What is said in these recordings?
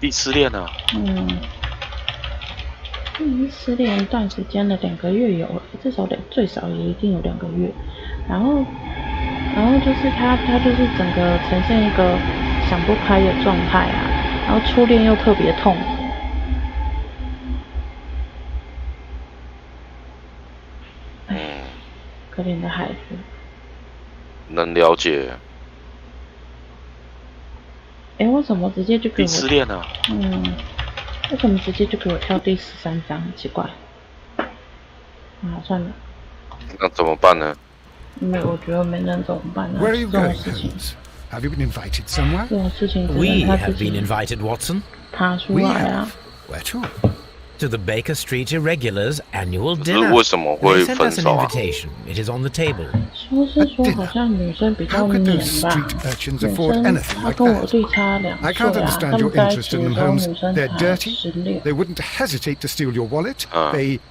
弟失恋了。已经失恋一段时间了，2个月有了，至少最少也一定有2个月。然后就是他就是整个呈现一个想不开的状态啊，然后初恋又特别痛苦。可怜的孩子。能了解。为什么直接就给我？弟失恋了。为什么直接就给我跳第13章？奇怪。算了。那怎么办呢？我觉得没能怎么办呢？这种事情。Have you been invited somewhere? 这种事情 We have been invited, Watson. 爬出来啊。Where to? To the Baker Street Irregulars' annual dinner. 为什么会 They sent 分 us an 手啊？ invitation. It is on the table. 说是说好像女生比较黏吧，女生她跟我弟差2岁啊，他们在一起的时候女生才16。They wouldn't hesitate to steal your wallet.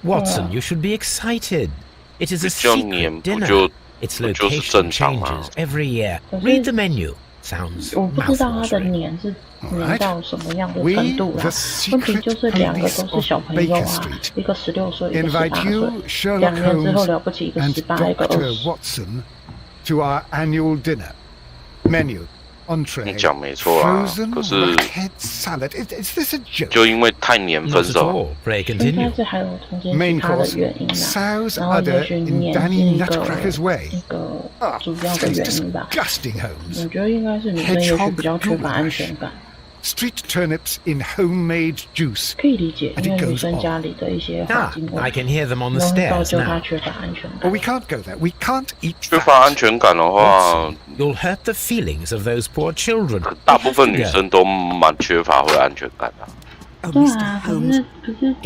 Watson, you should be excited. It is a secret dinner. Its location changes every year. Read the menu. Sounds 我不知道他的黏是黏到什么样的程度啦。问题就是2个都是小朋友啊，一个16岁，一个18岁，2年之后了不起一个18，一个20。Watson to our annual dinner menu. Entree, 你讲没错啊，可是就因为太黏分手。应该是还有中间其他的原因啦，然后也许黏是一个主要的原因吧。我觉得应该是女生也许比较缺乏安全感。Street turnips in homemade juice. 可以理解，因为女生家里的一些环境问题，然后造就她缺乏安全感。We can't go there. We can't eat. 缺乏安全感的话 ，You'll hurt the feelings of those poor children. 大部分女生都蛮缺乏会安全感的。对啊，可是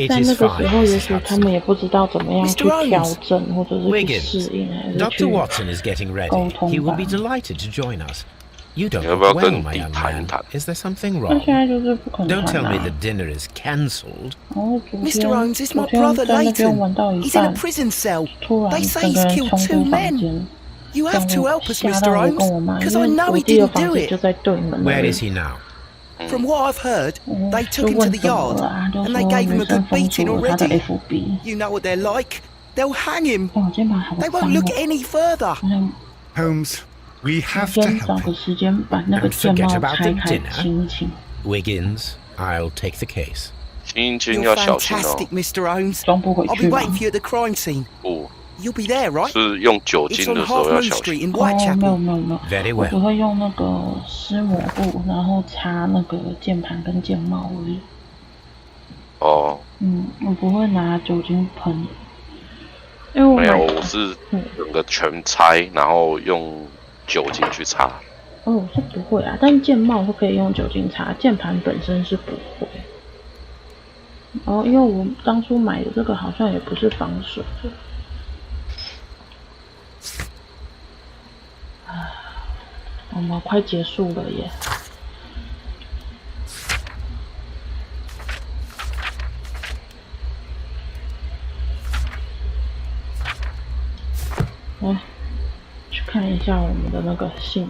在那个时候，也许他们也不知道怎么样去调整，或者是去适应，还是去 Dr. Watson is getting ready. 沟通 He will 吧。 be delighted to join us. You don't 你要不要 look 跟 well, my 弟 young 谈一 man. 谈？ Is there something 那 wrong? 现在就是不可能 Don't tell 谈 me 啊 the dinner is cancelled. 然后昨天 Mr. Holmes, it's my 昨天 brother 在那边玩 Leighton. 到一 He's in a 半， prison cell. 突然 They 整 say 个 he's 人 killed 冲 2 出房 men. 间， You 让 have to 我 help us, 吓 Mr. 到我 Holmes, 跟我妈， because 因 I 为 know 我 he 弟的 didn't 房 do 子就 it. 在对门那 Where 里。 is he now? From what I've heard, they 就 took him to 问 the 怎么 yard 了啊？就 and 说 they gave him 女 a 生 good 封 beating 住了他的 already. FB。 You know what they're like. They'll hang him. 我肩膀好 They 脏 won't look 哦， any further. 好像 Holmes, we have to 先找 help 个 him. 时间把那个 Don't 键 forget 帽 about 拆 the 开 dinner. 清一清。Wiggins, I'll take the case. 亲亲 You're 要小心哦 fantastic, Mr. Holmes. 装不回 I'll 去 be 吧？ waiting for you at the crime scene. 不 You'll be there, right? 是用酒 It's 精 on 的时候 Half 要 Moon 小 Street 心。 in 哦，没有 Whitechapel. 没有没有， Very 我只 well. 会用那个湿抹布，然后擦那个键盘跟键帽而已。哦，我不会拿酒精喷，因为我没有，买我是整个全拆，然后用酒精去擦。我是不会啊，但键帽是可以用酒精擦，键盘本身是不会。因为我当初买的这个好像也不是防水的。我们快结束了耶！来，去看一下我们的那个信。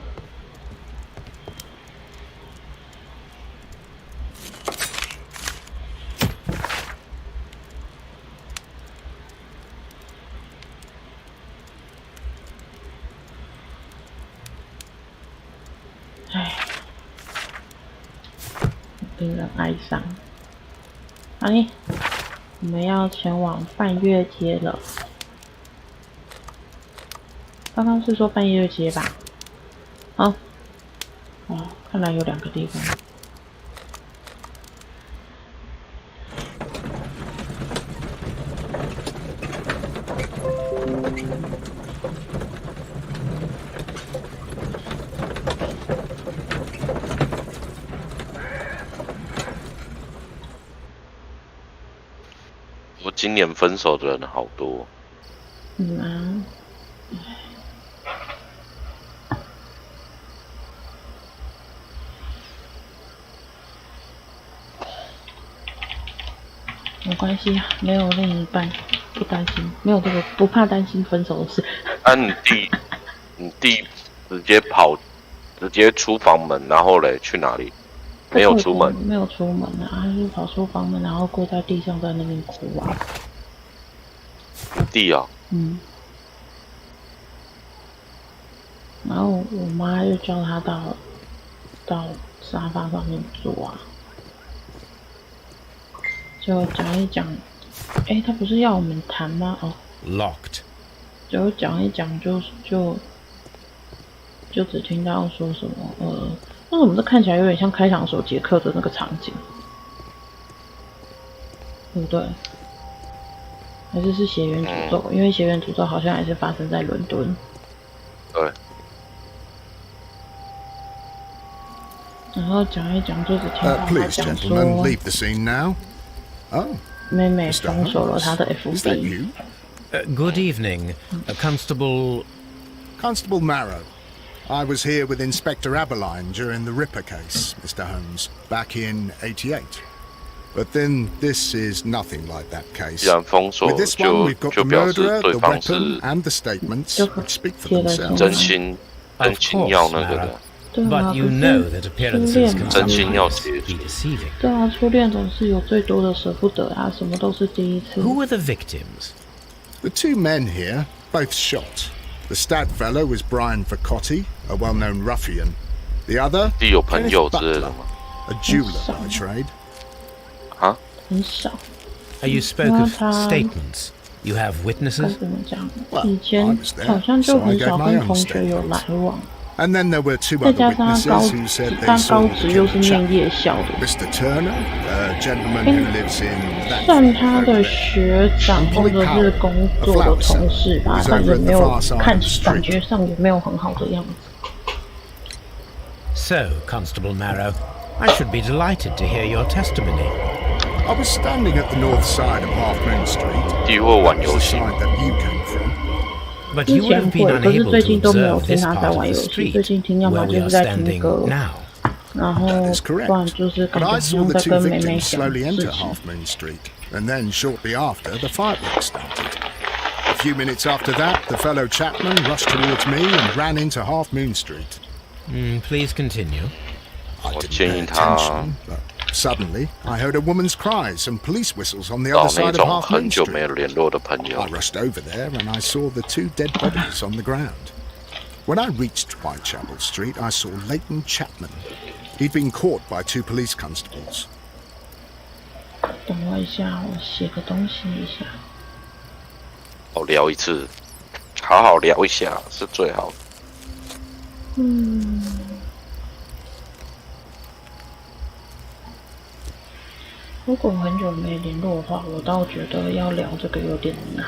令人哀伤。哎，我们要前往半月街了。刚刚是说半月街吧？好，看来有2个地方。我今年分手的人好多。没关系，没有另一半，不担心，没有这个不怕担心分手的事。你弟直接出房门，然后嘞去哪里？没有出门，没有出门啊，他就跑出房门，然后跪在地上在那边哭啊。地啊。然后我妈就叫他到沙发上面坐啊，就讲一讲，他不是要我们谈吗？哦 Locked. 就讲一讲就只听到说什么为什么这看起来有点像开场时杰克的那个场景，对不对？还是血缘诅咒？因为血缘诅咒好像还是发生在伦敦。对。然后讲一讲，就只听到他 Please, 讲 gentlemen, 说， leave the scene now. Oh, 妹妹 Mr. 封锁了 Holmes. 他的 Is that FB。you? Good evening, Constable. Constable Marrow. I was here with Inspector Aberline during the Ripper case, Mr. Holmes, back in '88. But then this is nothing like that case. 既然封锁 With this one, we've got the 就表示 murderer, 对 the 方是 weapon, and the statements 就 which speak for 贴了 themselves. 真心 Of 要 course, 那个 Mara. 的，对啊， But you 可 know 是 that 初 appearances 恋 can 真心要 sometimes 结 be deceiving. 对啊，初恋总是有最多的舍不得啊，什么都是第一次。 Who were the victims? The two men here, both shot. The stab fellow was Brian Vicotti, a well-known ruffian. The other, 弟有朋 Kenneth 友之类的 Butler, 吗？ a jeweler by trade. 啊？很少。 You spoke of Well, statements. You have 该 witnesses? 怎么讲？ Well, 以前 I was there, 好像就 so I 很 gave 少 my 跟 own 同学有 statement. 来往， And then there were two 再 other 加上他 witnesses who said they 他 saw 高 the 职又是 killer 念 chap. 夜校的， Mr. Turner, a gentleman who lives in that 算他的 over there. 学长或者是工作的同事吧，但也没有感觉上也没有很好的样子。 So, Constable Marrow, I should be delighted to hear your testimony. I was standing at the north side of Half Moon Street. 弟会玩 It's 游 the 戏 side that you came from. But 之 you would 前 have 会， been 可是 unable 最 to 近都没有 observe 听 this 他在 part of 玩 the 游戏，最 street 近听要 where 么 we 就 are 是在听 standing 歌， now. 然后 That is 不 correct. 然就是感 But 觉 I 好 saw 像 the 在 two 跟妹妹 victims 讲 slowly 事 enter 情。 Half Moon Street, and then shortly after, the fireworks started. A few minutes after that, the fellow chapman rushed towards me and ran into Half Moon Street. Please continue. I 我 didn't 建 pay 议他 attention, but suddenly I heard a woman's cries and police whistles on the 找 other 那 side of 种 Half 很 Moon 久没 Street. 有联络的朋友 I。rushed over there and I saw the two dead bodies on the ground. When I reached Whitechapel Street, I saw Leighton Chapman. He'd been caught by two police constables. 等我一下，我写个东西一下。好聊一次，好好聊一下是最好的。如果很久没联络的话，我倒觉得要聊这个有点难。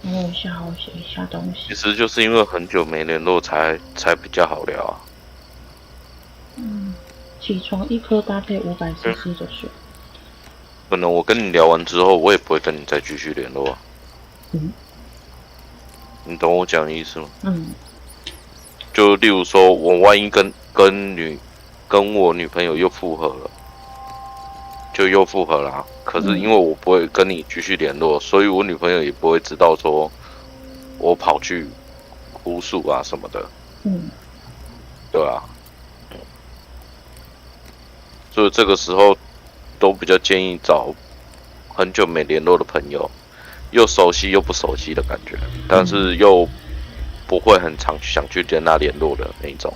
等我一下，我写一下东西。其实就是因为很久没联络才比较好聊啊。起床一颗搭配500cc 的水。可能我跟你聊完之后，我也不会跟你再继续联络啊。你懂我讲的意思吗？就例如说，我万一跟我女朋友又复合了，就又复合啦。可是因为我不会跟你继续联络，所以我女朋友也不会知道说我跑去哭诉啊什么的。对啊。所以这个时候都比较建议找很久没联络的朋友，又熟悉又不熟悉的感觉，但是又不会很常想去跟他联络的那一种，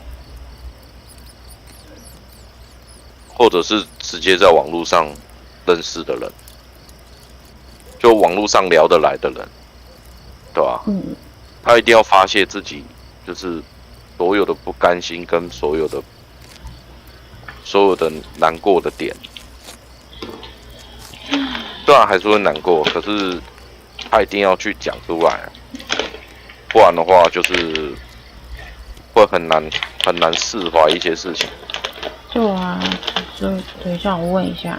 或者是直接在网络上认识的人，就网络上聊得来的人，对吧？他一定要发泄自己，就是所有的不甘心跟所有的难过的点，虽然还是会难过，可是他一定要去讲出来，不然的话就是会很难释怀一些事情。就啊，就等一下我问一下。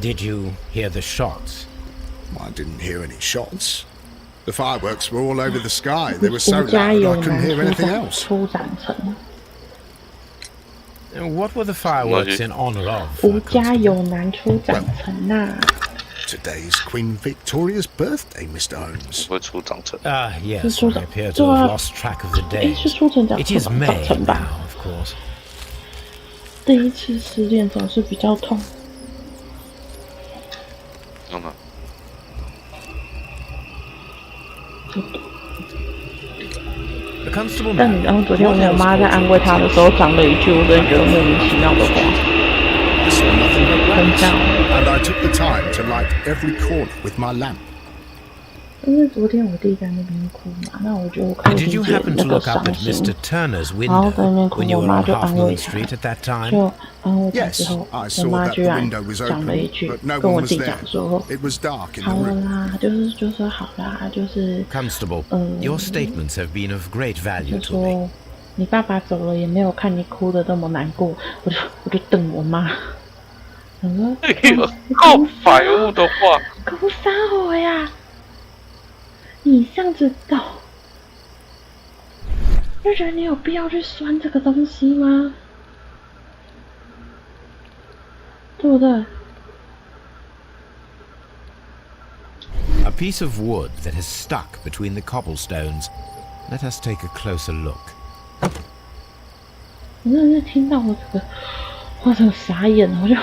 Did you hear the shots? I didn't hear any shots. The fireworks were all over the sky. They were so loud I couldn't hear anything else. And what were the fireworks in honor of? Today's Queen Victoria's birthday, Mr. Holmes. Ah, yes, I appear to have lost track of the days. It is May now, of course. 第一次失恋总是比较痛。但你知道昨天我妈在安慰他的时候讲了一句我真的觉得莫名其妙的话，很像。And I took the time to light every corner with my lamp. 因为昨天我弟在那边哭嘛，那我就可以理解那个伤心。然后在那边哭，我妈就安慰他，就安慰他之后，我妈居然讲了一句，跟我弟讲说：“好了啦，就说好啦，就是your statements have been of great value 就说你爸爸走了也没有看你哭的那么难过。”我就瞪我妈，我说：“够白目的话，哭啥我呀？你这样子搞，就觉得你有必要去酸这个东西吗？对不对？” A piece of wood that has stuck between the cobblestones. Let us take a closer look. 我真的是听到我整个傻眼了，我就。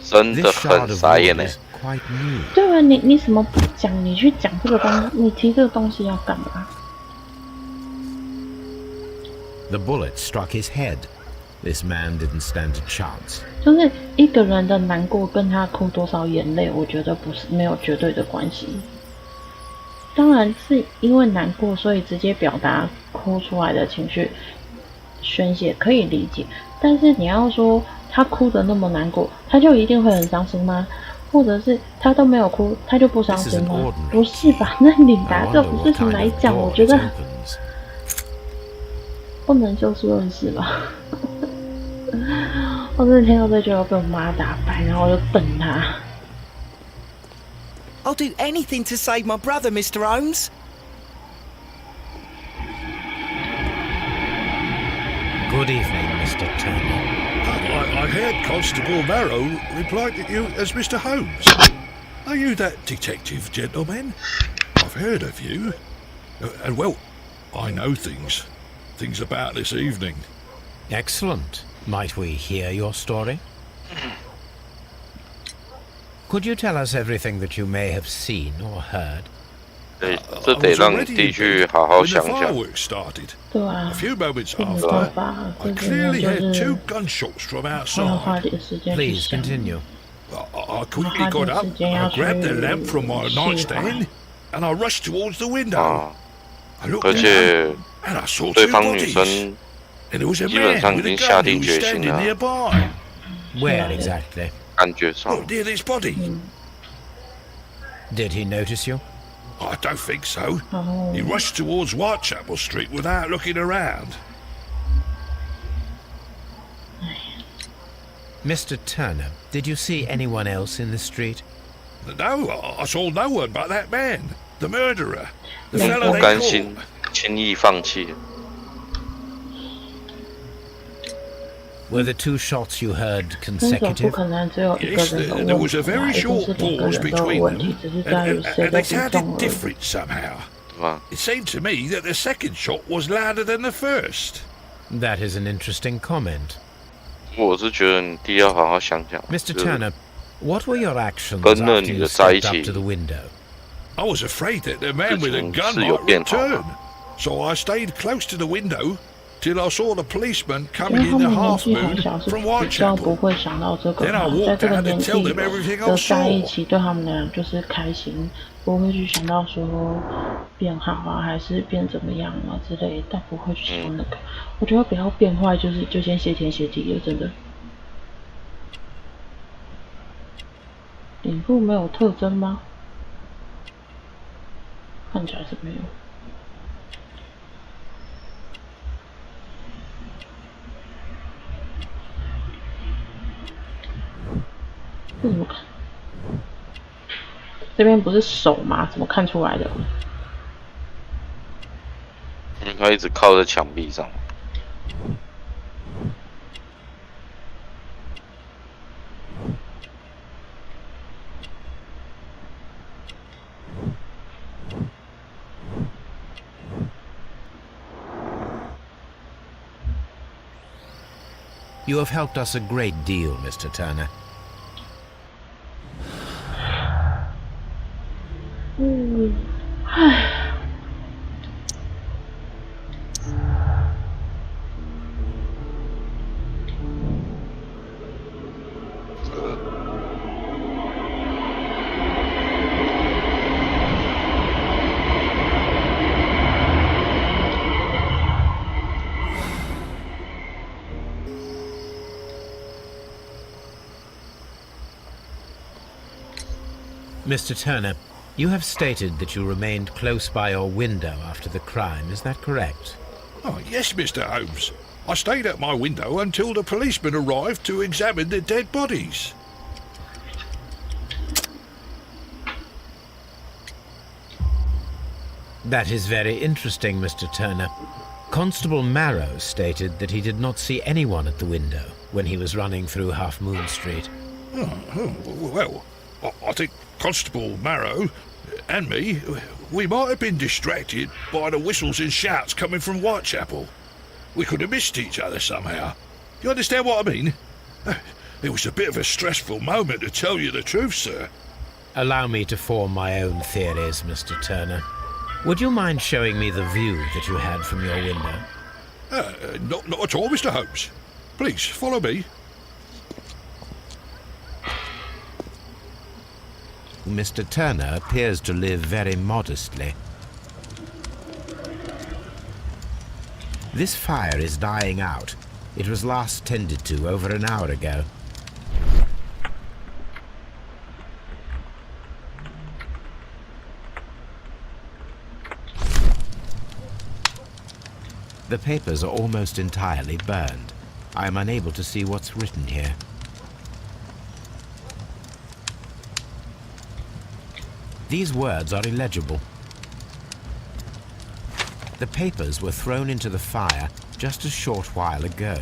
真的很傻眼呢。对啊，你什么不讲？你去讲这个东西，你提这个东西要干嘛 ？The bullet struck his head. This man didn't stand a chance. 就是一个人的难过跟他哭多少眼泪，我觉得没有绝对的关系。当然是因为难过，所以直接表达哭出来的情绪宣泄可以理解。但是你要说他哭得那么难过，他就一定会很伤心吗？或者是他都没有哭，他就不伤心吗？不是吧？那你拿这种事情来讲，我觉得不能就事论事吧。我真的听到这句话被我妈打败，然后我就瞪他。I'll do anything to save my brother, Mr. Holmes. Good evening, Mr. Turner. I heard Constable Marrow replied to you as Mr. Holmes. Are you that detective, gentleman? I've heard of you. And well, I know things about this evening. Excellent. Might we hear your story? Could you tell us everything that you may have seen or heard? 这得让你弟去好好想想。对啊， A few moments after, I clearly heard two gunshots from outside. Please continue. I quickly got up, I grabbed the lamp from my nightstand, and I rushed towards the window. I looked down, and I saw two bodies. And there was a man with a gun who was standing nearby. Where exactly? 感觉上 Oh, near this body. Did he notice you? I don't think so. He rushed towards Whitechapel Street without looking around. Mr. Turner, did you see anyone else in the street? No, I saw no one but that man, the murderer, the fellow they 甘 caught. 心轻易放弃。Were the two shots you heard 真的不 consecutive? 可能只有一个 Yes, 人的 there 问 was a 题啊， very 一定 short 是两个 pause 人都有 between 问题， them, 只是在于 and 谁 they 的比 sounded 重而已。 different somehow. 对吧？ It seemed to me that the second shot was louder than the first. That is an interesting comment. 我是觉得你弟要好好想想。 Mr. Turner, what were your actions 跟那 after 女 you 的在一 stepped up 起 to the window? I was afraid that the man with the gun 是有 might 变好 return, 吗？ so I stayed close to the window till I saw the policeman 因 coming 为他 in the 们年 half 纪还 moon 小，是 from 比较不 Whitechapel. 会想到这个 Then I 嘛。 walked 在这个 down 年 and 纪 tell them everything I 的在一 saw. 起，对他们来讲就是开心，不会去想到说变好啊，还是变怎么样啊之类的，但不会去想那个。我觉得不要变坏，就先谢天谢地了，真的。脸部没有特征吗？看起来是没有。这怎么看？这边不是手吗？怎么看出来的？他一直靠在墙壁上。You have helped us a great deal, Mr. Turner. Mr. Turner, you have stated that you remained close by your window after the crime, is that correct? Oh, yes, Mr. Holmes. I stayed at my window until the policeman arrived to examine the dead bodies. That is very interesting, Mr. Turner. Constable Marrow stated that he did not see anyone at the window when he was running through Half Moon Street. Well, I think Constable Marrow and me, we might have been distracted by the whistles and shouts coming from Whitechapel. We could have missed each other somehow. You understand what I mean? It was a bit of a stressful moment, to tell you the truth, sir. Allow me to form my own theories, Mr. Turner. Would you mind showing me the view that you had from your window? Not at all, Mr. Holmes. Please, follow me. Mr. Turner appears to live very modestly. This fire is dying out. It was last tended to over an hour ago. The papers are almost entirely burned. I am unable to see what's written here. These words are illegible. The papers were thrown into the fire just a short while ago.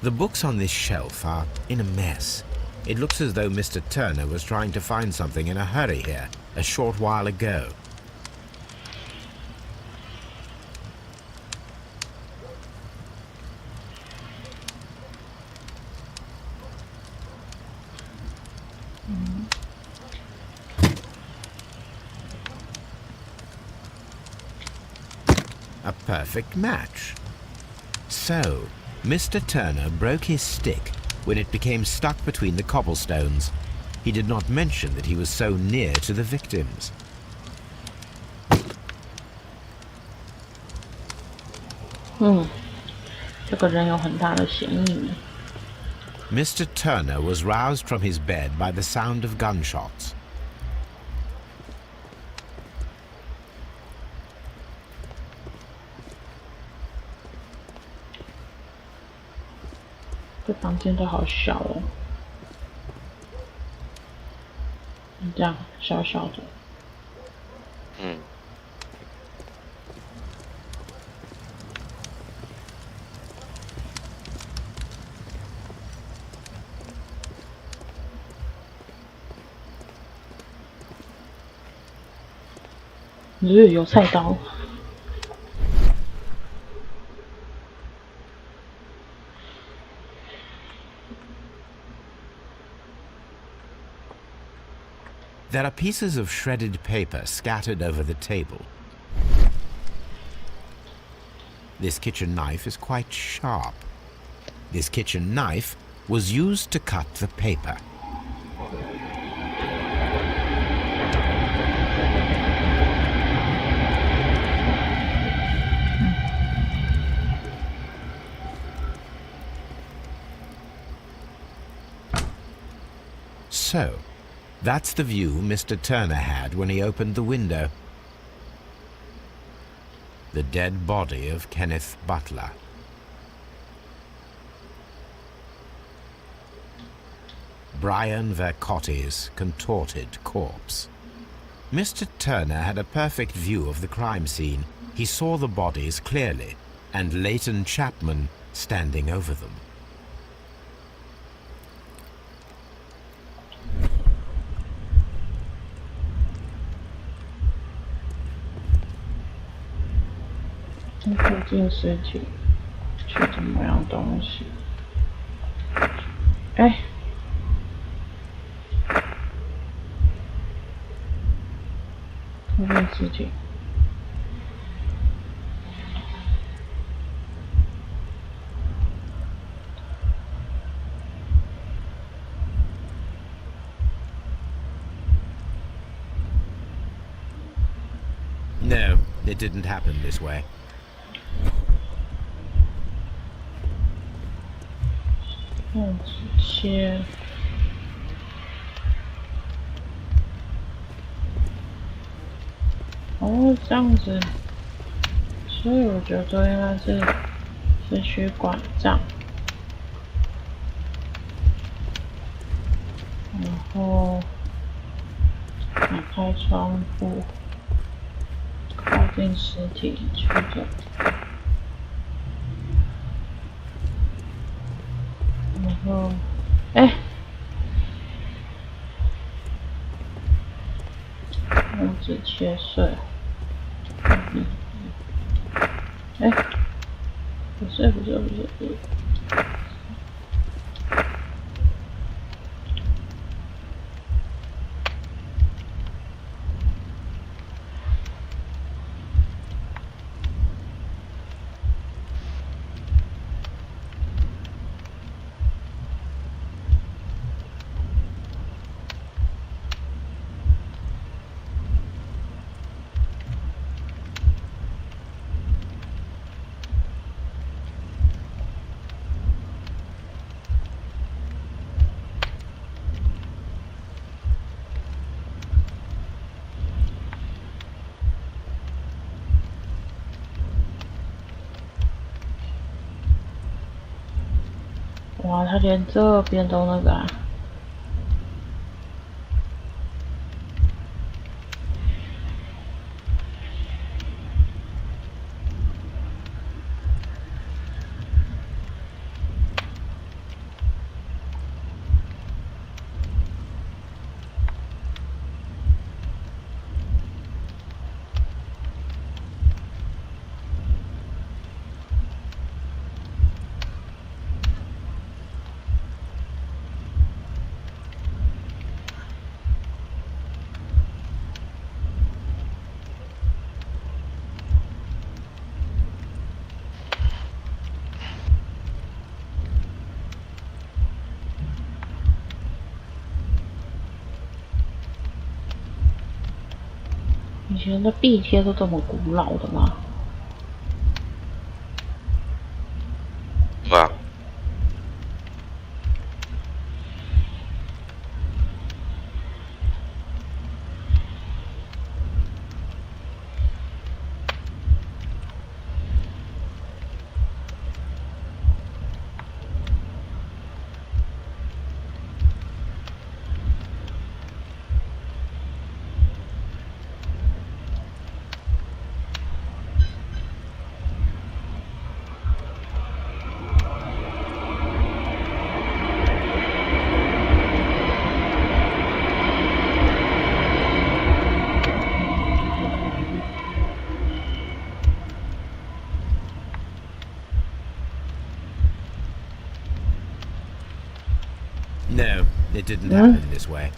The books on this shelf are in a mess. It looks as though Mr. Turner was trying to find something in a hurry here a short while ago. A perfect match. So, Mr. Turner broke his stick when it became stuck between the cobblestones. He did not mention that he was so near to the victims. Mr. Turner was roused from his bed by the sound of gunshots. The 房间都好小哦，这样小小的。有菜刀。There are pieces of shredded paper scattered over the table. This kitchen knife is quite sharp. This kitchen knife was used to cut the paper. So, that's the view Mr. Turner had when he opened the window. the dead body of Kenneth Butler. Brian Vercotti's contorted corpse. Mr. Turner had a perfect view of the crime scene. He saw the bodies clearly, and Leighton Chapman standing over them.附近尸体去怎么样东西？附近尸体。No, it didn't happen this way.切。哦，这样子，所以我觉得应该是取拐杖，然后打开窗户，靠近尸体去的。然后，用纸切碎。不是。哇，他连这边都那个啊！以前的壁贴都这么古老的吗？啊。No, it didn't happen this way.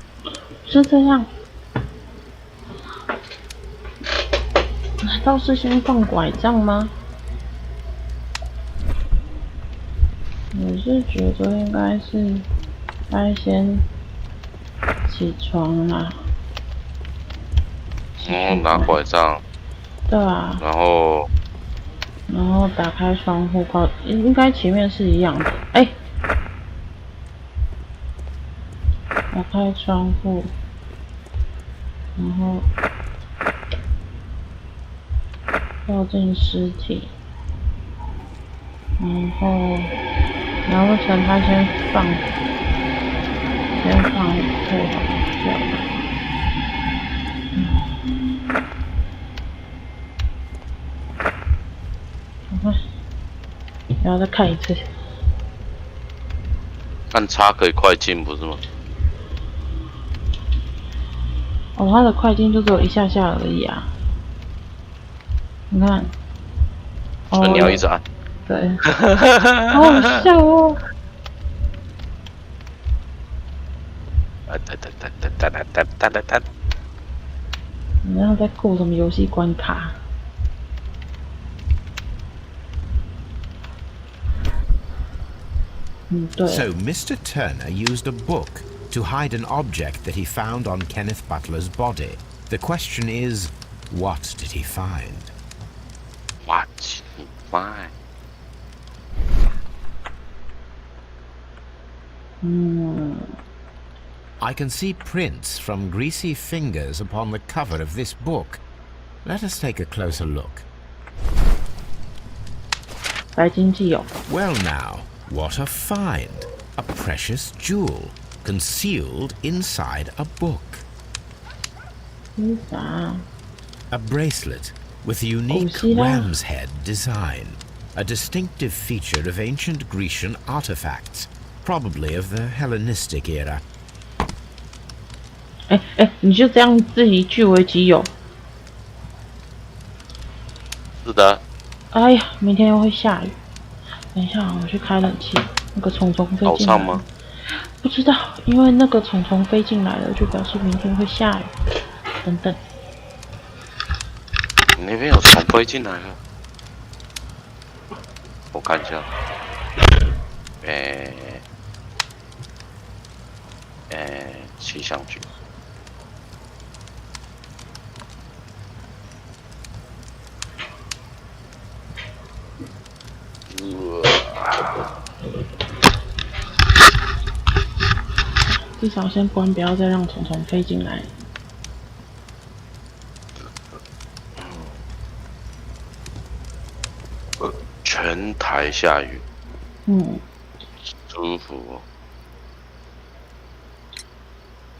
是这样？难道是先放拐杖吗？我是觉得应该先起床啦。然后拿拐杖。对啊。然后打开窗户，应该前面是一样的。打开窗户，然后靠近尸体，然后趁他先放破好叫。然后再看一次。按叉可以快进，不是吗？哦，它的快进就只有一下下而已啊。你看。所以你要一直按。对。好好笑哦。你要在过什么游戏关卡？So Mr. Turner used a book to hide an object that he found on Kenneth Butler's body. The question is, what did he find? What did he find? I can see prints from greasy fingers upon the cover of this book. Let us take a closer look. Well now, what a find! A precious jewel, concealed inside a book. A bracelet with a unique ram's head design. A distinctive feature of ancient Grecian artifacts, probably of the Hellenistic era. 你就这样自己据为己有。是的。哎呀，明天又会下雨。等一下，我去开冷气。那个虫飞进来。早上吗？不知道，因为那个虫飞进来了，就表示明天会下雨。等等。你那边有虫飞进来了？我看一下。气象局。至少先关，不要再让虫飞进来。全台下雨。舒服哦。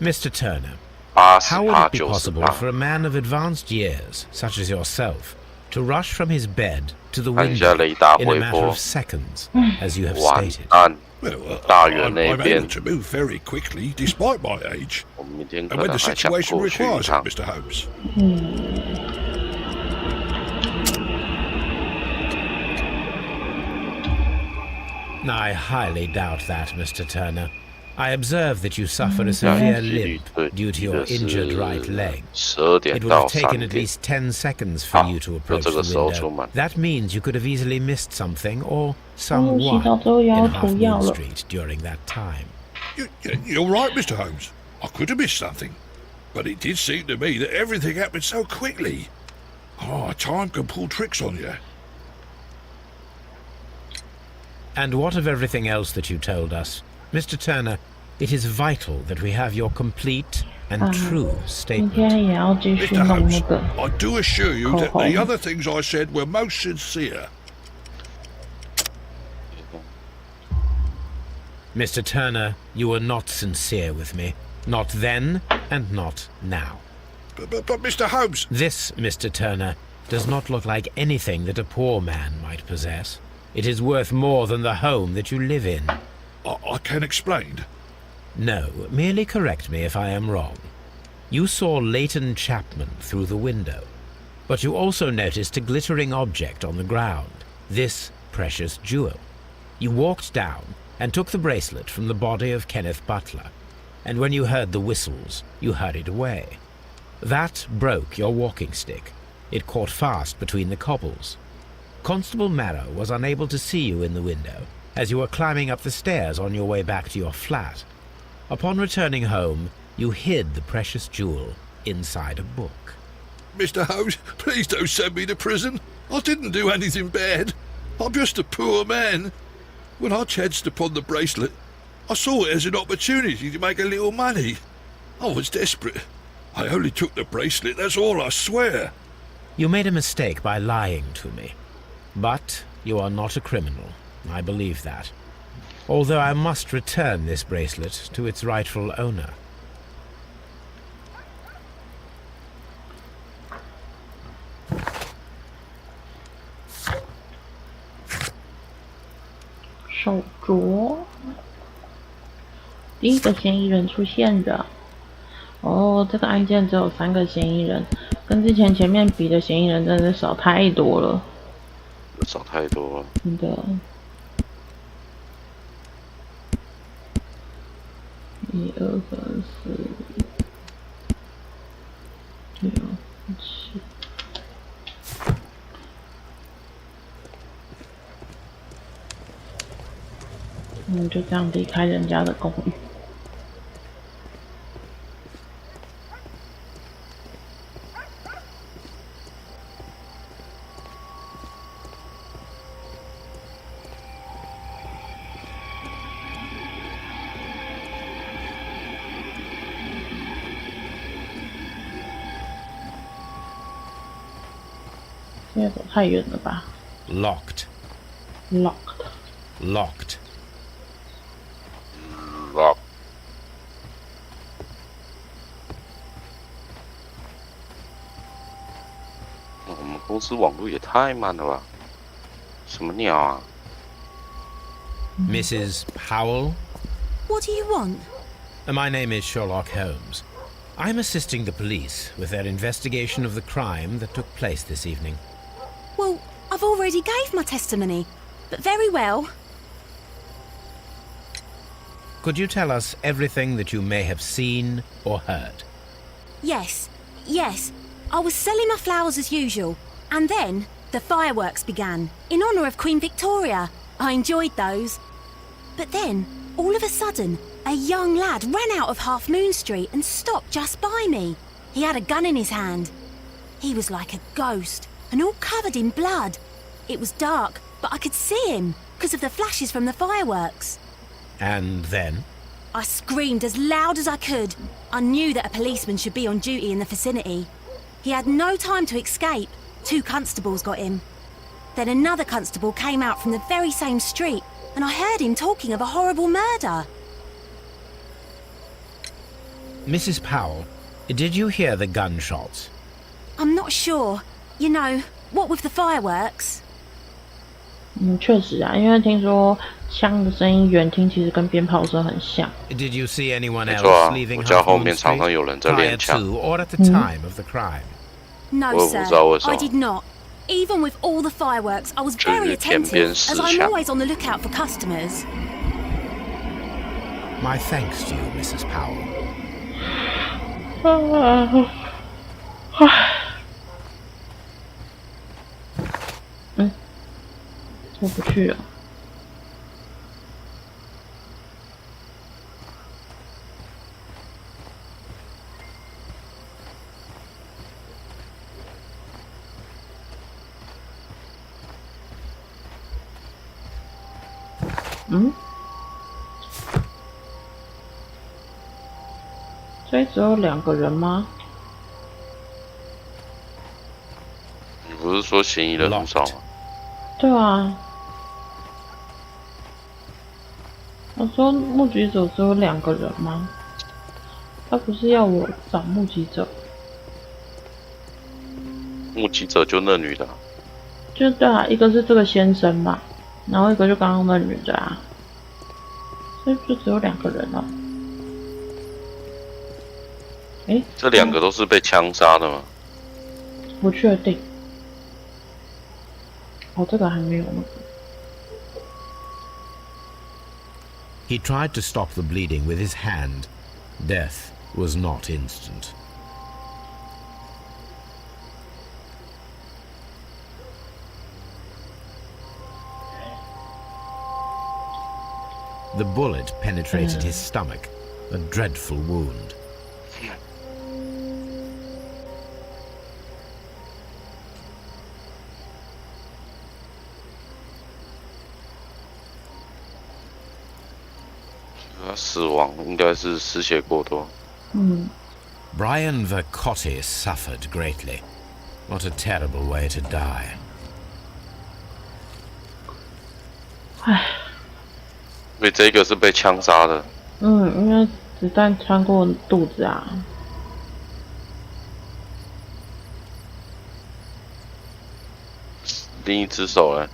Mr. Turner, how would it be possible for a man of advanced years, such as yourself, to rush from his bed to the window in a matter of seconds, as you have stated? Well, I'm able to move very quickly, despite my age, and when the situation requires it, Mr. Holmes. I highly doubt that, Mr. Turner. I observe that you suffer a severe limp due to your injured right leg. It would have taken at least 10 seconds for you to approach the window. That means you could have easily missed something or someone in Half Street during that time. You're right, Mr. Holmes. I could have missed something. But it did seem to me that everything happened so quickly. Time can pull tricks on you. And what of everything else that you told us? Mr. Turner, it is vital that we have your complete and true statement. Mr. Holmes, I do assure you that the other things I said were most sincere. Mr. Turner, you were not sincere with me. Not then and not now. But Mr. Holmes... This, Mr. Turner, does not look like anything that a poor man might possess. It is worth more than the home that you live in. I can explain. No, merely correct me if I am wrong. You saw Leighton Chapman through the window, but you also noticed a glittering object on the ground, this precious jewel. You walked down and took the bracelet from the body of Kenneth Butler, and when you heard the whistles, you hurried away. That broke your walking stick. It caught fast between the cobbles. Constable Marrow was unable to see you in the window, as you were climbing up the stairs on your way back to your flat. Upon returning home, you hid the precious jewel inside a book. Mr. Holmes, please don't send me to prison. I didn't do anything bad. I'm just a poor man. When I chanced upon the bracelet, I saw it as an opportunity to make a little money. I was desperate. I only took the bracelet, that's all, I swear. You made a mistake by lying to me. But you are not a criminal. I believe that. Although I must return this bracelet to its rightful owner. 手镯，第一个嫌疑人出现的。哦，这个案件只有3个嫌疑人，跟之前前面比的嫌疑人真的是少太多了。少太多了。真的。1、2、3、4、6、7。我们就这样离开人家的公寓。现在走太远了吧 Locked.？Locked. Locked. Lock. 我们公司网络也太慢了吧？什么鸟啊 Mrs. Powell? What do you want? My name is Sherlock Holmes. I'm assisting the police with their investigation of the crime that took place this evening. Well, I've already gave my testimony, but very well. Could you tell us everything that you may have seen or heard? Yes. I was selling my flowers as usual, and then the fireworks began, in honour of Queen Victoria. I enjoyed those. But then, all of a sudden, a young lad ran out of Half Moon Street and stopped just by me. He had a gun in his hand. He was like a ghost, and all covered in blood. It was dark, but I could see him, because of the flashes from the fireworks. And then? I screamed as loud as I could. I knew that a policeman should be on duty in the vicinity. He had no time to escape. 2 constables got him. Then another constable came out from the very same street, and I heard him talking of a horrible murder. Mrs. Powell, did you hear the gunshots? I'm not sure. You know, what with the fireworks? 确实啊，因为听说枪的声音远听其实跟鞭炮声很像。Did you see anyone 没 else 错啊， leaving 我家 Half 后 Moon 面常常 Street 有人在 prior 练枪。 to or at the time of the crime? No, 我也不 sir. 知道为什么。 I did not. Even with all the fireworks, I was 就是 very 天边 attentive, 实 as I'm 枪。 always on the lookout for customers. My thanks to you, Mrs. Powell. 过不去了。所以只有2个人吗？你不是说嫌疑人很少吗？对啊，我说目击者只有2个人吗？他不是要我找目击者？目击者就那女的。就对啊，一个是这个先生嘛，然后一个就刚刚那女的啊，所以就只有2个人了。这2个都是被枪杀的吗？不确定。哦，这个还没有那个。He tried to stop the bleeding with his hand. Death was not instant. The bullet penetrated his stomach, a dreadful wound.他死亡应该是失血过多。Brian Vercotti suffered greatly. What a terrible way to die. 唉，所以这个是被枪杀的。因为子弹穿过肚子啊。另一只手呢？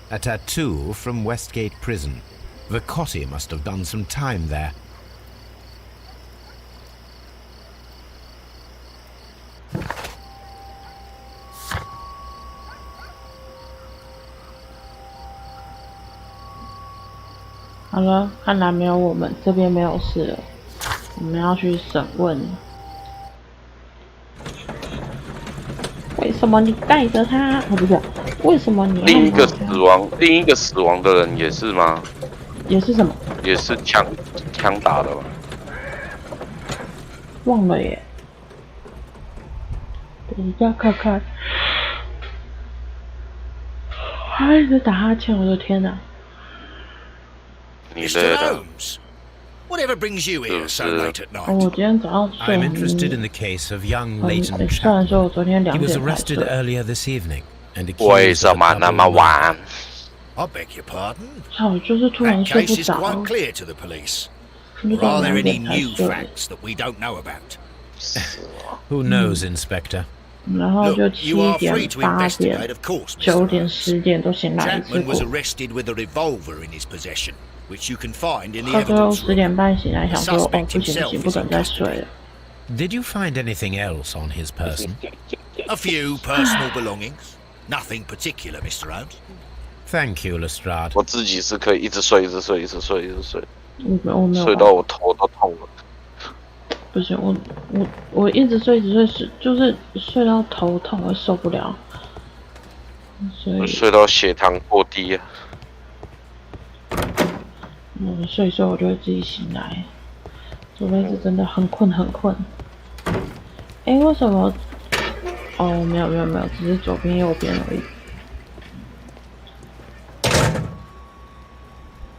A tattoo from Westgate Prison. Vicotti must have done some time there. 好了，看来没有我们这边没有事了，我们要去审问。为什么你带着他？哦，不是，为什么你要另一个死亡的人也是吗？也是什么？也是枪打的吧？忘了耶。等一下看看。还一直打哈欠，我的天哪！ Mr. Holmes, whatever brings you here so late at 哦，我 night? 今天早上睡 I'm 很 interested in the case of young Leighton 虽然 Chapman. 说我昨天2 He was 点才 arrested 睡。 earlier this evening and 为 accused 什 of 么 a 那 double 么 murder. 晚？ I beg your pardon? 我就是突然 That 睡 case 不 is 着， quite clear to the police. 有 Or 点 are there 2 any 点才 new 睡。 facts that we don't know about? Who knows, Inspector? 然后就 Look, 7 you are 点、 free to 8 investigate, 点、 of course, 9 Mr. 点、 Holmes. 10点都醒来一次 Chapman 过 was。arrested with a revolver in his possession, which you can find in the 到最后 evidence 10 room. 点半醒来，想说哦 The 不 suspect 行不 himself 行， is 不准 in 再 custody. 睡了。 Did you find anything else on his person? A few personal belongings. Nothing particular, Mr. Holmes. Thank you, Lestrade. 我自己是可以一直睡，睡我没有到我头都痛了。不行，我一直睡，就是睡到头痛，我受不了。所以睡到血糖过低啊！睡一睡我就会自己醒来，除非是真的很困。哎，为什么？哦，没有，只是左边右边而已。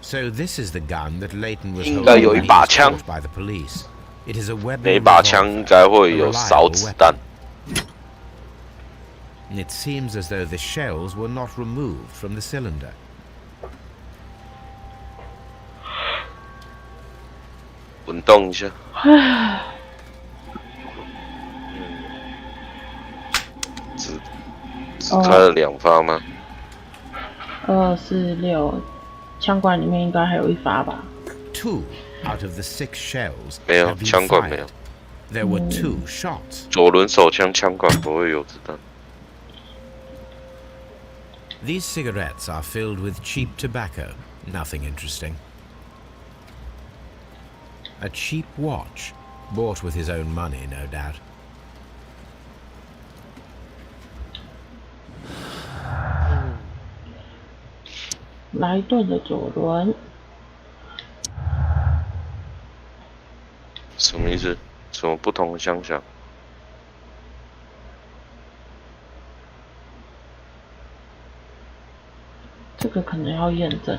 So this is the gun that Leighton was 应该有一 holding 把枪， by the police. It is a weapon 每把枪应该会有少子弹。 It seems as though the shells were not removed from the cylinder. 滚动一下。只开了2发吗？2、4、6，枪管里面应该还有1发吧。 2 out of the 6 shells 没有， had been 枪管没 fired. 有。 There were 2 shots. 左轮手枪枪管不会有子弹。 These cigarettes are filled with cheap tobacco. Nothing interesting. A cheap watch, bought with his own money, no doubt. 莱顿的左轮，什么意思？什么不同的枪响？这个可能要验证。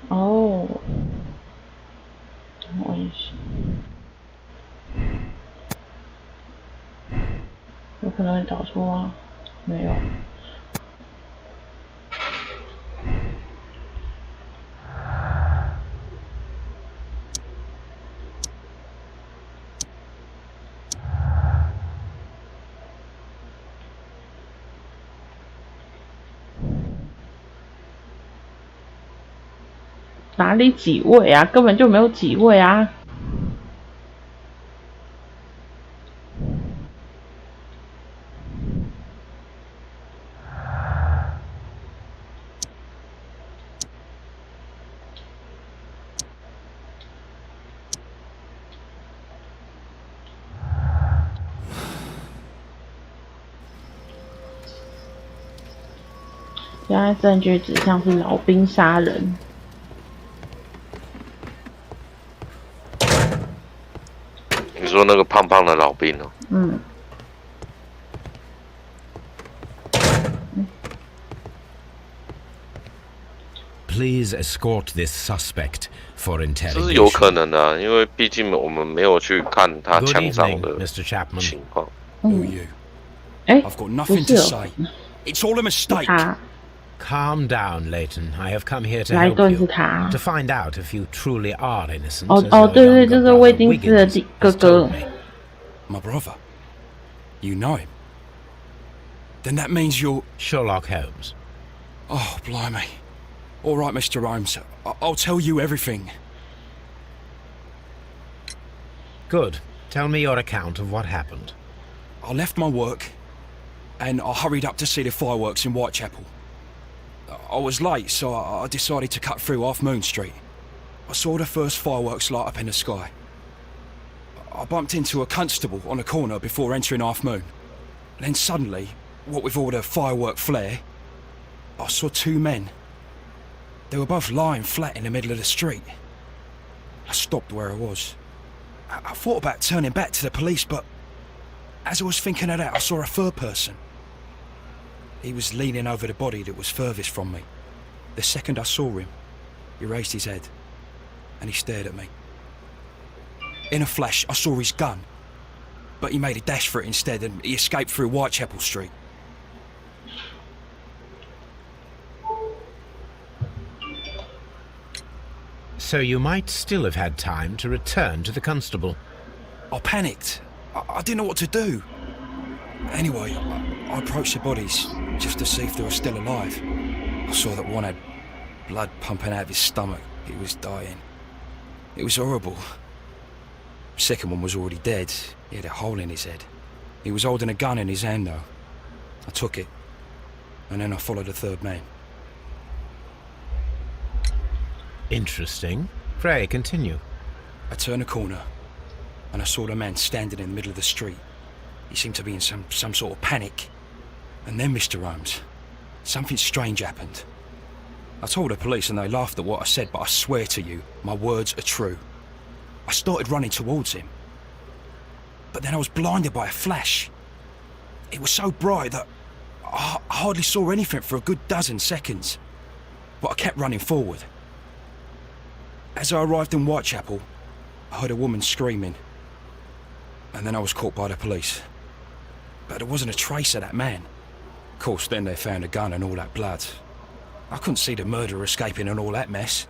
哦，我也是，有可能会导错吗？没有。哪里几位啊？根本就没有几位啊！现在证据指向是老兵杀人。你说那个胖胖的老兵哦？嗯。Please escort this suspect for 这 interrogation. 是有可能的、啊，因为毕竟我们没有去看他 Good 枪上 evening, 的 Mr. Chapman. 情况。 Who are you? 哎， I've got 不 nothing 是 to 哦， say. It's all a 是 mistake. 他， Calm down, Leighton. I have come here to 来 help 顿是 you, 他。 to find out if you truly are innocent. 哦 as 哦， your 对对， younger 就是 brother 威金斯的 Wiggins 哥 has 哥 told。me. My brother. You know him. Then that means you're... Sherlock Holmes. Oh, blimey. All right, Mr. Holmes. I'll tell you everything. Good. Tell me your account of what happened. I left my work and I hurried up to see the fireworks in Whitechapel. I was late, so I decided to cut through Half Moon Street. I saw the first fireworks light up in the sky. I bumped into a constable on a corner before entering Half Moon. Then suddenly, what with all the firework flare, I saw two men. They were both lying flat in the middle of the street. I stopped where I was. I thought about turning back to the police, but as I was thinking of that, I saw a third person. He was leaning over the body that was furthest from me. The second I saw him, he raised his head and he stared at me. In a flash, I saw his gun, but he made a dash for it instead and he escaped through Whitechapel Street. So you might still have had time to return to the constable. I panicked. I didn't know what to do. Anyway, I approached the bodies just to see if they were still alive. I saw that one had blood pumping out of his stomach. He was dying. It was horrible. The second one was already dead. He had a hole in his head. He was holding a gun in his hand though. I took it, and then I followed the third man. Interesting. Pray, continue. I turned a corner, and I saw the man standing in the middle of the street. He seemed to be in some sort of panic. And then, Mr. Holmes, something strange happened. I told the police and they laughed at what I said, but I swear to you, my words are true. I started running towards him. But then I was blinded by a flash. It was so bright that I hardly saw anything for a good dozen seconds. But I kept running forward. As I arrived in Whitechapel, I heard a woman screaming. And then I was caught by the police. But there wasn't a trace of that man. Of course, then they found a gun and all that blood. I couldn't see the murderer escaping and all that mess.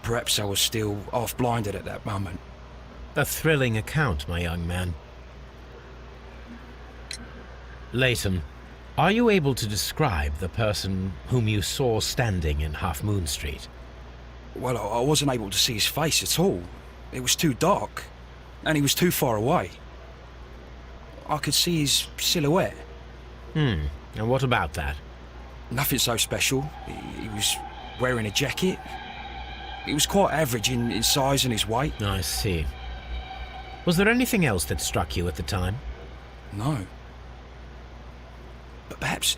Perhaps I was still half-blinded at that moment. A thrilling account, my young man. Leighton, are you able to describe the person whom you saw standing in Half Moon Street? Well, I wasn't able to see his face at all. It was too dark, and he was too far away. I could see his silhouette. And what about that? Nothing so special. He was wearing a jacket. He was quite average in size and his weight. I see. Was there anything else that struck you at the time? No. But perhaps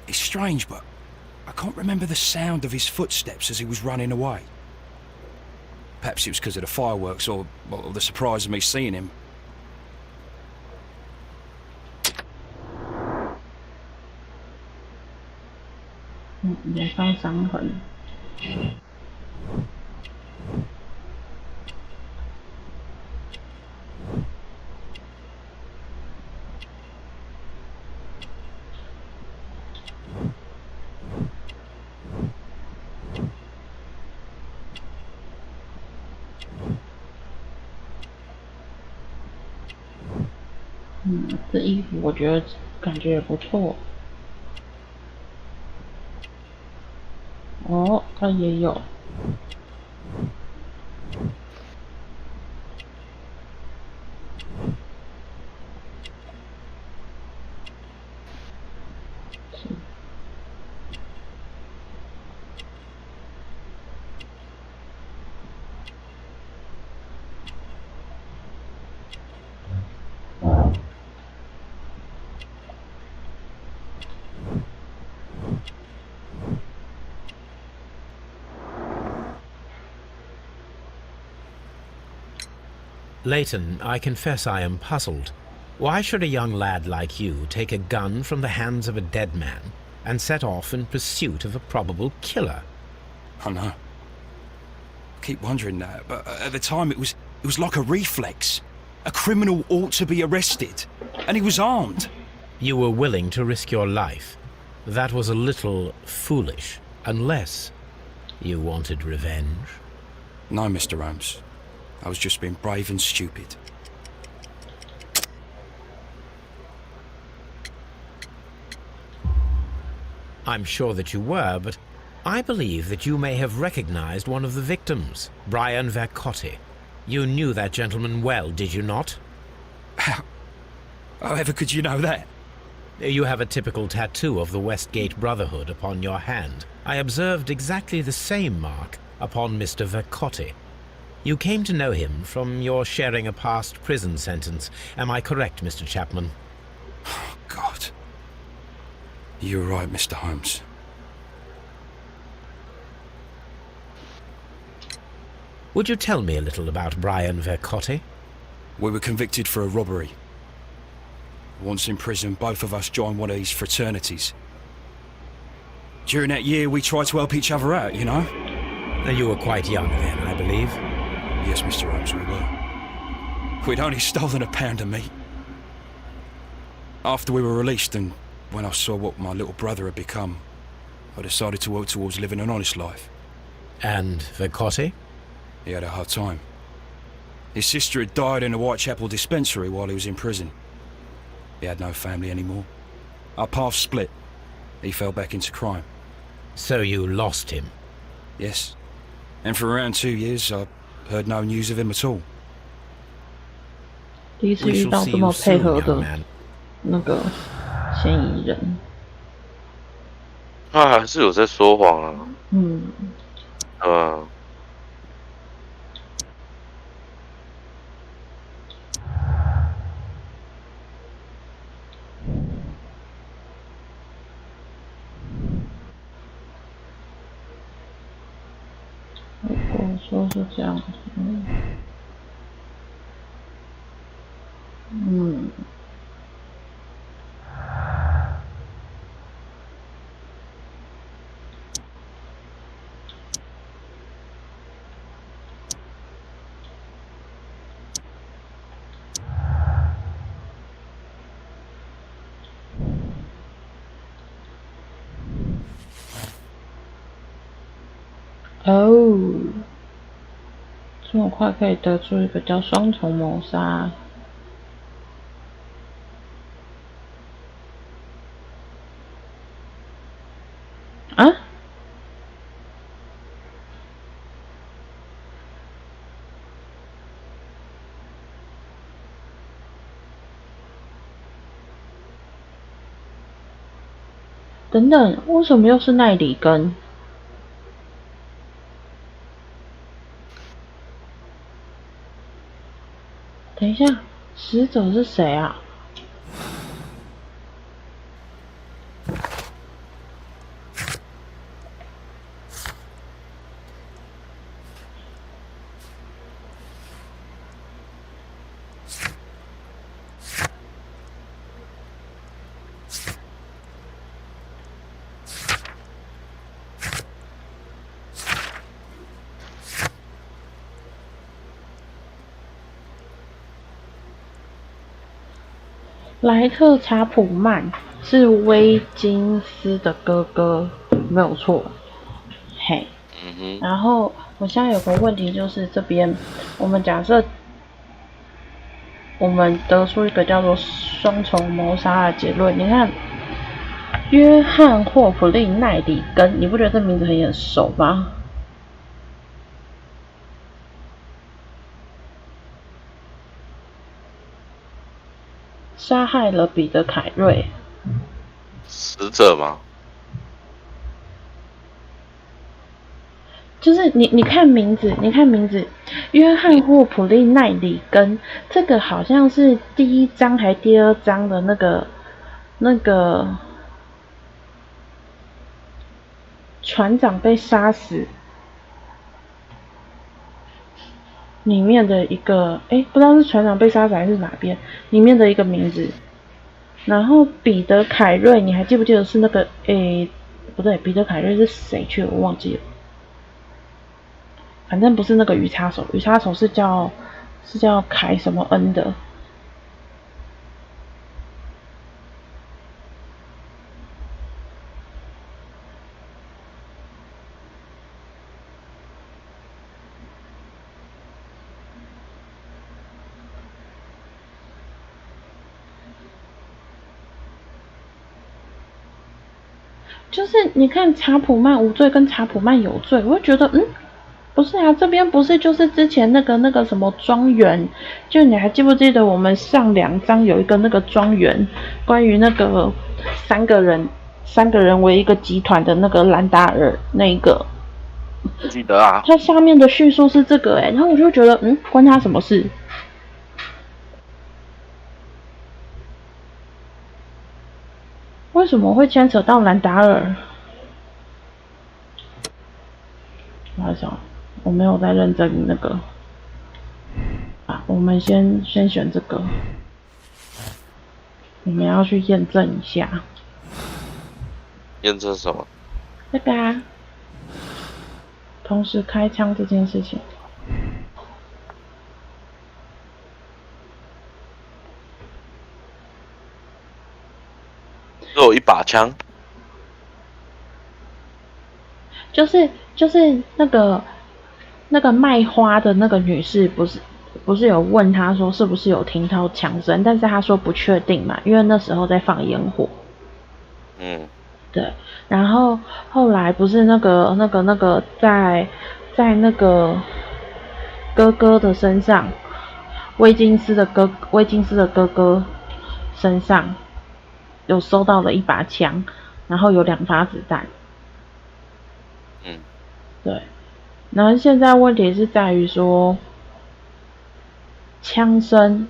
it's strange, but I can't remember the sound of his footsteps as he was running away. Perhaps it was because of the fireworks or the surprise of me seeing him. Mm, 脸上伤痕。这衣服我觉得感觉也不错。哦，它也有。Leighton, I confess I am puzzled. Why should a young lad like you take a gun from the hands of a dead man and set off in pursuit of a probable killer? I know. I keep wondering that, but at the time it was like a reflex. A criminal ought to be arrested, and he was armed. You were willing to risk your life. That was a little foolish, unless you wanted revenge. No, Mr. Holmes. I was just being brave and stupid. I'm sure that you were, but I believe that you may have recognized one of the victims, Brian Vercotti. You knew that gentleman well, did you not? However could you know that? You have a typical tattoo of the Westgate Brotherhood upon your hand. I observed exactly the same mark upon Mr. Vercotti. You came to know him from your sharing a past prison sentence. Am I correct, Mr. Chapman? Oh, God. You're right, Mr. Holmes. Would you tell me a little about Brian Vercotti? We were convicted for a robbery. Once in prison, both of us joined one of these fraternities. During that year, we tried to help each other out, you know? You were quite young then, I believe. Yes, Mr. Holmes, we were. We'd only stolen a pound of meat. After we were released, and when I saw what my little brother had become, I decided to work towards living an honest life. And Vercotti? He had a hard time. His sister had died in a Whitechapel dispensary while he was in prison. He had no family anymore. Our paths split. He fell back into crime. So you lost him? Yes. And for around 2 years, I heard no news of him at all. 第一次遇到这么配合的那个嫌疑人。他还是有在说谎啊。嗯。我说是这样子。哦，这么快可以得出一个叫双重谋杀。啊？等等，为什么又是奈里根？等一下，死者是谁啊？莱特·查普曼是威金斯的哥哥，没有错。嘿，然后我现在有个问题，就是这边我们假设我们得出一个叫做双重谋杀的结论。你看，约翰·霍普利奈里根，你不觉得这名字很眼熟吗？杀害了彼得·凯瑞，死者吗？就是你看名字，约翰·霍普利奈里根，这个好像是第一章还第二章的那个船长被杀死，里面的一个，不知道是船长被杀死还是哪边里面的一个名字。然后彼得凯瑞，你还记不记得是那个？不对，彼得凯瑞是谁去了？我忘记了。反正不是那个鱼叉手，鱼叉手是叫凯什么恩的。就是你看查普曼无罪跟查普曼有罪，我会觉得不是啊，这边不是就是之前那个什么庄园，就你还记不记得我们上2章有一个那个庄园，关于那个三个人为一个集团的那个兰达尔那一个，记得啊。它下面的叙述是这个然后我就觉得关他什么事？为什么会牵扯到兰达尔？不好意思我没有在认真那个我们先选这个，我们要去验证一下。验证什么？这个啊，同时开枪这件事情。只有一把枪，就是那个卖花的那个女士，不是有问他说是不是有听到枪声，但是他说不确定嘛，因为那时候在放烟火。对，然后后来不是那个在那个哥哥的身上，威金斯的哥哥身上。有收到了一把枪，然后有2发子弹。对。然后现在问题是在于说，枪声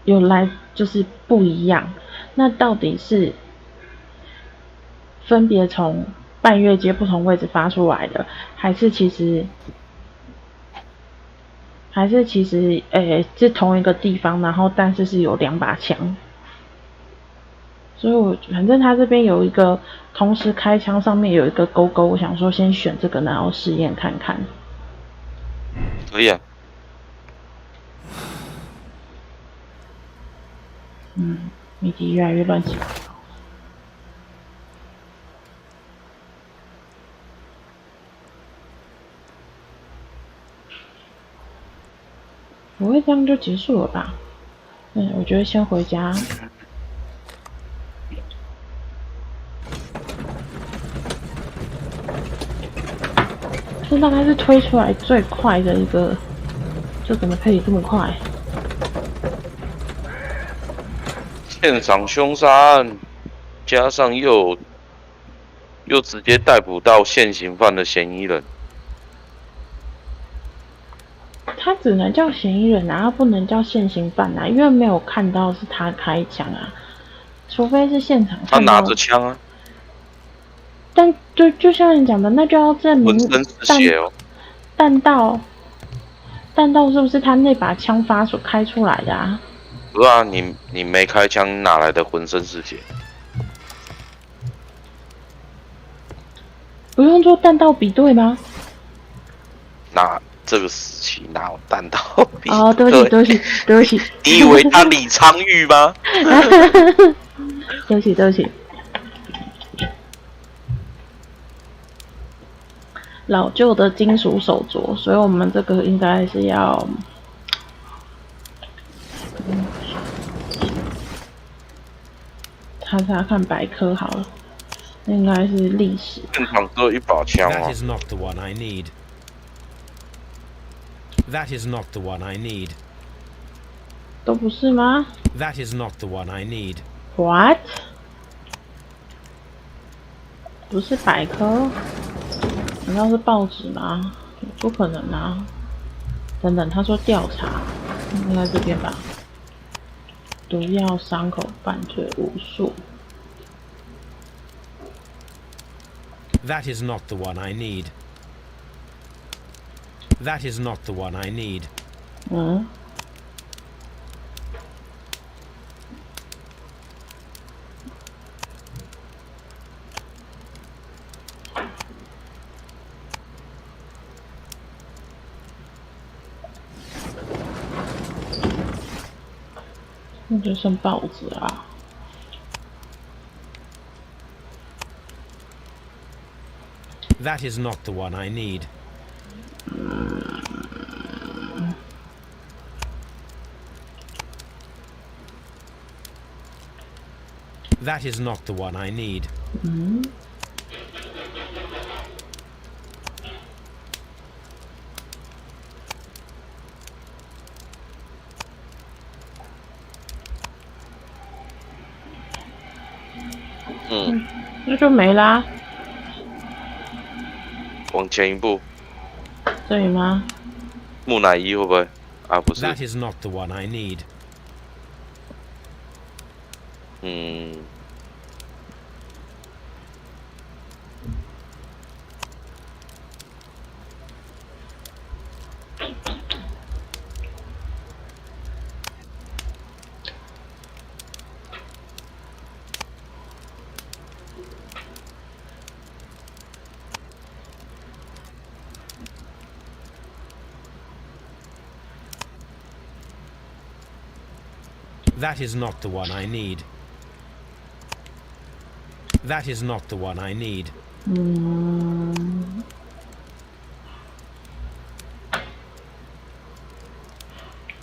有来就是不一样，那到底是分别从半月街不同位置发出来的，还是其实是同一个地方，然后但是有2把枪？所以反正他这边有一个同时开枪，上面有一个勾勾，我想说先选这个，然后试验看看。可以啊。谜题越来越乱七八糟。不会这样就结束了吧？我觉得先回家。这大概是推出来最快的一个，这怎么可以这么快？现场凶杀案，加上又直接逮捕到现行犯的嫌疑人。他只能叫嫌疑人他不能叫现行犯因为没有看到是他开枪除非是现场看到。他拿着枪啊。但就像你讲的，那就要证明弹道是不是他那把枪开出来的不是啊，你没开枪，哪来的浑身是血？不用做弹道比对吗？这个时期哪有弹道比对不起。你以为他李昌钰吗？对不起。老旧的金属手镯，所以我们这个应该是要查看百科好了，应该是历史。现场只有一把枪That is not the one I need. That is not the one I need. 都不是吗 That is not the one I need. What? 不是百科？难道是报纸吗？不可能啊！等等，他说调查，应该这边吧？毒药伤口犯罪无数。That is not the one I need. That is not the one I need. 嗯。那就剩报纸啊。That is not the one I need. That is not the one I need. 嗯。那就没啦。往前一步。这里吗？木乃伊会不会？啊，不是。That is not the one I need. ，That is not the one I need. That is not the one I need.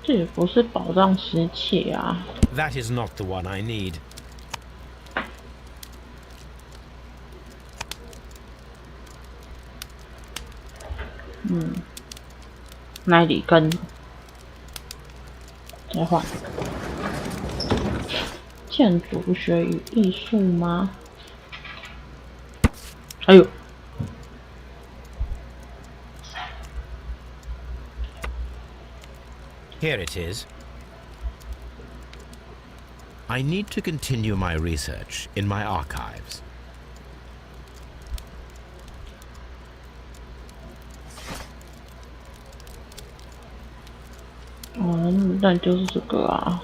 这也不是宝藏失窃啊。That is not the one I need. 那里根。再换。建筑学与艺术吗？哎呦！ Here it is. I need to continue my research in my archives. 那就是这个啊。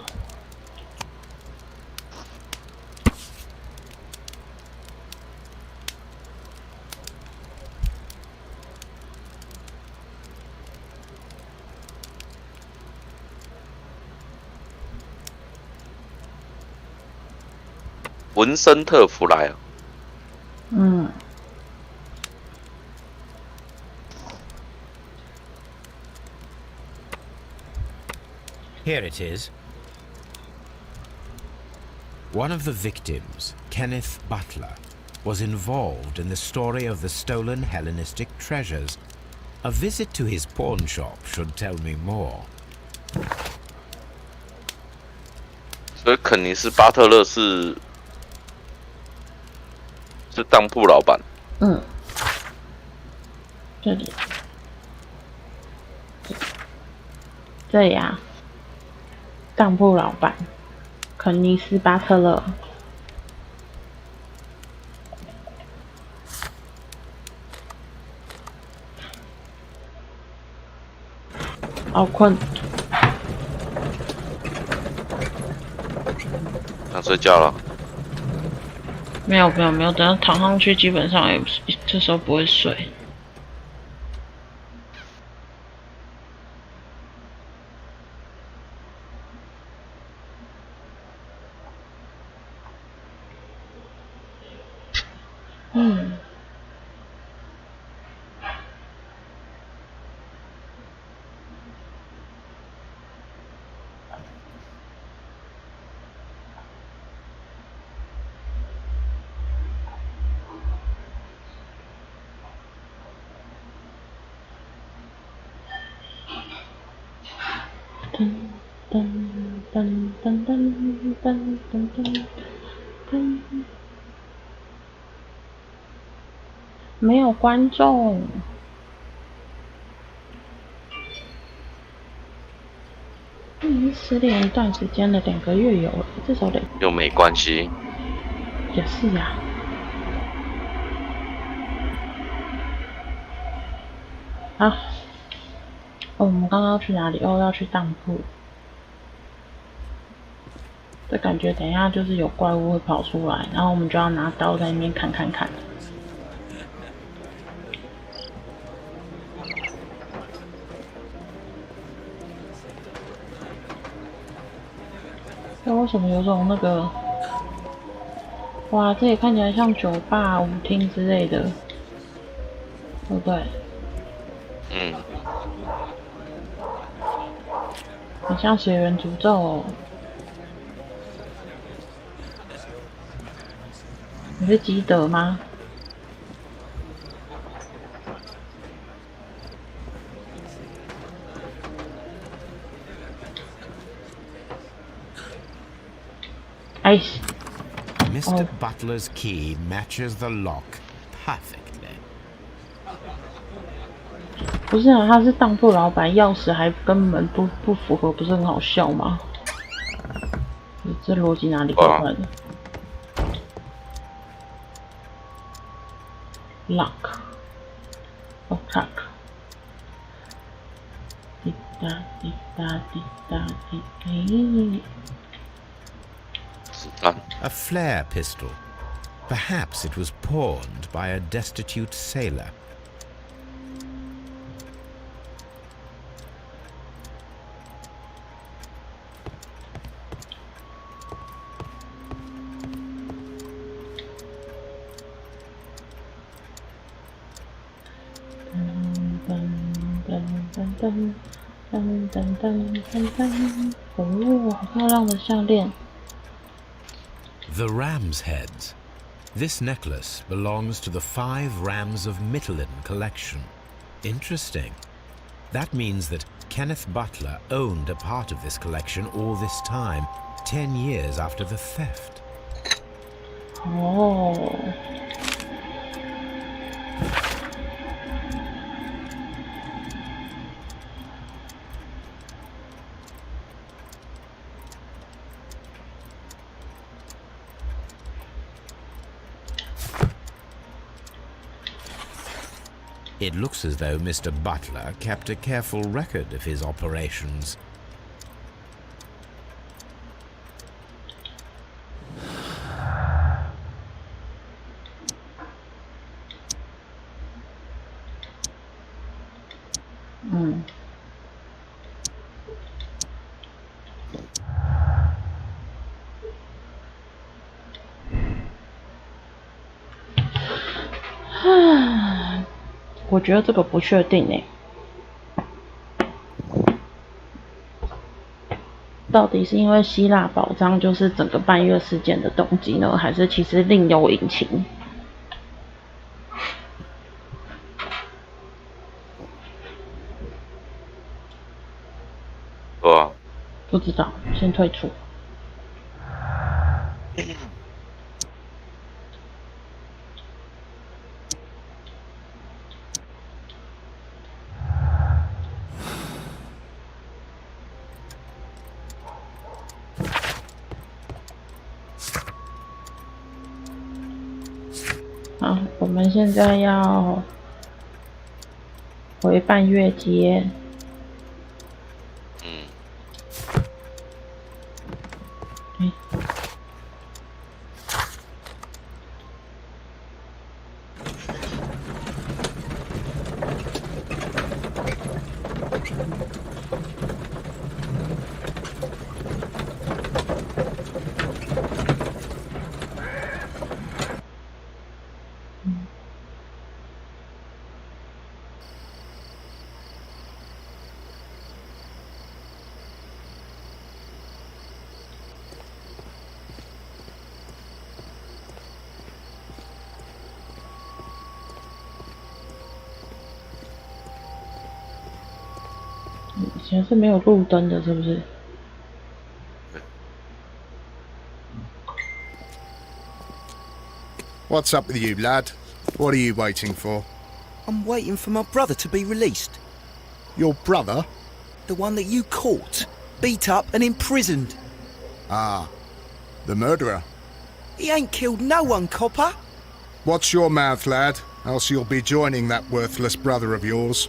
文森特·弗莱啊。Here it is. One of the victims, Kenneth Butler, was involved in the story of the stolen Hellenistic treasures. A visit to his pawn shop should tell me more. 所以肯尼斯·巴特勒是当铺老板。这里，这里啊，当铺老板肯尼斯·巴特勒。好困。想睡觉了。没有，等到躺上去，基本上也不是这时候不会睡。没有观众。失联一段时间了，2个月有了，至少得。又没关系。也是呀。好。哦，我们刚刚要去哪里？哦，要去当铺。这感觉等一下就是有怪物会跑出来，然后我们就要拿刀在那边砍。那为什么有种那个？哇，这也看起来像酒吧、舞厅之类的，对不对？嗯。很像血缘诅咒哦。你是基德吗？哎。Mr. Butler's key matches the lock perfectly. 不是啊，他是当铺老板，钥匙还根本不符合，不是很好笑吗？这逻辑哪里怪怪的？Lock， 哦 ，lock， 滴答滴答滴答滴滴。A flare pistol. Perhaps it was pawned by a destitute sailor. Oh， 好漂亮的项链。The ram's heads. This necklace belongs to the 5 Rams of Mittelin collection. Interesting. That means that Kenneth Butler owned a part of this collection all this time, 10 years after the theft. Oh. It looks as though Mr. Butler kept a careful record of his operations. Hmm. 我觉得这个不确定诶，到底是因为希腊宝藏就是整个半月事件的动机呢，还是其实另有隐情？不知道，先退出。好，我们现在要回半月街。以前是没有路灯的，是不是？ What's up with you, lad? What are you waiting for? I'm waiting for my brother to be released. Your brother? The one that you caught, beat up and imprisoned. Ah, the murderer. He ain't killed no one, copper. Watch your mouth, lad, else you'll be joining that worthless brother of yours.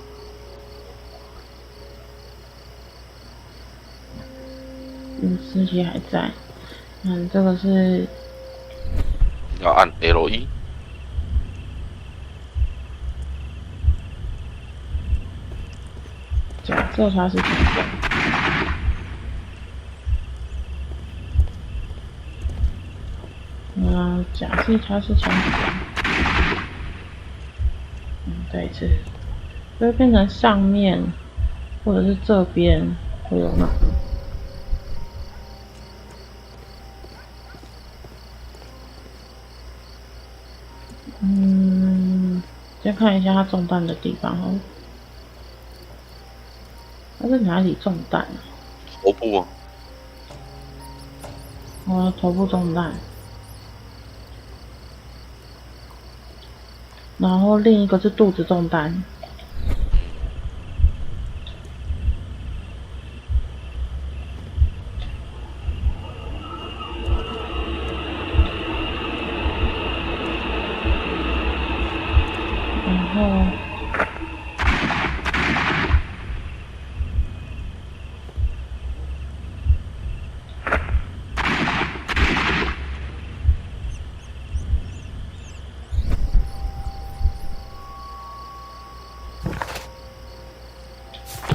尸体还在。这个是要按 L1。假设他是强奸。假设他是强奸。再一次，就会变成上面或者是这边会有那个。先看一下他中弹的地方哦。他在哪里中弹啊？头部啊。头部中弹。然后另一个是肚子中弹。然后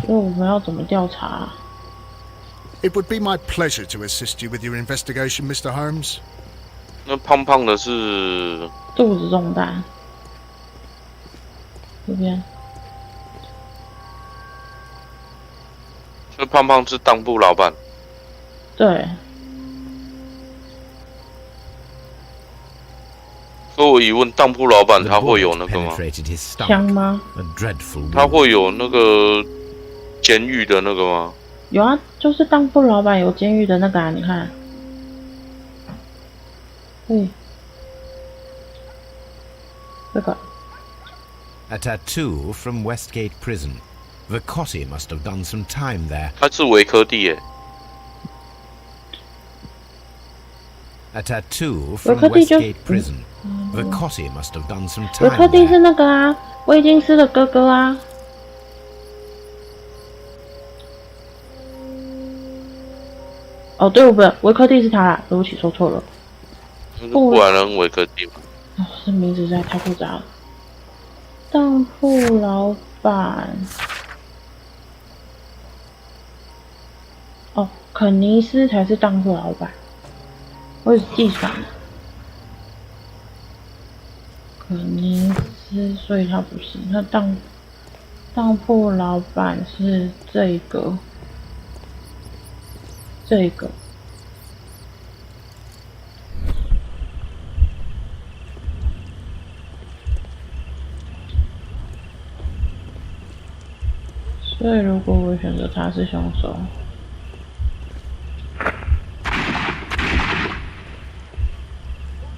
我们要怎么调查啊？ It would be my pleasure to assist you with your investigation, Mr. Holmes. 那胖胖的是肚子中弹，这边。这胖胖是当铺老板。对。所以我疑问，当铺老板他会有那个吗？枪吗？他会有那个监狱的那个吗？有啊，就是当铺老板有监狱的那个啊，你看。这个。A tattoo from Westgate Prison. Vicotti must have done some time there. 他是维科蒂耶。A tattoo from Westgate Prison. Vicotti must have done some time there. 维科蒂是那个啊，威金斯的哥哥啊。哦，对，不是，维科蒂是他啦，对不起，说错了。布兰人维科蒂。这名字实在太复杂了。当铺老板。哦，肯尼斯才是当铺老板。我也是计算了。肯尼斯，所以他不是，他当铺老板是这个。这个，所以如果我选择他是凶手，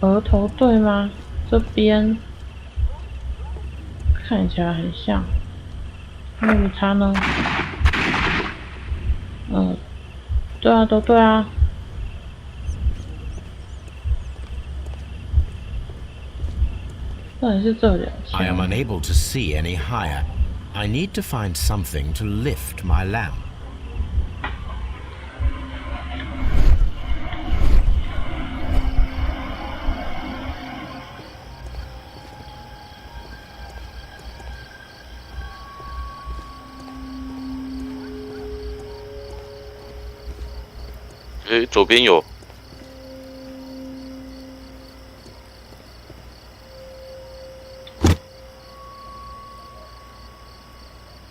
额头对吗？这边看起来很像，那么他呢？对啊，都对啊。到底是这两枪。I am unable to see any higher. I need to find something to lift my lamp. 左边有。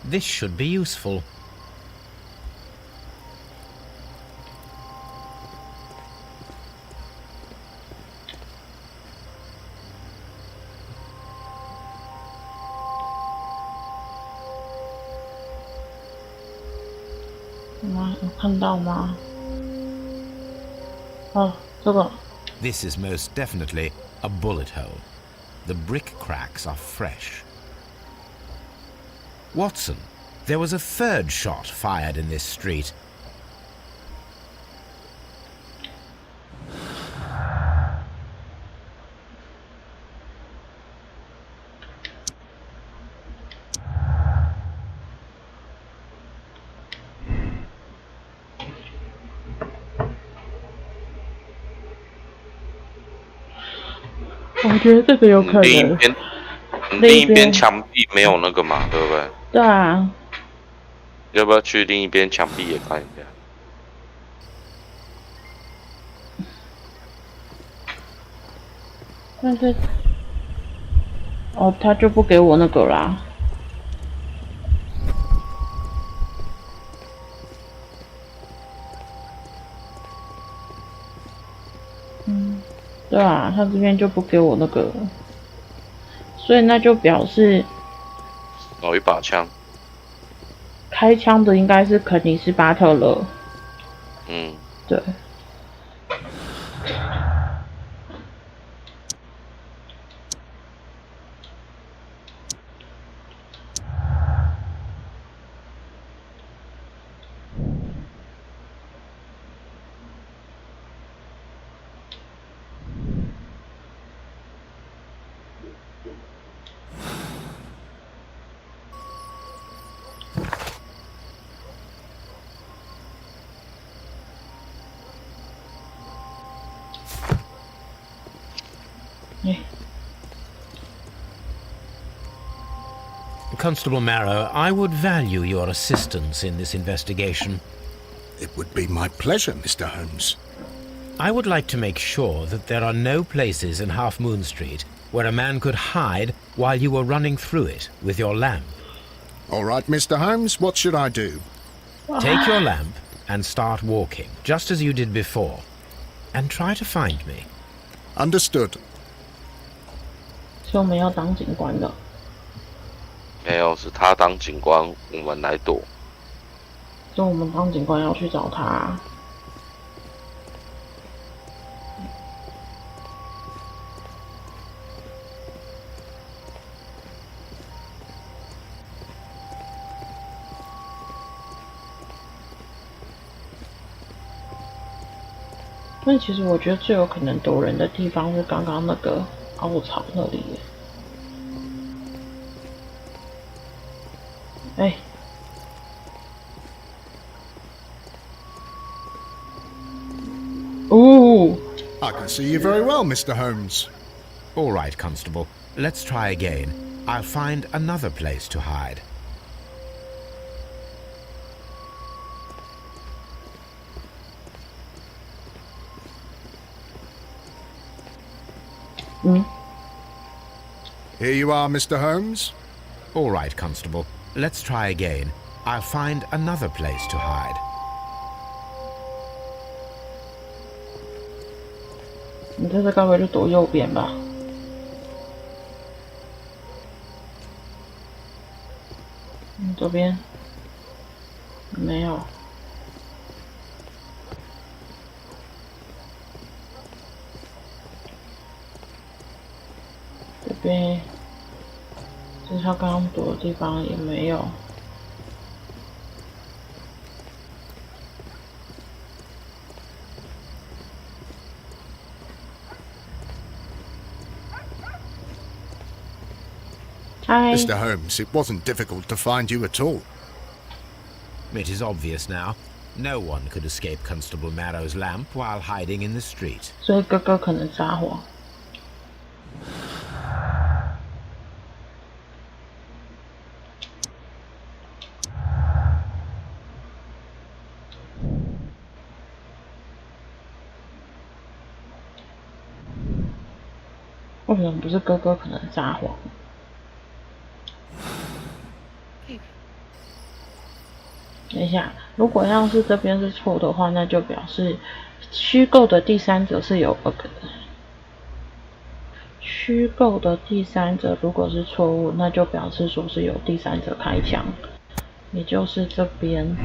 This should be useful.有看到吗？哦，这个。This is most definitely a bullet hole. The brick cracks are fresh. Watson, there was a third shot fired in this street. 我觉得这个有可能。另一边墙壁没有那个嘛，对不对？对啊。要不要去另一边墙壁也看一下？但是，他就不给我那个啦。对啊，他这边就不给我那个，所以那就表示少一把枪。开枪的应该是肯尼斯巴特勒。对。Constable Marrow, I would value your assistance in this investigation. It would be my pleasure, Mr. Holmes. I would like to make sure that there are no places in Half Moon Street where a man could hide while you were running through it with your lamp. All right, Mr. Holmes, what should I do? Take your lamp and start walking, just as you did before, and try to find me. Understood. 所以我们要当警官的。没有，是他当警官，我们来躲。所以我们当警官要去找他。但其实我觉得最有可能躲人的地方是刚刚那个凹槽那里耶。I can see you very well, Mr. Holmes. All right, Constable. Let's try again. I'll find another place to hide. Here you are, Mr. Holmes. All right, Constable. Let's try again. I'll find another place to hide. 你这次该不会就躲右边吧？左边没有。这边就是他刚刚躲的地方也没有。Mr. Holmes, it wasn't difficult to find you at all. It is obvious now. No one could escape Constable Marrow's lamp while hiding in the street. 所以哥哥可能撒谎。为什么不是哥哥可能撒谎？等一下，如果要是这边是错的话，那就表示虚构的第三者是有 bug 的。虚构的第三者如果是错误，那就表示说是有第三者开枪，也就是这边。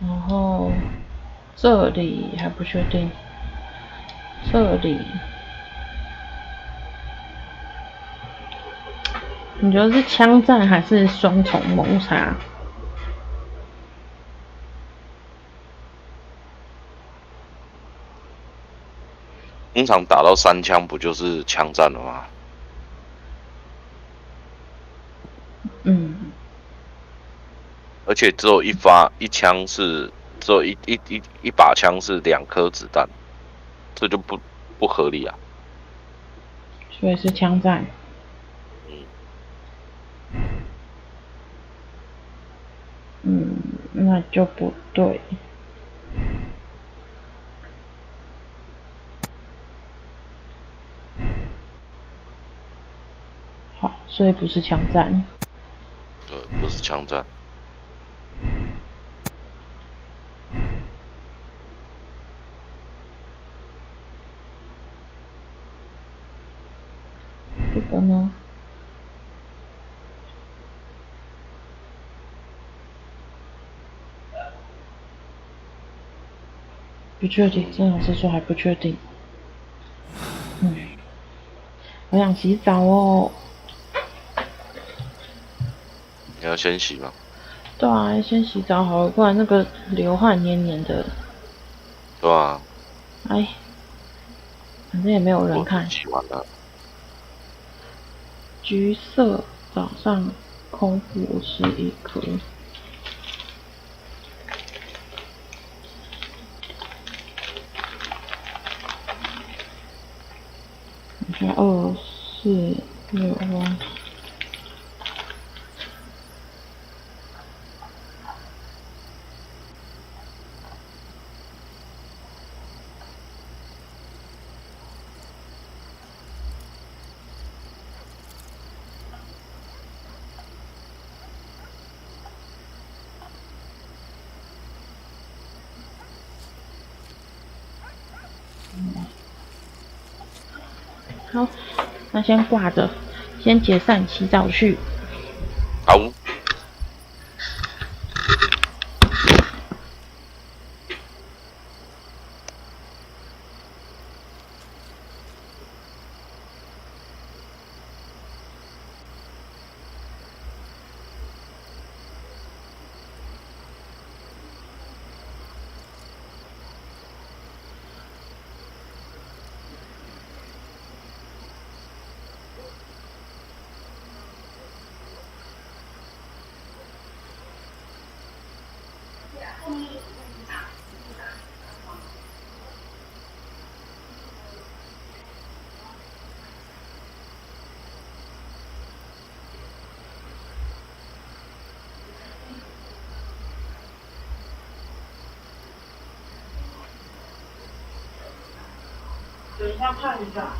然后这里还不确定，这里。你觉得是枪战还是双重谋杀？通常打到3枪不就是枪战了吗？而且只有一枪是只有一把枪是2颗子弹。这就不合理啊。所以是枪战。那就不对。好，所以不是枪战。对，不是枪战。这个呢？不确定，郑老师说还不确定。我想洗澡哦。你要先洗吗？对啊，先洗澡好了，不然那个流汗黏黏的。对啊。哎，反正也没有人看。洗完了。橘色，早上空腹吃1颗。你看2、4、6啊。好，那先挂着，先解散，洗澡去。好。等一下看一下。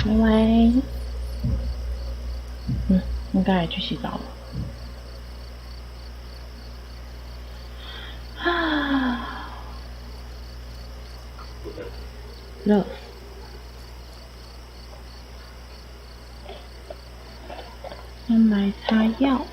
喂，应该也去洗澡了。啊，热。要买擦药。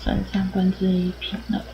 剩1/3瓶了。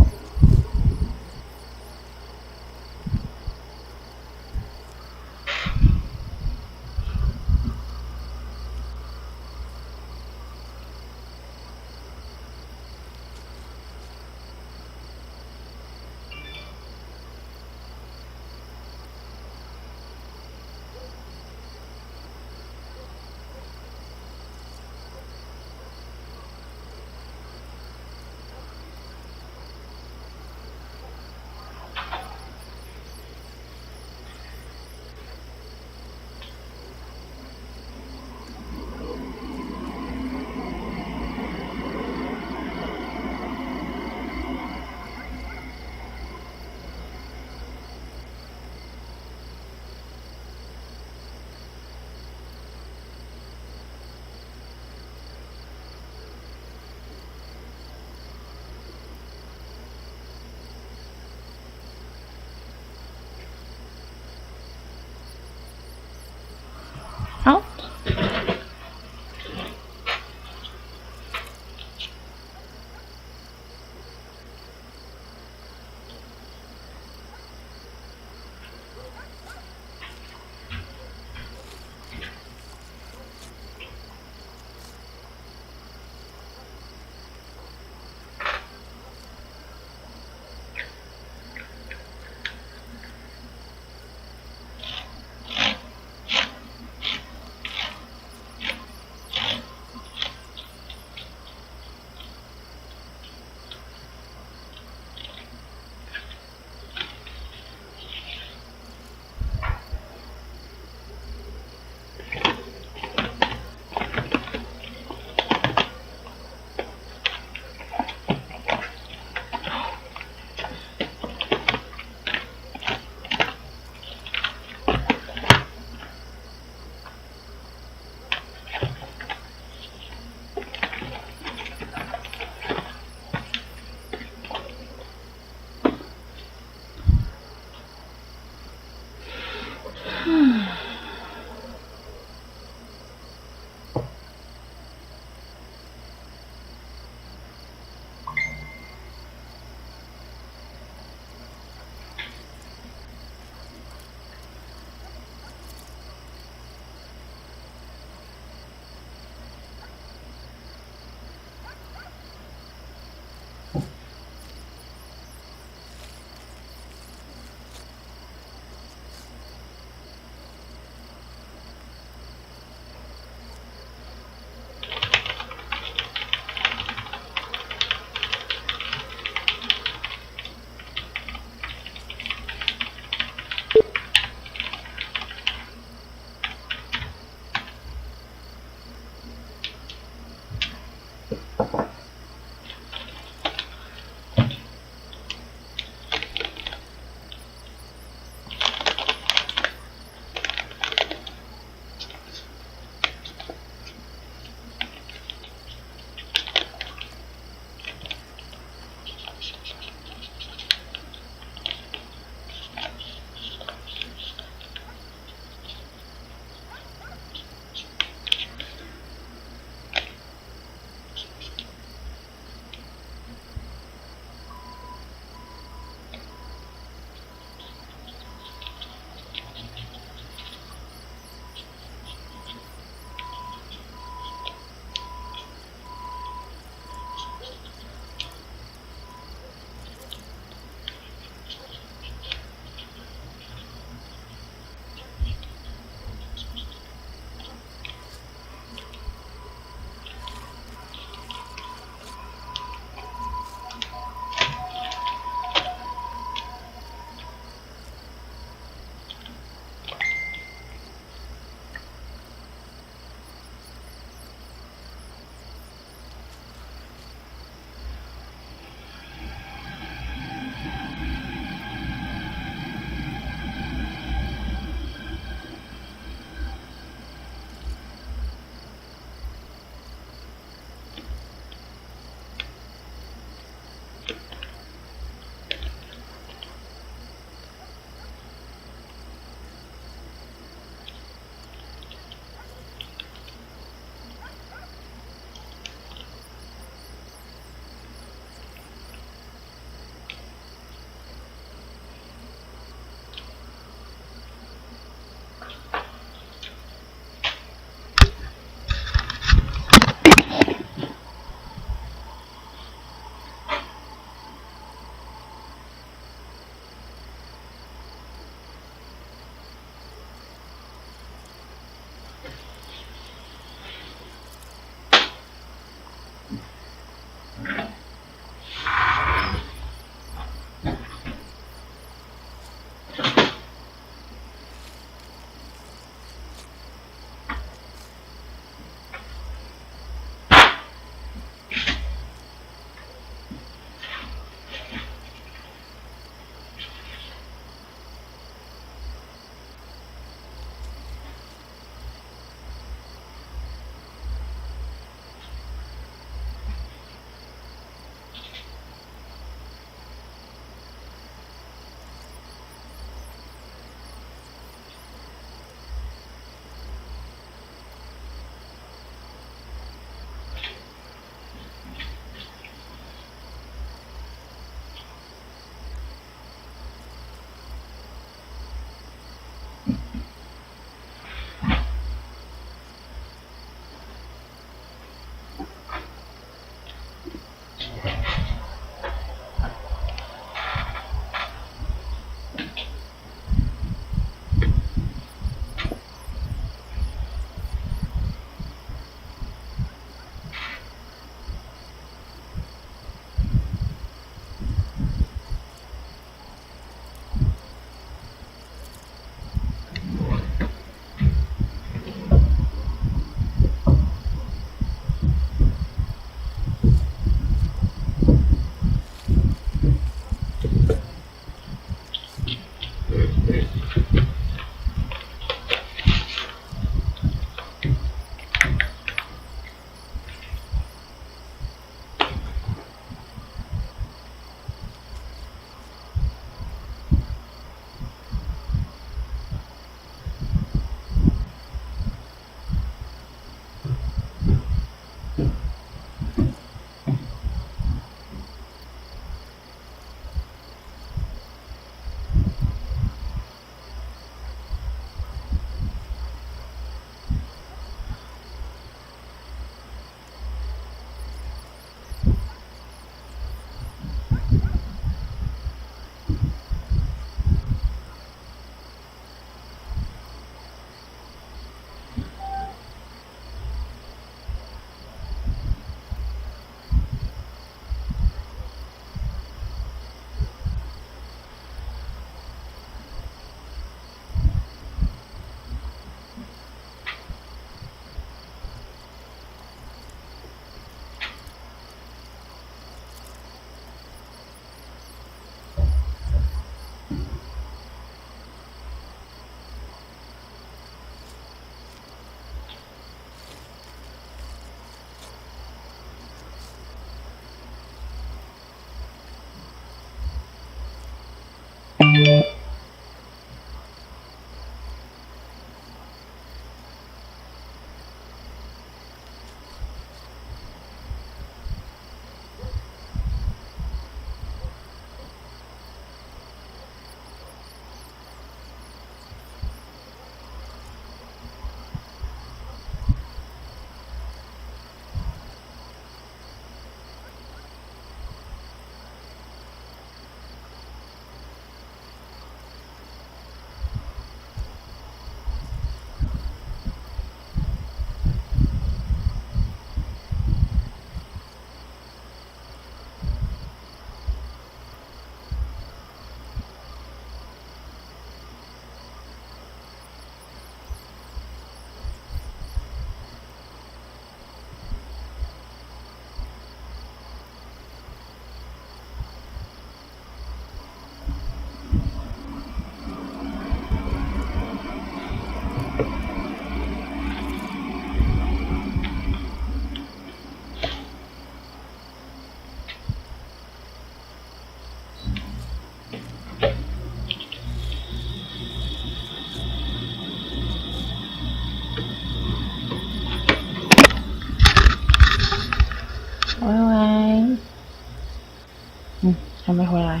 还没回来。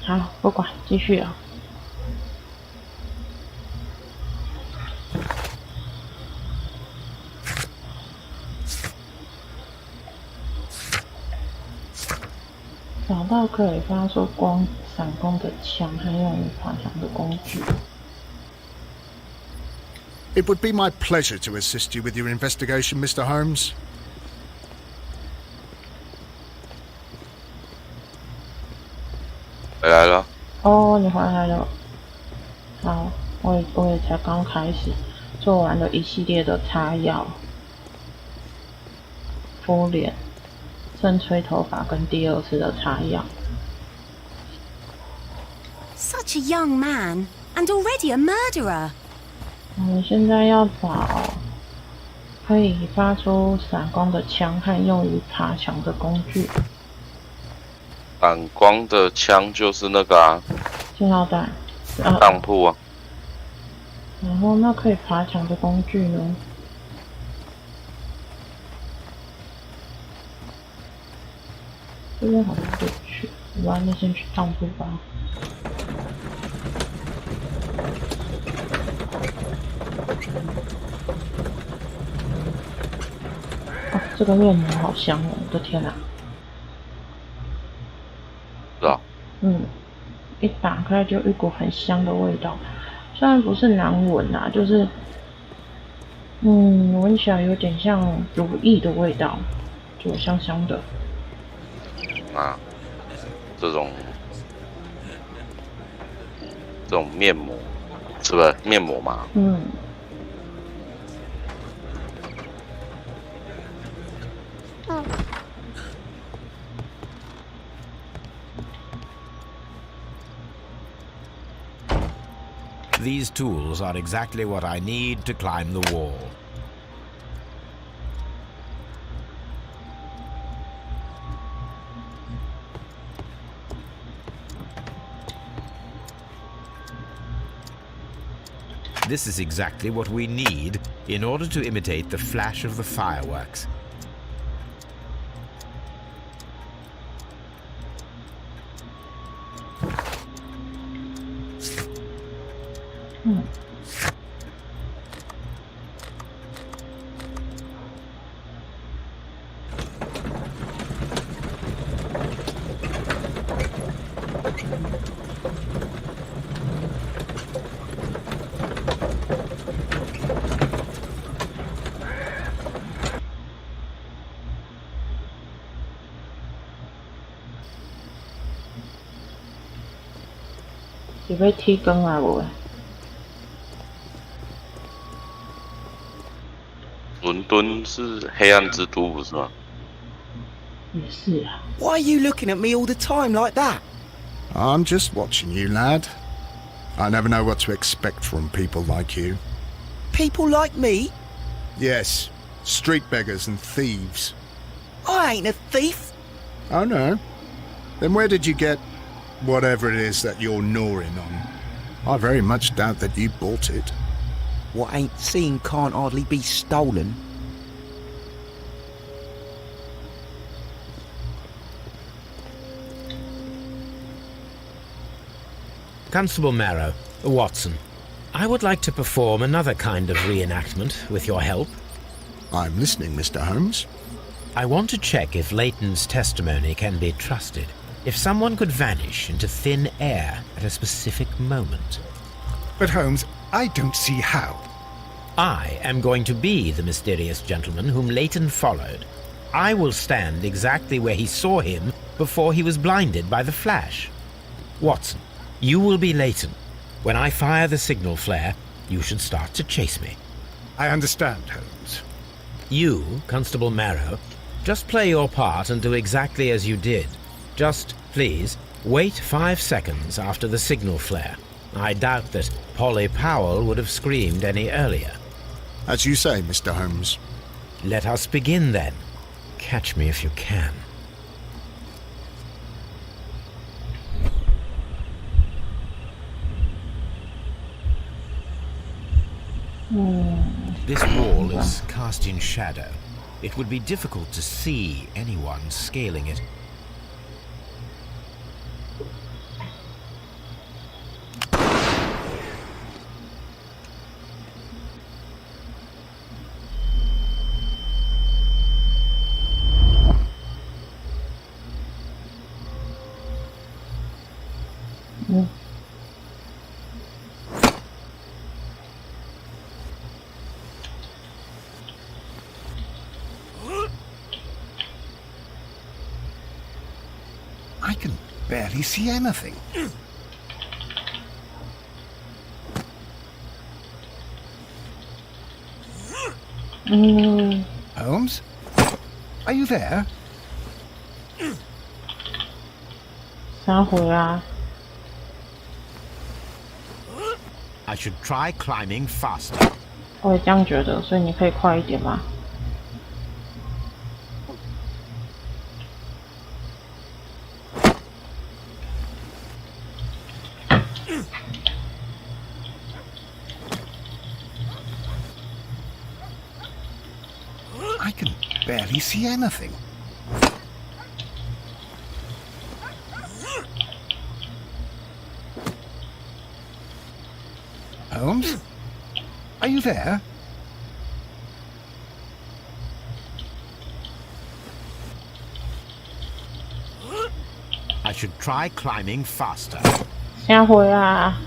好，不管，继续啊。找到可以发出闪光的枪和用于爬墙的工具。It would be my pleasure to assist you with your investigation, Mr. Holmes. 回来了。哦，你回来了。好，我也才刚开始做完了一系列的擦药、敷脸、正吹头发跟第二次的擦药。Such a young man, and already a murderer. 我们现在要找可以发出闪光的枪和用于爬墙的工具。闪光的枪就是那个啊，信号弹。当铺啊。然后那可以爬墙的工具呢？这边好像可以去，我还没先去当铺吧。哦，这个面膜好香哦！我的天哪！是啊。一打开就一股很香的味道，虽然不是难闻啊，就是闻起来有点像乳液的味道，就香香的。啊，这种面膜，是不是面膜嘛？These tools are exactly what I need to climb the wall. This is exactly what we need in order to imitate the flash of the fireworks.是要剃光啊无？伦敦是黑暗之都，不是吗？也是啊。Why are you looking at me all the time like that? I'm just watching you, lad. I never know what to expect from people like you. People like me? Yes, street beggars and thieves. I ain't a thief. Oh no? Then where did you get whatever it is that you're gnawing on? I very much doubt that you bought it. What ain't seen can't hardly be stolen. Constable Marrow, Watson, I would like to perform another kind of reenactment with your help. I'm listening, Mr. Holmes. I want to check if Leighton's testimony can be trusted. If someone could vanish into thin air at a specific moment. But Holmes, I don't see how. I am going to be the mysterious gentleman whom Leighton followed. I will stand exactly where he saw him before he was blinded by the flash. Watson, you will be Leighton. When I fire the signal flare, you should start to chase me. I understand, Holmes. You, Constable Marrow, just play your part and do exactly as you did. Just, please, wait 5 seconds after the signal flare. I doubt that Polly Powell would have screamed any earlier. As you say, Mr. Holmes. Let us begin then. Catch me if you can. This wall is cast in shadow. it would be difficult to see anyone scaling it. I can barely see anything. Holmes? Are you there? 啥回啊 I should try climbing faster. 我也这样觉得，所以你可以快一点吗？ I can barely see anything. Holmes? Are you there? I should try climbing faster. 啥回啊？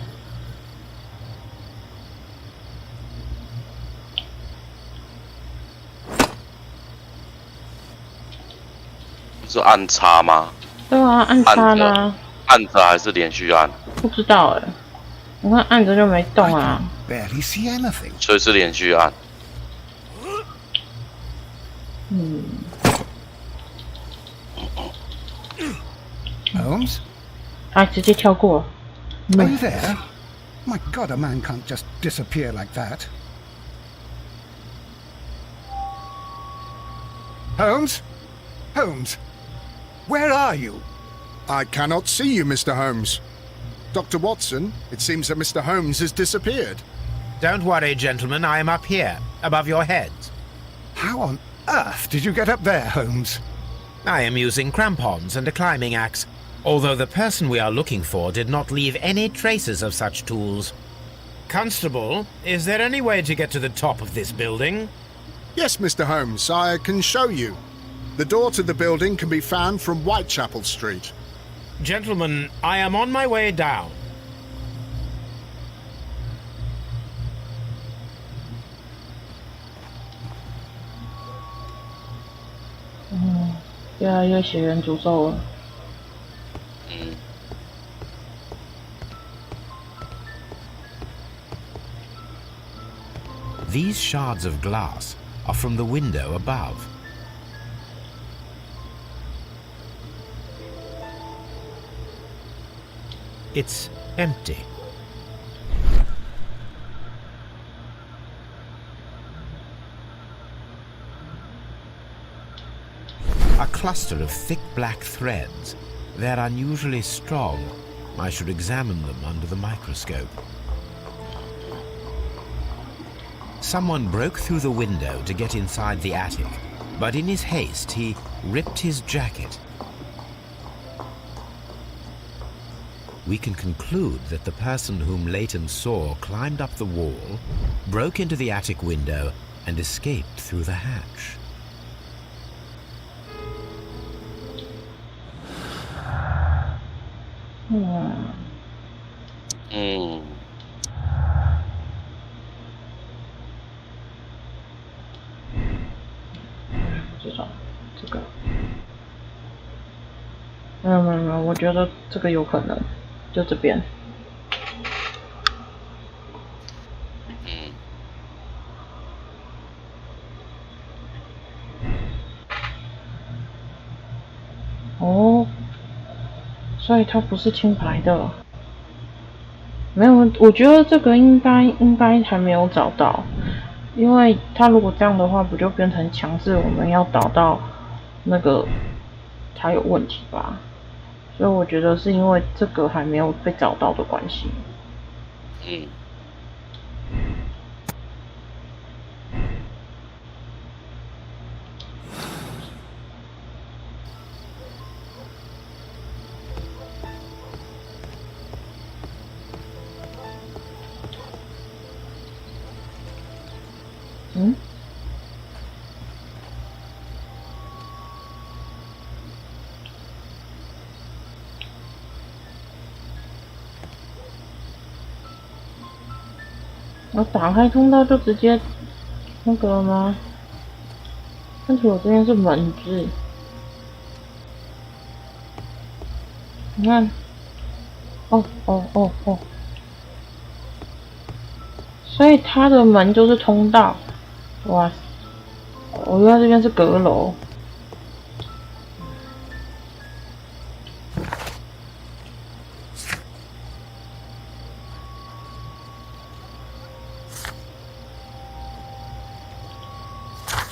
是按叉吗？对啊，按叉啦。按着还是连续按？不知道哎，我看按着就没动啊。Barely see anything. 所以是连续按。Holmes? 啊，直接跳过。Are you there? My God, a man can't just disappear like that. Holmes? Holmes? Where are you? I cannot see you, Mr. Holmes. Dr. Watson, it seems that Mr. Holmes has disappeared. Don't worry, gentlemen, I am up here, above your heads. How on earth did you get up there, Holmes? I am using crampons and a climbing axe, although the person we are looking for did not leave any traces of such tools. Constable, is there any way to get to the top of this building? Yes, Mr. Holmes, I can show you. The door to the building can be found from Whitechapel Street. Gentlemen, I am on my way down. These shards of glass are from the window above. It's empty. A cluster of thick black threads. They're unusually strong. I should examine them under the microscope. Someone broke through the window to get inside the attic, but in his haste he ripped his jacket. We can conclude that the person whom Leighton saw climbed up the wall, broke into the attic window, and escaped through the hatch. Hmm. 这个，没有，我觉得这个有可能，就这边。哦，所以它不是清白的。没有，我觉得这个应该还没有找到，因为它如果这样的话，不就变成强制我们要导到那个它有问题吧？所以我觉得是因为这个还没有被找到的关系。我打开通道就直接那个了吗？但是我这边是门字，你看，哦，所以它的门就是通道，哇！我原来这边是阁楼。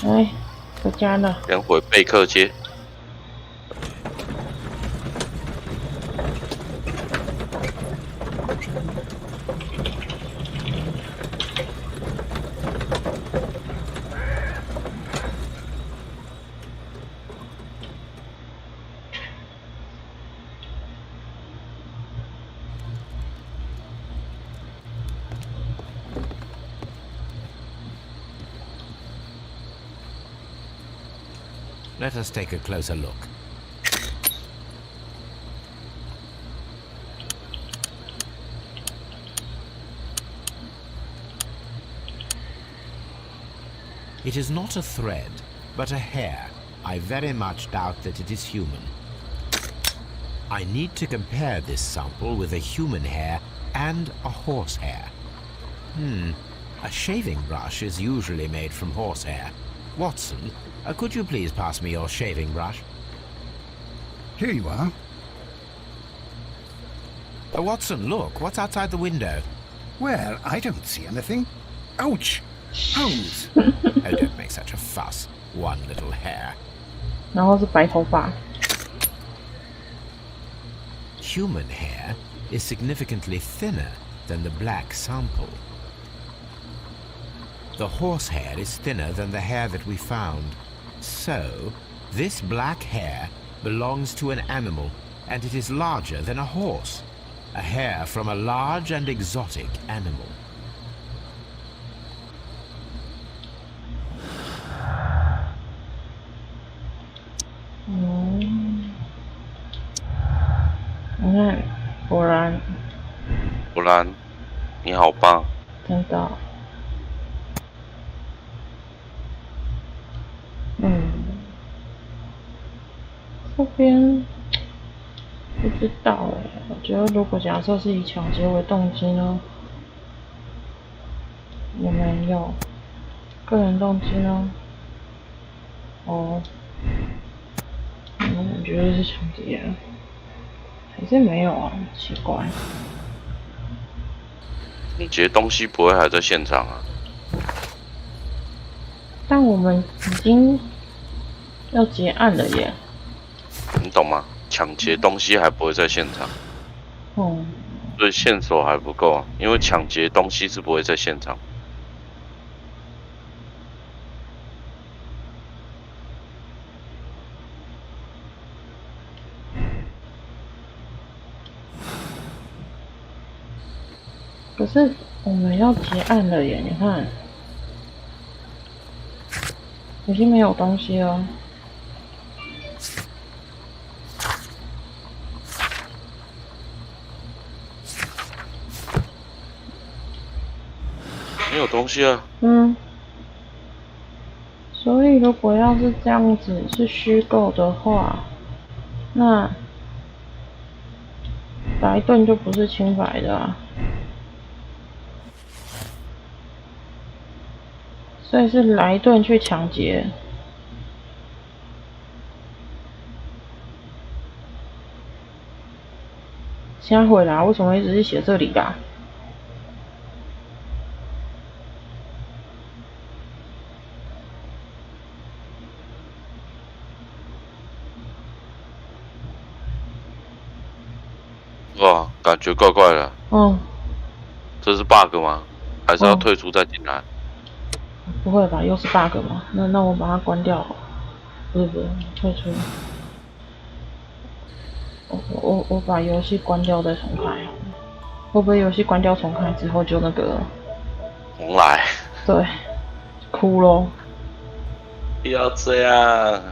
哎，回家了。先回贝克街。Let us take a closer look. It is not a thread, but a hair. I very much doubt that it is human. I need to compare this sample with a human hair and a horse hair. A shaving brush is usually made from horsehair. Watson, could you please pass me your shaving brush? Here you are. Watson, look, what's outside the window? Well, I don't see anything. Ouch! Holmes! Oh, don't make such a fuss. One little hair. 然后是白头发。Human hair is significantly thinner than the black sample. The horse hair is thinner than the hair that we found. So, this black hair belongs to an animal, and it is larger than a horse. A hair from a large and exotic animal.果然，你好棒！真的。这边不知道哎，我觉得如果假设是以抢劫为动机呢，也没有。个人动机呢？哦，我觉得是抢劫，还是没有啊？奇怪。抢劫东西不会还在现场啊？但我们已经要结案了耶。你懂吗？抢劫东西还不会在现场。所以线索还不够啊，因为抢劫东西是不会在现场。可是我们要结案了耶，你看，已经没有东西了。没有东西啊。所以如果要是这样子是虚构的话，那莱顿就不是清白的啊。所以是莱顿去抢劫。现在回来为什么一直是写这里啦？哇，感觉怪怪的。这是 bug 吗？还是要退出再进来？不会吧，又是 bug 吗？那我把它关掉。不是，退出。我把游戏关掉再重开。会不会游戏关掉重开之后就那个？重来。对，哭咯。不要这样。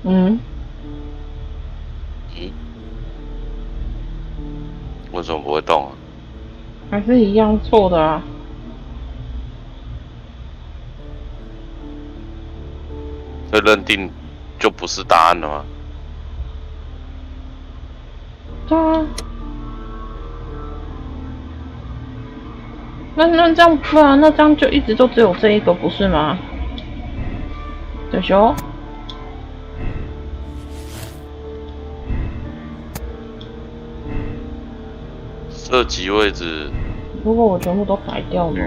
嗯。为什么不会动啊？还是一样错的啊。这认定就不是答案了吗？对啊。那这样不然那这样就一直都只有这一个不是吗？对熊。射击位置。如果我全部都改掉呢？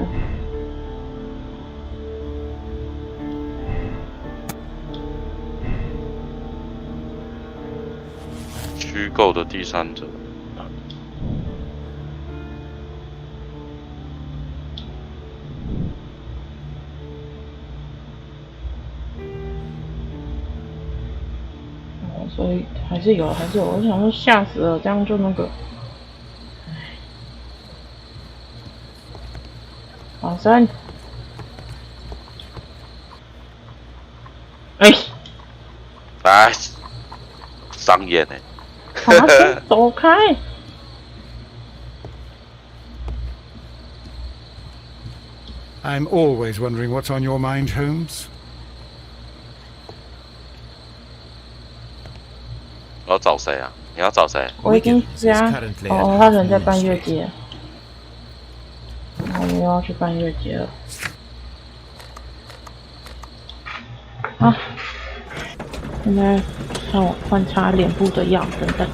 虚构的第三者。所以还是有，我想说吓死了，这样就那个。好3。哎，伤眼哎！走开！I'm always wondering what's on your mind, Holmes. 我要找谁啊？你要找谁？我已经加他人在半月街，然后我又要去半月街了。啊！现在让我观察脸部的药，等等。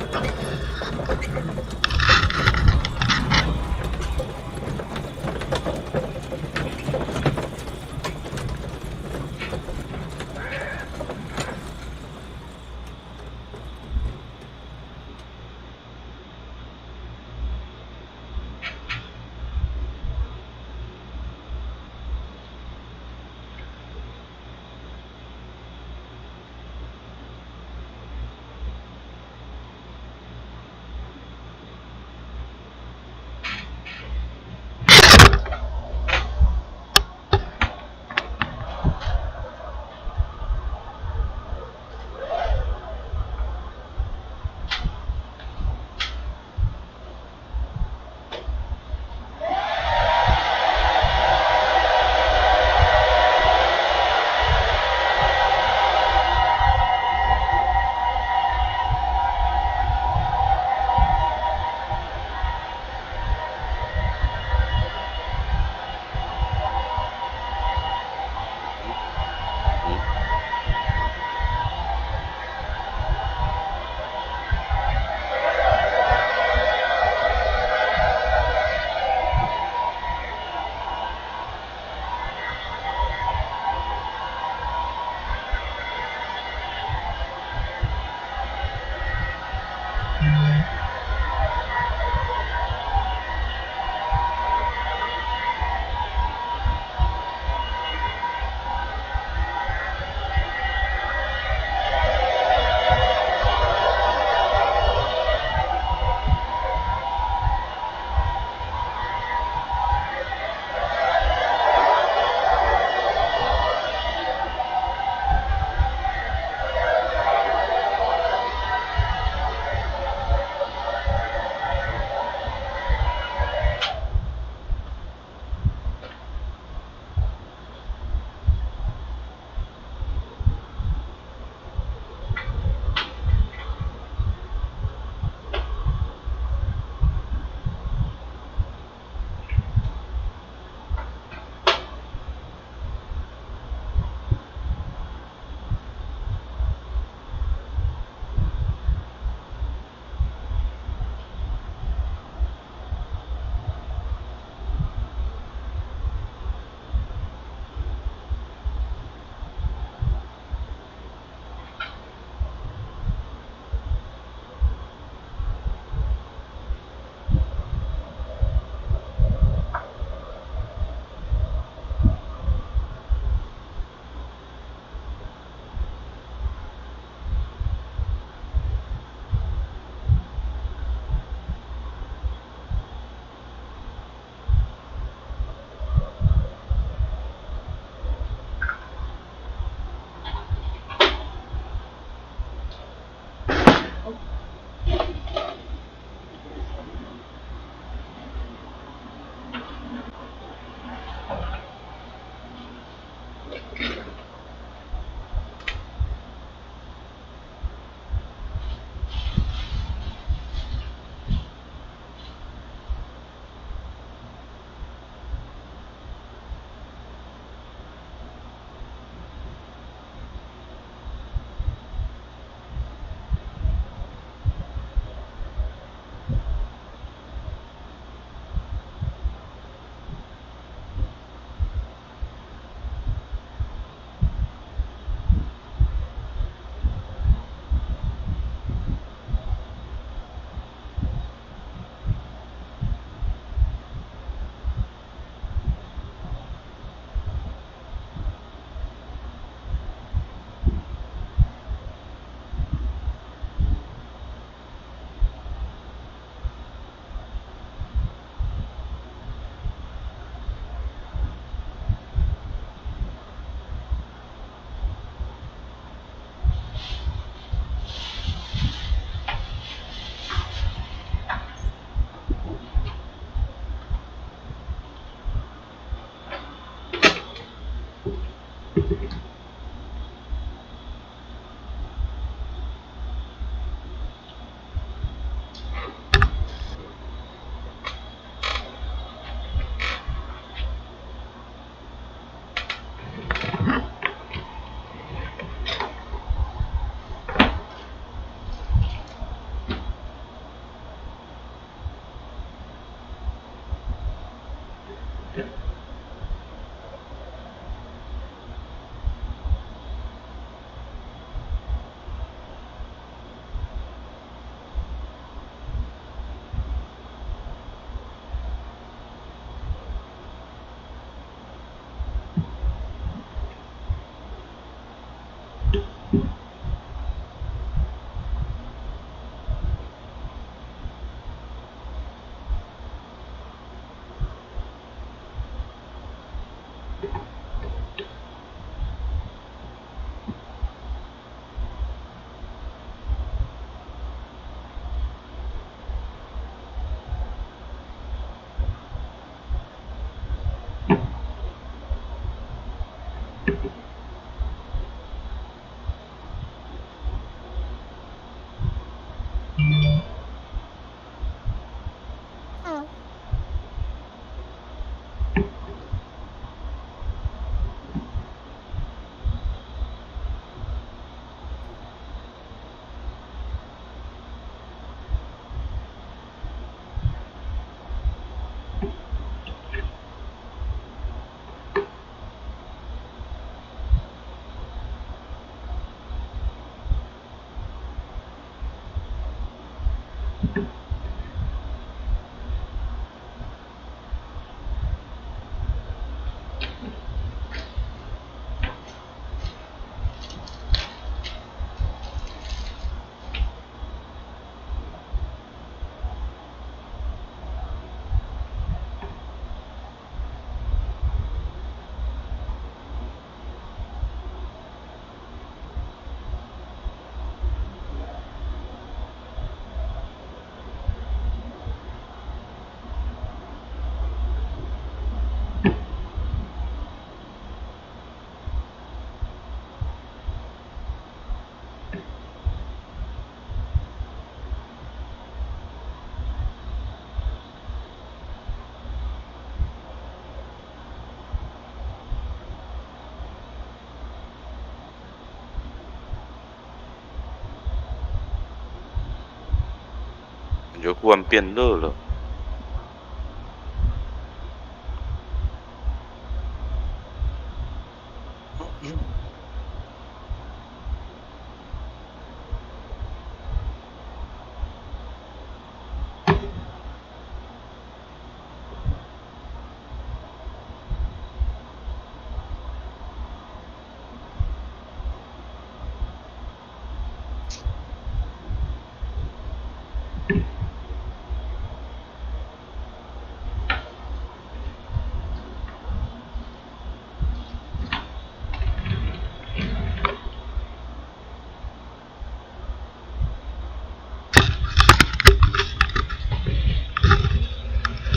感觉忽然变热了。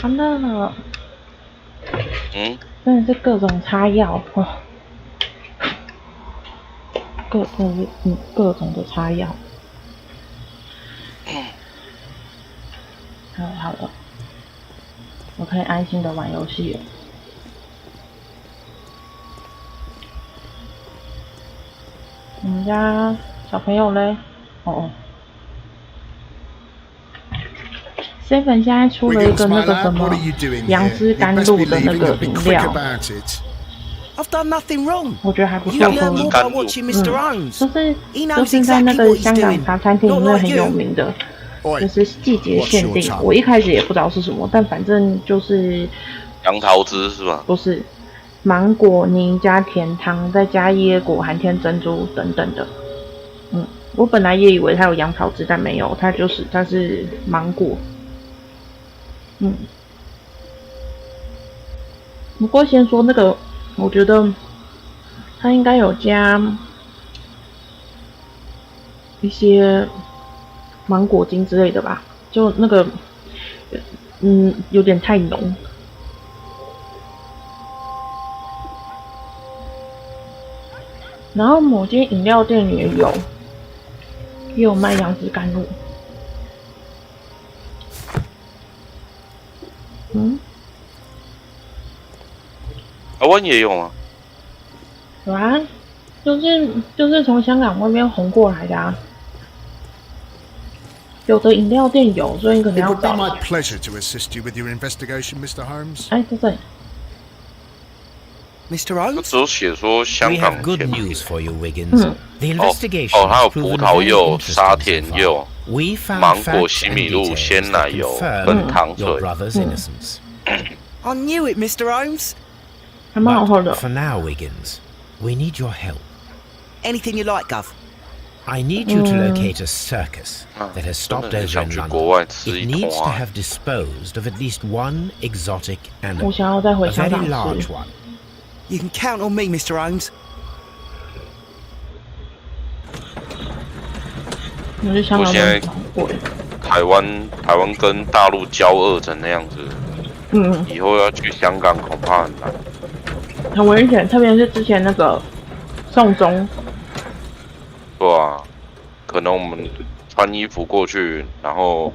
好了，真的是各种擦药哦，各种的擦药。好了，我可以安心的玩游戏了。我们家小朋友嘞？Seven 现在出了一个那个什么杨枝甘露的那个饮料，我觉得还不错喝。就是在那个香港茶餐厅里面很有名的，就是季节限定。我一开始也不知道是什么，但反正就是杨桃汁是吧？不是，芒果泥加甜汤，再加椰果、寒天珍珠等等的。我本来也以为它有杨桃汁，但没有，它是芒果。不过先说那个，我觉得它应该有加一些芒果精之类的吧，就那个，有点太浓。然后某间饮料店也有卖杨枝甘露。台湾也有吗？有啊，就是从香港那边红过来的啊。有的饮料店有，所以你可能要找。It would be my pleasure to assist you with your investigation, Mr. Holmes. 哎，在这里。Mr. Holmes? 只有写说香 We 港 have good 甜品。 news for you, Wiggins. The investigation 还有 has 葡 proven 萄 very 柚、 interesting 沙 so 田 far. 柚、 We found 芒果 facts 西 and 米露、 details 鲜奶 that 油 confirm 跟糖 your 水。brother's innocence. I knew it, Mr. Holmes. 还蛮好喝的。 But for now, Wiggins, we need your help. Anything you like, Gov. I need you to locate a circus that has stopped over in London. It needs to have disposed of at least one exotic 我 animal, 想要再回 a 香 very 港 large 吃。 one. You can count on me, Mr. Holmes. 我去香港现在很贵。台湾跟大陆交恶成那样子，以后要去香港恐怕很难。很危险，特别是之前那个送中。对啊，可能我们穿衣服过去，然后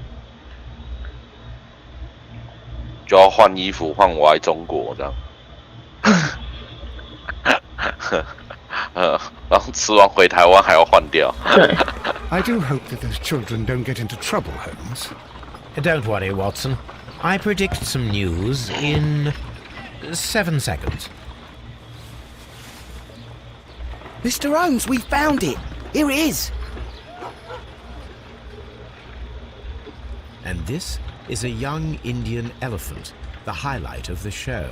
就要换衣服，换我爱中国这样。然后吃完回台湾还要换掉。对。I do hope that those children don't get into trouble, Holmes. Don't worry, Watson. I predict some news in 7 seconds. Mr. Holmes, we found it. Here it is. And this is a young Indian elephant, the highlight of the show.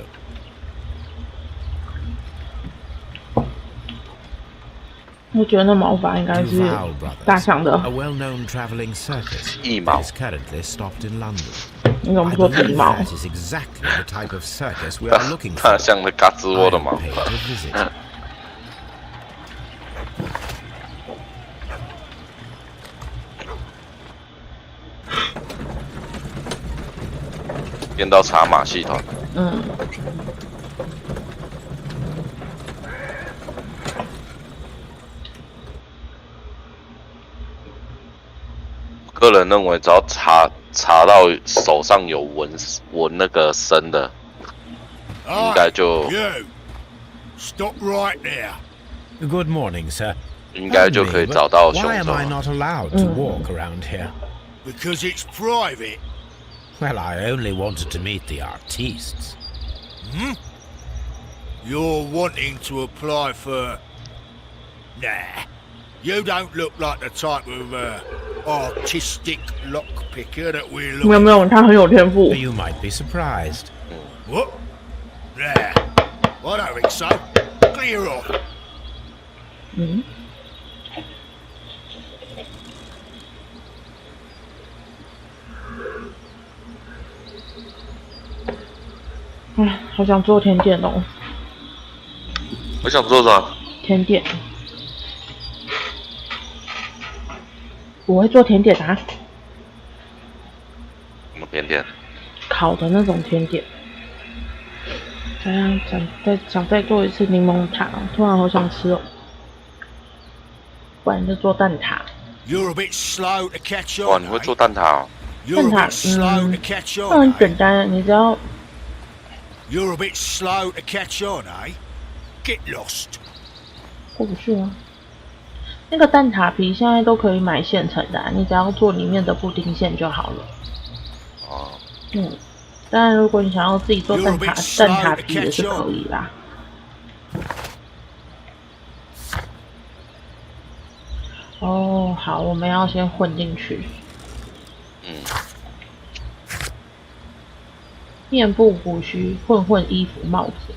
我觉得那毛发应该是大象的。A well-known traveling circus 翼毛 is currently stopped in London. 你怎么 I 说皮 believe 毛？ that is exactly the type of circus we are looking 大 for. 象的嘎吱窝 I 的 am 毛。 paid a visit. 变到茶马戏团。嗯。个人认为，只要查到手上有纹那个身的，应该就 You stop right there. Good morning, sir. 应该就可以找到凶 Why am 手 I 了。 not allowed to walk around here? Because it's private. Well, I only wanted to meet the artistes. You're wanting to apply for... Nah. You don't look like the type of artistic lockpicker that we're 没有 looking 没有，他很有天赋。 You might be surprised. What? Nah. I don't think so. Clear off. 嗯。唉，好想做甜点哦。我想做啥？甜点。我会做甜点啊，什么甜点？烤的那种甜点。想再做一次柠檬塔，突然好想吃哦。不然就做蛋挞。You're a bit slow to catch 哇， on. 你会做蛋挞哦？ You're a 蛋 bit 挞， slow to catch 那很 on. 简单，你只要 You're a bit slow to catch on, eh? Get lost. 过不去吗？那个蛋挞皮现在都可以买现成的、你只要做里面的布丁馅就好了。哦，当然如果你想要自己做蛋挞皮也是可以啦。哦，好，我们要先混进去。面部、胡须、混衣服、帽子。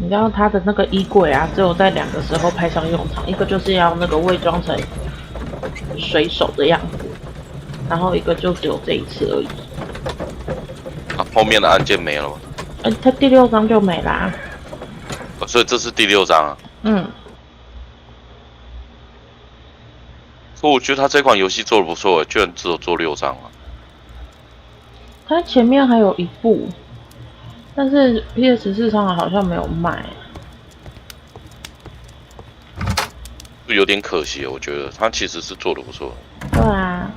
你知道他的那个衣柜啊，只有在2个时候派上用场，一个就是要那个伪装成水手的样子，然后一个就只有这一次而已。后面的案件没了吗？他第6章就没啦。所以这是第6章啊。可我觉得他这款游戏做的不错，居然只有做6章啊。他前面还有一部。但是 PS4 上好像没有卖，有点可惜，我觉得他其实是做的不错。对啊，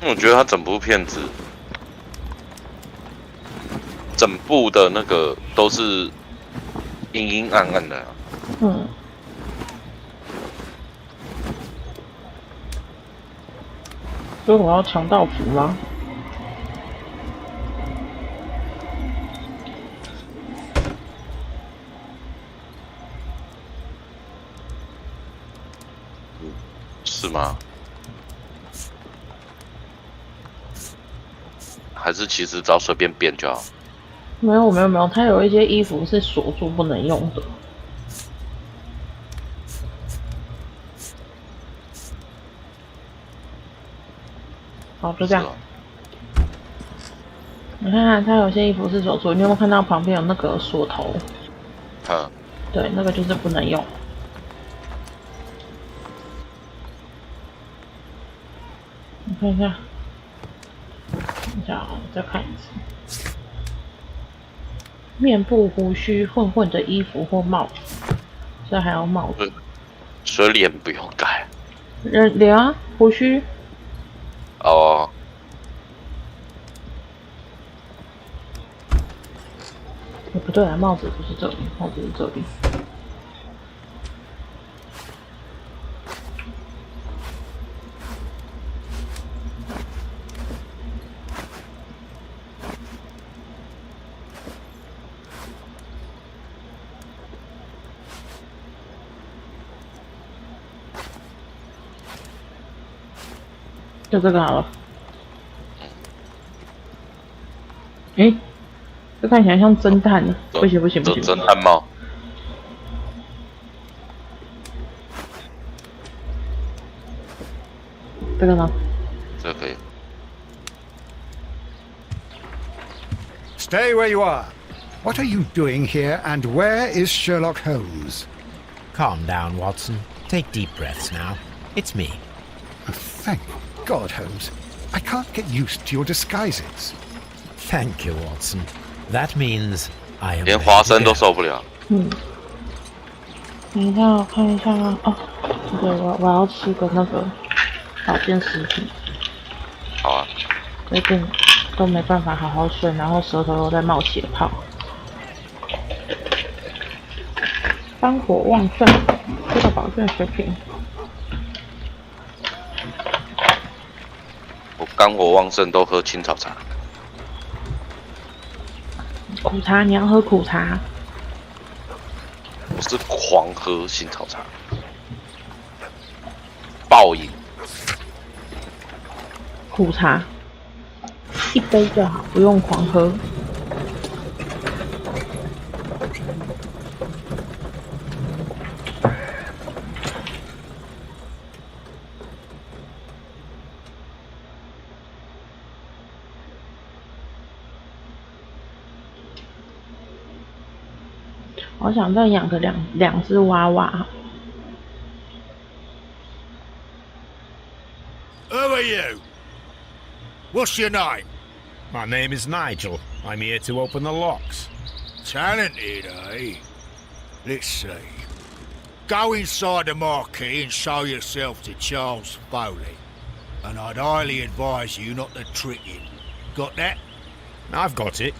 我觉得他整部片子，整部的那个都是阴阴暗暗的、啊。所以我要强盗服吗？是吗？还是其实只要随便变就好？没有，它有一些衣服是锁住不能用的。好，就这样。你看看，它有些衣服是锁住，你有没有看到旁边有那个锁头？对，那个就是不能用。你看一下，等一下我再看一次。面部、胡须、混的衣服或帽子，这还要帽子。所以脸不用改。脸啊，胡须。哦。不对啊，帽子不是这里，帽子是这里。就这个好了。诶，这看起来像侦探呢。不行不行不行。侦探帽。这个呢？这个可以。Stay where you are. What are you doing here, and where is Sherlock Holmes? Calm down, Watson. Take deep breaths now. It's me. Thank God, Holmes. I can't get used to your disguises. Thank you, Watson. That means I am. 连华生都受不了。等一下，我看一下哦。对，我要吃个那个保健食品。好啊。最近都没办法好好睡，然后舌头又在冒血泡。肝火旺盛，这个保健食品。我肝火旺盛都喝青草茶。苦茶，你要喝苦茶。我是狂喝青草茶，暴饮。苦茶，一杯就好，不用狂喝。我想再养个两只娃娃。Who are you? What's your name? My name is Nigel. I'm here to open the locks. Talented, eh? Let's see. Go inside the marquee and show yourself to Charles Foley. And I'd highly advise you not to trick him. Got that? I've got it.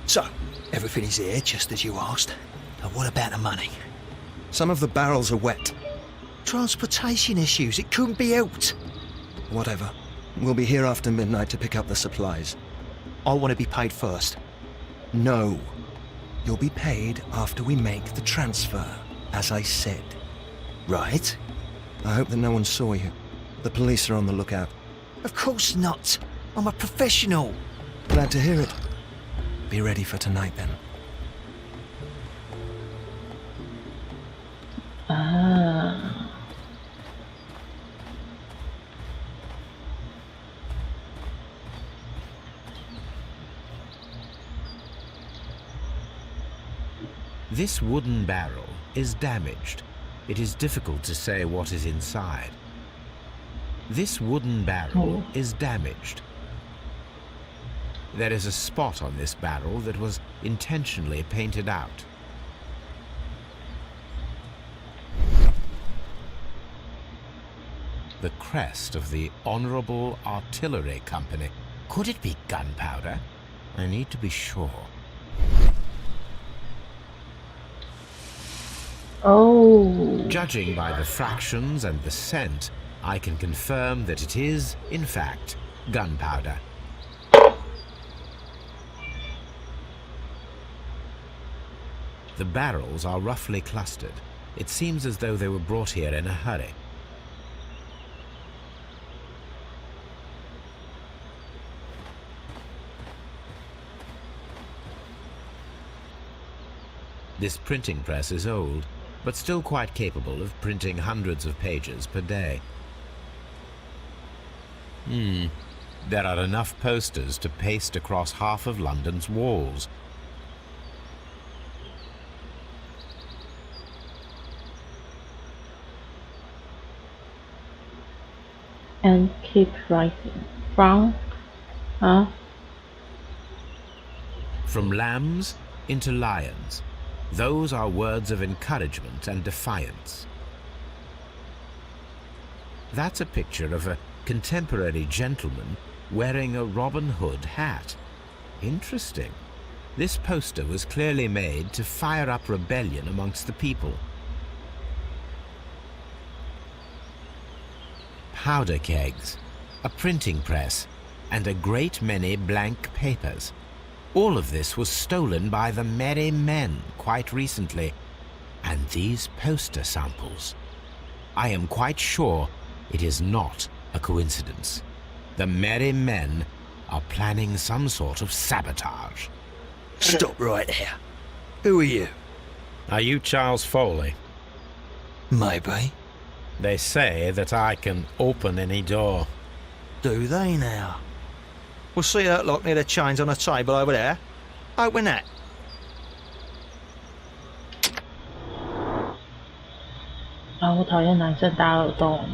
So, everything is here, just as you asked. And what about the money? Some of the barrels are wet. Transportation issues, it couldn't be helped. Whatever. We'll be here after midnight to pick up the supplies. I want to be paid first. No. You'll be paid after we make the transfer, as I said. Right. I hope that no one saw you. The police are on the lookout. Of course not. I'm a professional. Glad to hear it. Be ready for tonight, then. This wooden barrel is damaged. It is difficult to say what is inside. This wooden barrel is damaged. There is a spot on this barrel that was intentionally painted out. The crest of the Honorable Artillery Company. Could it be gunpowder? I need to be sure. Oh. Judging by the fractions and the scent, I can confirm that it is, in fact, gunpowder. The barrels are roughly clustered. It seems as though they were brought here in a hurry. This printing press is old, but still quite capable of printing hundreds of pages per day. There are enough posters to paste across half of London's walls. And keep writing. From lambs into lions. Those are words of encouragement and defiance. That's a picture of a contemporary gentleman wearing a Robin Hood hat. Interesting. This poster was clearly made to fire up rebellion amongst the people. Powder kegs, a printing press, and a great many blank papers. All of this was stolen by the Merry Men quite recently, and these poster samples. I am quite sure it is not a coincidence. The Merry Men are planning some sort of sabotage. Stop right there. Who are you? Are you Charles Foley? Maybe. They say that I can open any door. Do they now? We'll see that lock near the chains on a table over there. Open that. 啊，我讨厌男生打耳洞。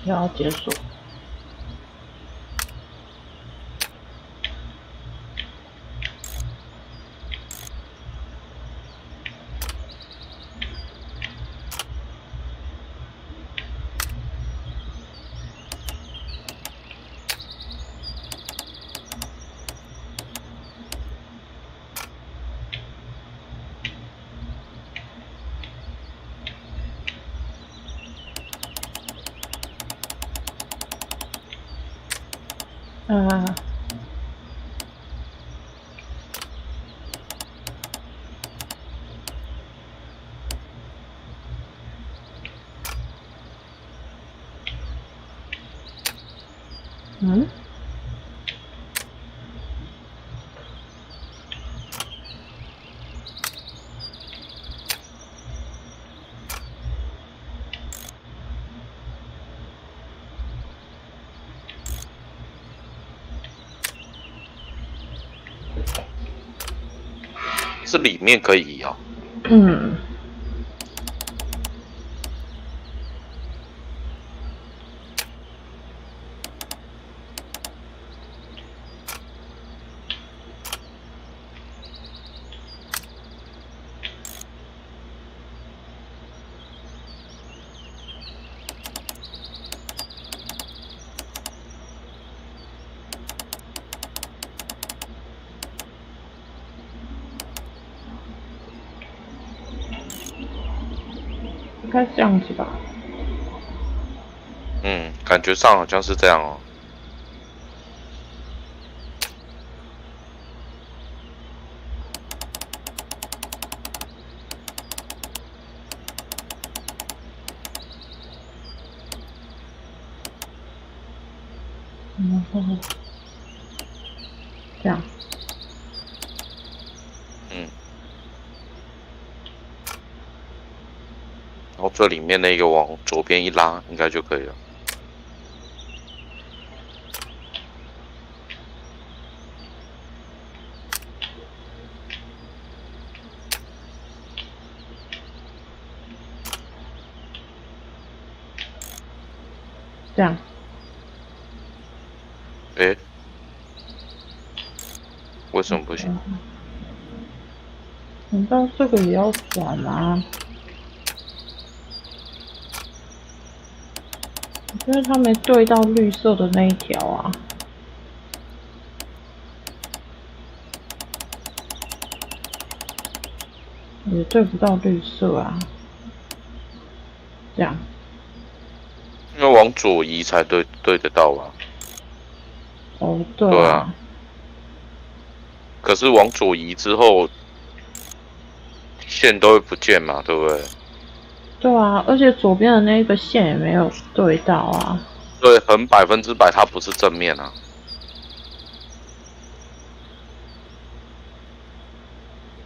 又要结束。是里面可以移哦。嗯。应该这样子吧。嗯，感觉上好像是这样哦。这样。然后这里面那个往左边一拉，应该就可以了。这样。诶，为什么不行？难道这个也要转吗？因为它没对到绿色的那一条啊。也对不到绿色啊。这样。因为往左移才对得到吧？哦，对啊。可是往左移之后，线都会不见嘛，对不对？对啊，而且左边的那个线也没有对到啊。对，横100%它不是正面啊。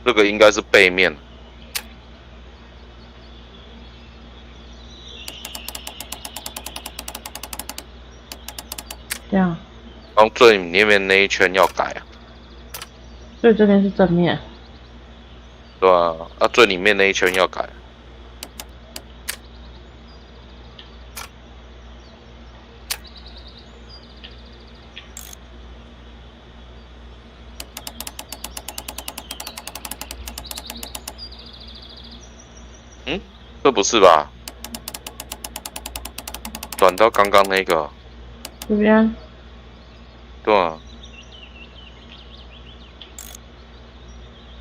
这个应该是背面。这样。然后最里面那一圈要改啊。所以这边是正面。对啊，最里面那一圈要改。这不是吧？转到刚刚那个。这边。对啊。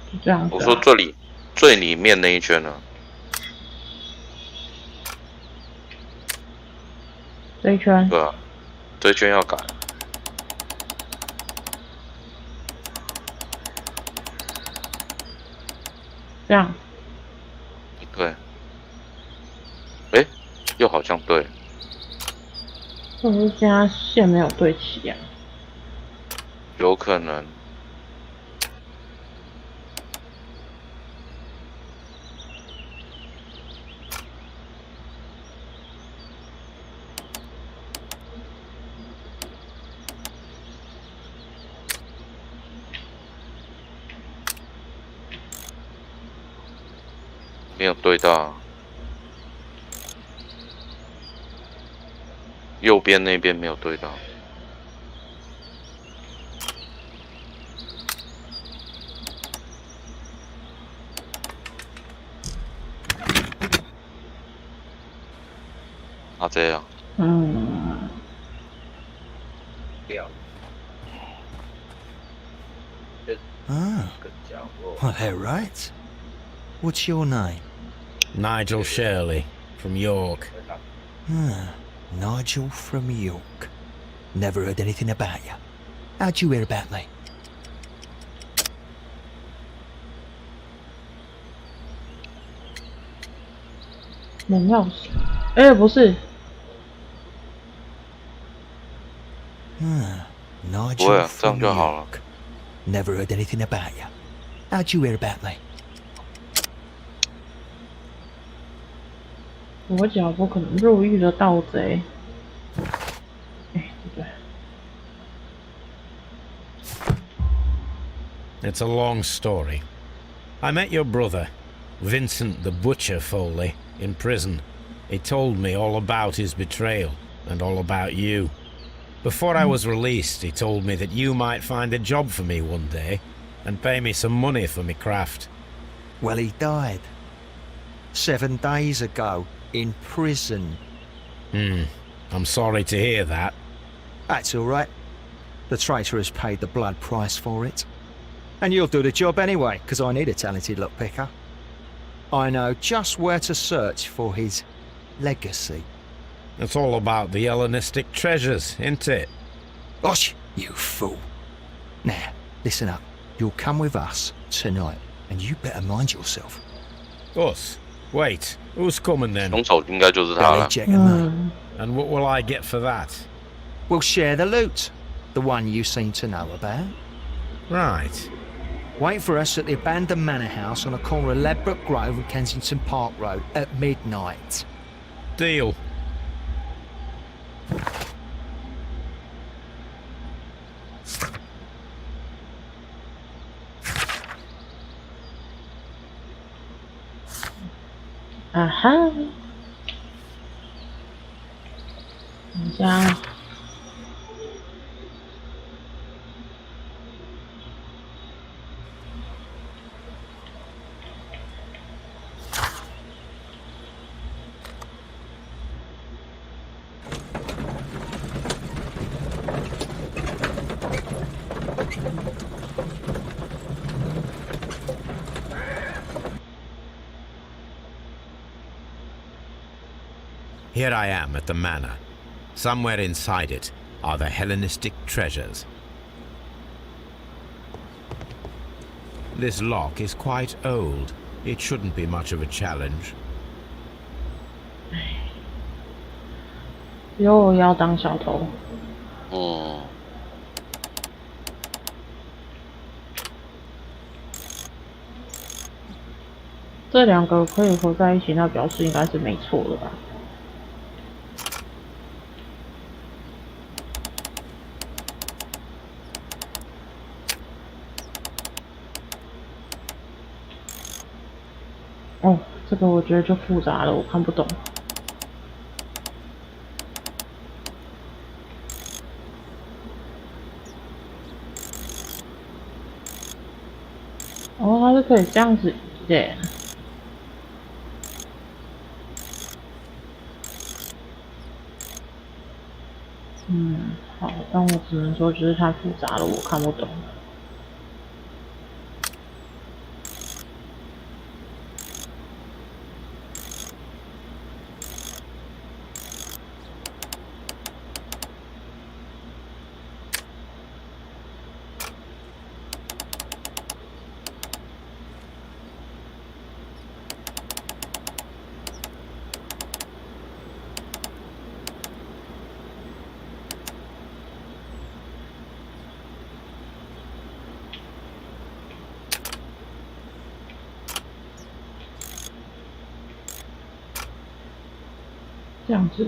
就这样子啊。我说最里面那一圈呢？这一圈。对啊，这一圈要改。这样。对。诶，又好像对。会不会现在线没有对齐啊？有可能。没有对到。右边那边没有对到。这样。Well, they're right. What's your name? Nigel Shirley, from York. Nigel from York. Never heard anything about you. How'd you hear about me?门钥匙？哎，不是。Nigel from York. Never heard anything about you. How'd you hear about me? 我脚不可能入狱的盗贼。哎，对。It's a long story. I met your brother, Vincent the Butcher Foley, in prison. He told me all about his betrayal and all about you. Before I was released, he told me that you might find a job for me one day and pay me some money for me craft. Well, he died 7 days ago in prison. I'm sorry to hear that. That's all right. The traitor has paid the blood price for it. And you'll do the job anyway, because I need a talented lockpicker. I know just where to search for his legacy. It's all about the Hellenistic treasures, isn't it? Gosh, you fool. Now, listen up. You'll come with us tonight, and you better mind yourself. Us? Wait, who's coming then? 凶手应该就是他了。And what will I get for that? We'll share the loot. The one you seem to know about. Right. Wait for us at the abandoned manor house on the corner of Ladbroke Grove and Kensington Park Road at midnight. Deal. Aha. 等一下。Here I am at the manor. Somewhere inside it are the Hellenistic treasures. This lock is quite old. It shouldn't be much of a challenge. 又要当小偷。这两个可以合在一起，那表示应该是没错的吧？哦，这个我觉得就复杂了，我看不懂。哦，它是可以这样子移的。好，但我只能说就是太复杂了，我看不懂。这样子，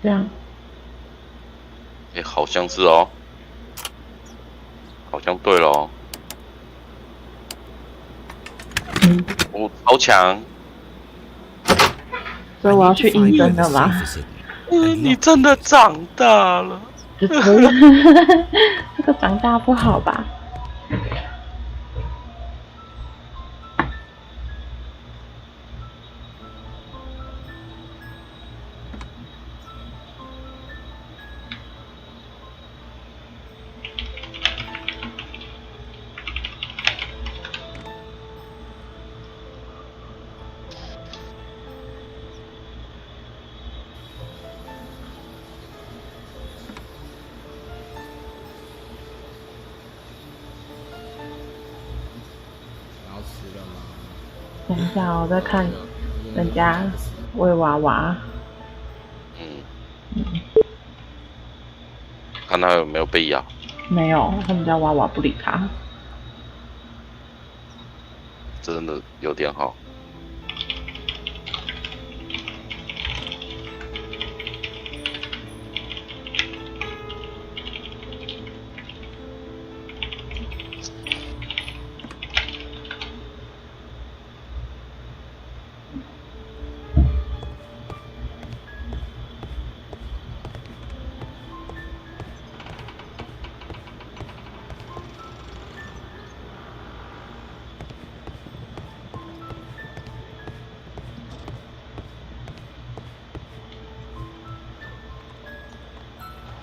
这样，好像是哦，好像对了哦。哦，超强！所以我要去应征了吗？你真的长大了。这个长大不好吧？等一下，我在看人家喂娃娃。看他有没有被咬。没有，他们家娃娃不理他。真的有点好。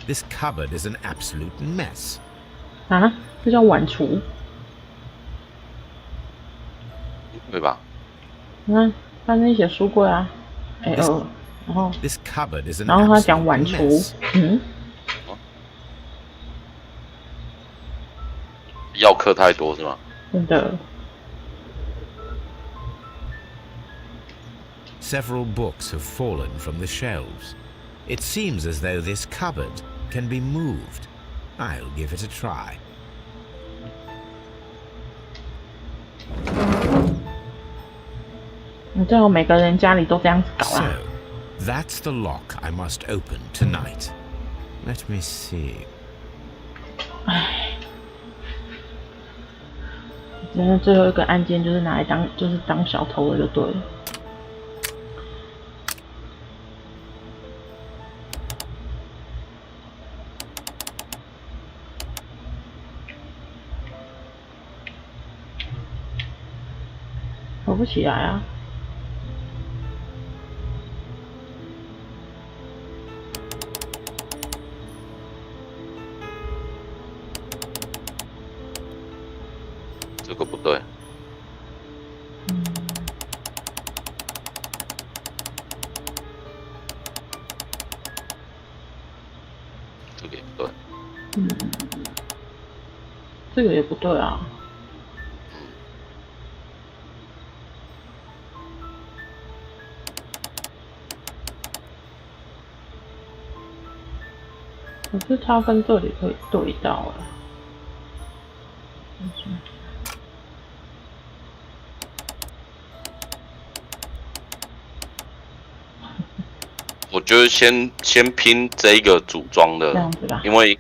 This cupboard is an absolute mess. 啊，这叫碗橱？对吧？上面写书柜啊，然后 This cupboard is an 然后他讲碗橱，药课太多是吗？真的。Several books have fallen from the shelves. It seems as though this cupboard can be moved. I'll give it a try. So, that's the lock I must open tonight. Let me see. 真的最后一个案件就是拿来当小偷的就对了。合不起来啊！这个不对。这个也不对。这个也不对啊。可是它跟这里可以对到了。我觉得先拼这一个组装的，这样子啦，因为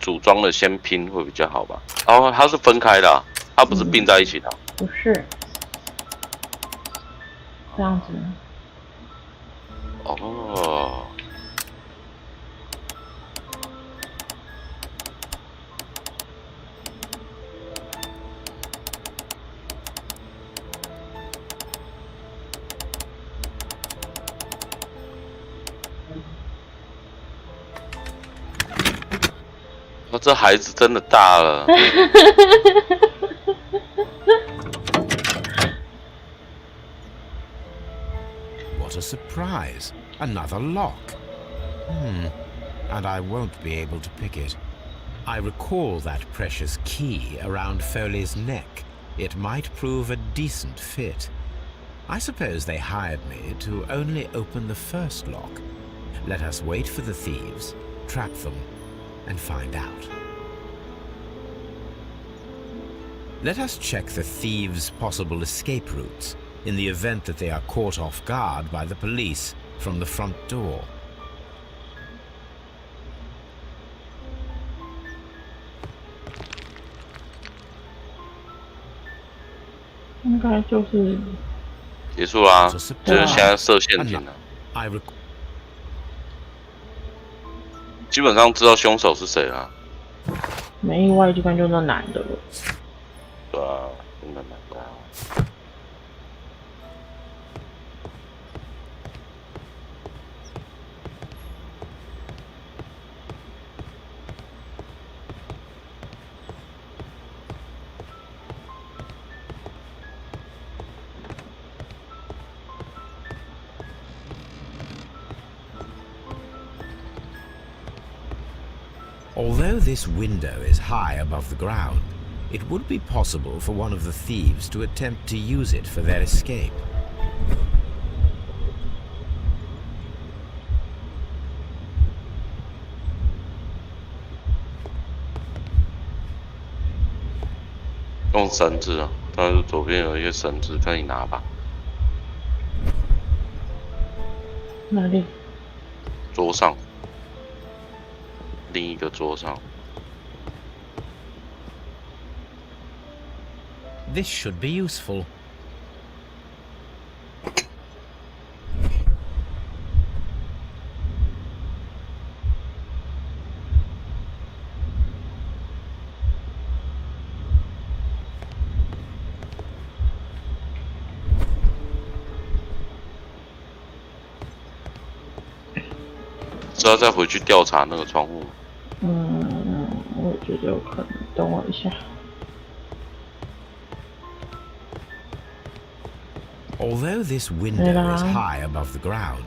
组装的先拼会比较好吧。哦，它是分开的、啊，它不是并在一起的、啊。不是，这样子。哦。这孩子真的大了。What a surprise! Another lock. And I won't be able to pick it. I recall that precious key around Foley's neck. It might prove a decent fit. I suppose they hired me to only open the first lock. Let us wait for the thieves, trap them, and find out. Let us check the thieves' possible escape routes in the event that they are caught off guard by the police from the front door. 应该就是结束啦，就是现在设陷阱了。基本上知道凶手是谁了。没意外，基本就那男的了。对啊，那男的。Although this window is high above the ground, it would be possible for one of the thieves to attempt to use it for their escape. 用绳子啊，但是左边有一些绳子，可以拿吧？哪里？桌上。另一个桌上。This should be useful. 是要再回去调查那个窗户。我觉得有可能。等我一下。Although this window is high above the ground,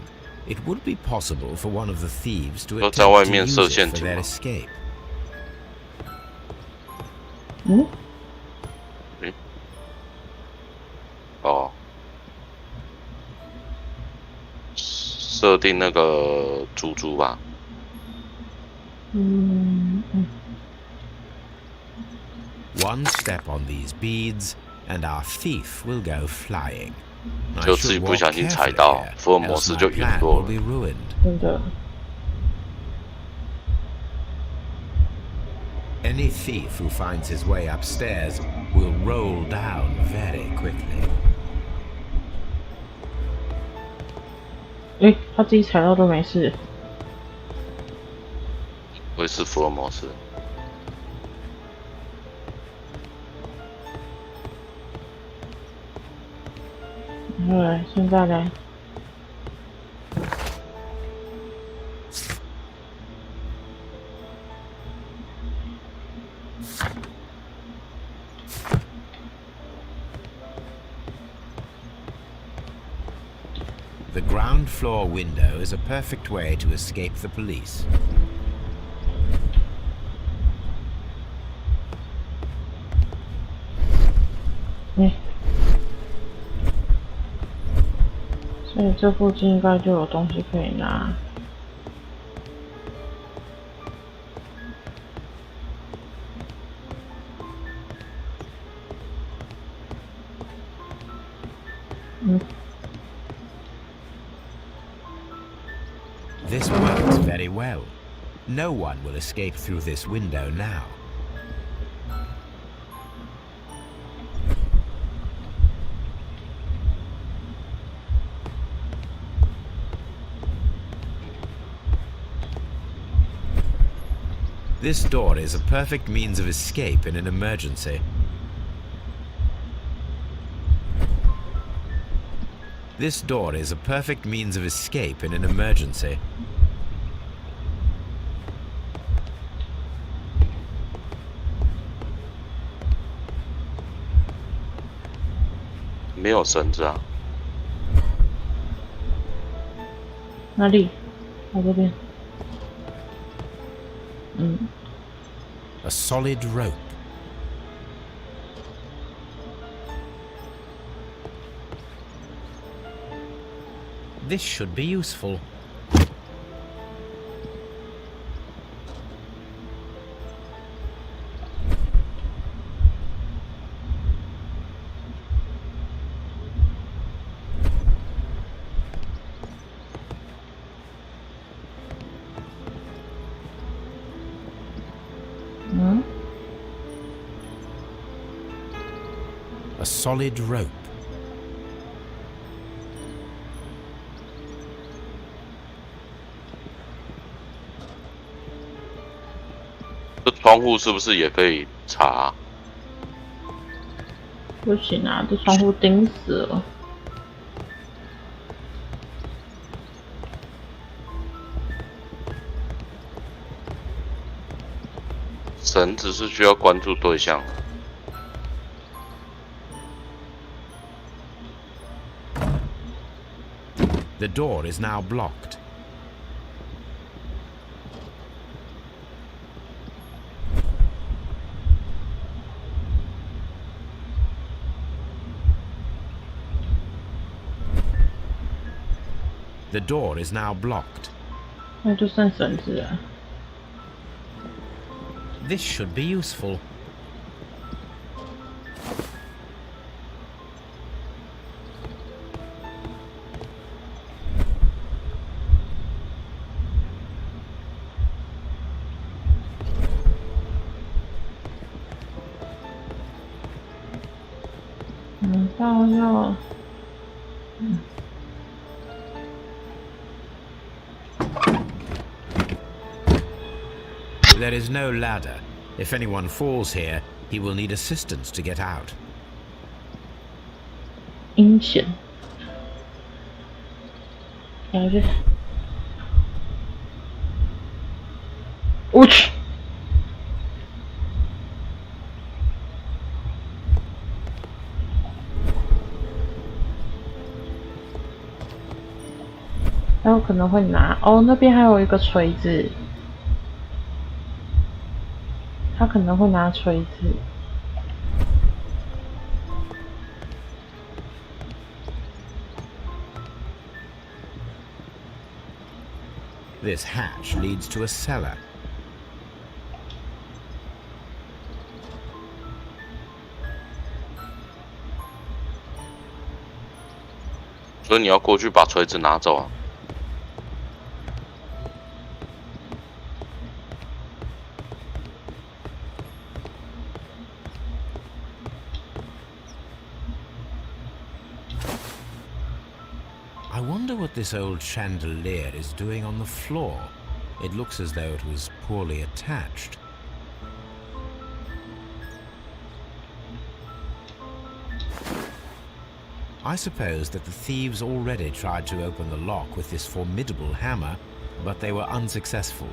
it would be possible for one of the thieves to attempt to use it for their escape. 哦，设定那个猪猪吧。One step on these beads, and our thief will go flying. 就自己不小心踩到，福尔摩斯就陨落了。真的。Any thief who finds his way upstairs will roll down very quickly. 他自己踩到都没事。会是福尔摩斯。对，现在呢？ The ground floor window is a perfect way to escape the police. 所以这附近应该就有东西可以拿。This works very well. No one will escape through this window now. This door is a perfect means of escape in an emergency. This door is a perfect means of escape in an emergency. 没有绳子啊？哪里？在这边。A solid rope. This should be useful. A solid rope. 这窗户是不是也可以查？不行啊，这窗户钉死了。绳子是需要关注对象的。The door is now blocked. The door is now blocked. 那就剩绳子了。This should be useful. There is no ladder. If anyone falls here, he will need assistance to get out. 阴险。来去。我去。还有可能会拿哦，那边还有一个锤子。他可能会拿锤子。This hatch leads to a cellar. 所以你要过去把锤子拿走啊。I wonder what this old chandelier is doing on the floor. It looks as though it was poorly attached. I suppose that the thieves already tried to open the lock with this formidable hammer, but they were unsuccessful.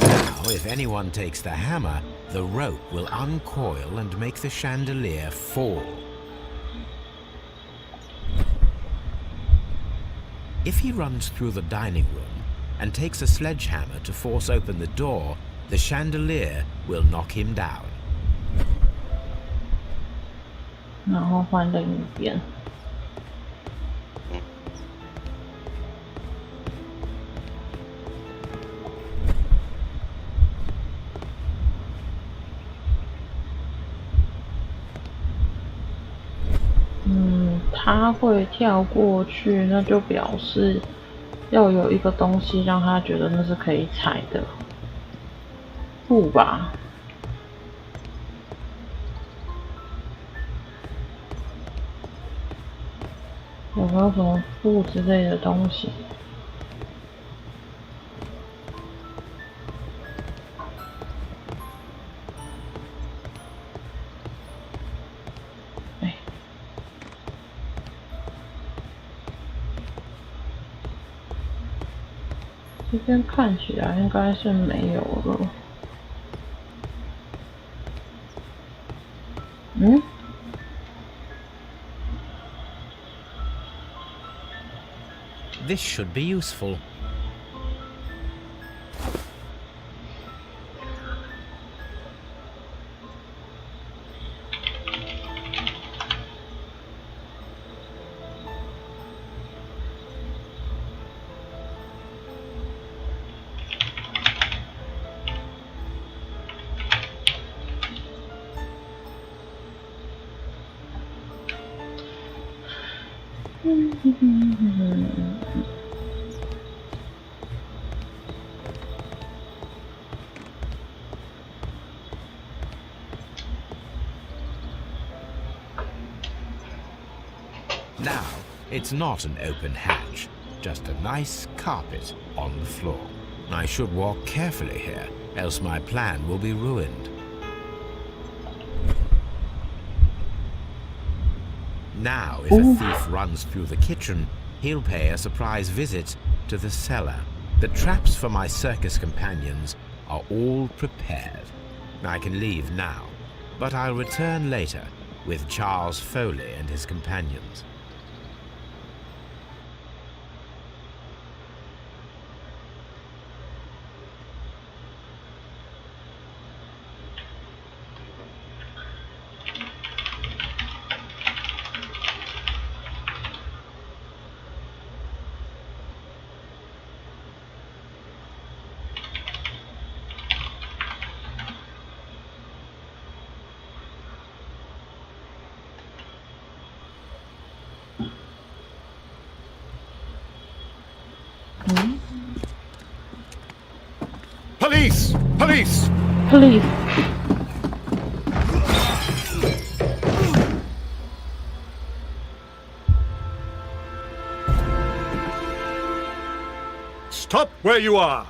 Now, if anyone takes the hammer, the rope will uncoil and make the chandelier fall. If he runs through the dining room and takes a sledgehammer to force open the door, the chandelier will knock him down. 然后换另一边。他会跳过去，那就表示要有一个东西让他觉得那是可以踩的，布吧。有没有什么布之类的东西？这边看起来应该是没有了。This should be useful. Now, it's not an open hatch, just a nice carpet on the floor. I should walk carefully here, else my plan will be ruined. Now, if a thief runs through the kitchen, he'll pay a surprise visit to the cellar. The traps for my circus companions are all prepared. I can leave now, but I'll return later with Charles Foley and his companions. Police! Police! Police! Stop where you are!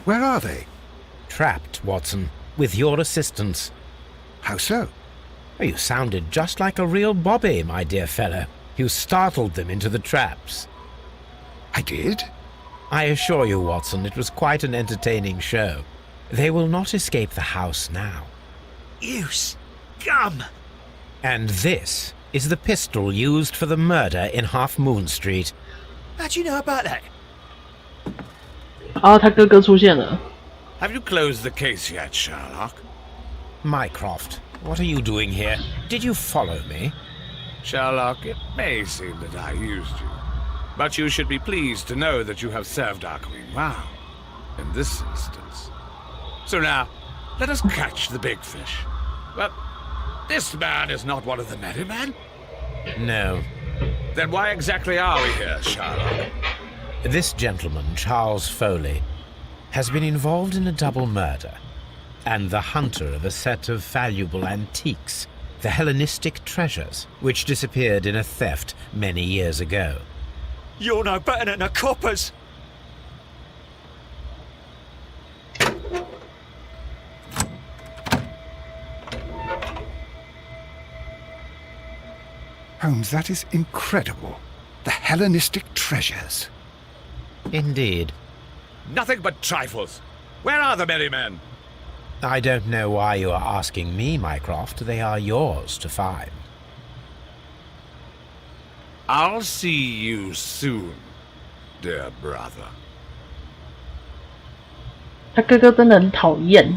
Where are they? Trapped, Watson, with your assistance. How so? You sounded just like a real Bobby, my dear fellow. You startled them into the traps. I did? I assure you, Watson, it was quite an entertaining show. They will not escape the house now. You scum! And this is the pistol used for the murder in Half Moon Street. How'd you know about that? 他哥哥出现了。Have you closed the case yet, Sherlock? Mycroft, what are you doing here? Did you follow me? Sherlock, it may seem that I used you, but you should be pleased to know that you have served our queen well, in this instance. So now, let us catch the big fish. But this man is not one of the merry men? No. Then why exactly are we here, Sherlock? This gentleman, Charles Foley, has been involved in a double murder, and the hunter of a set of valuable antiques, the Hellenistic treasures, which disappeared in a theft many years ago. You're no better than the coppers! Holmes, that is incredible. The Hellenistic treasures. Indeed. Nothing but trifles. Where are the merry men? I don't know why you are asking me, Mycroft. They are yours to find. I'll see you soon, dear brother. 他哥哥真的很讨厌。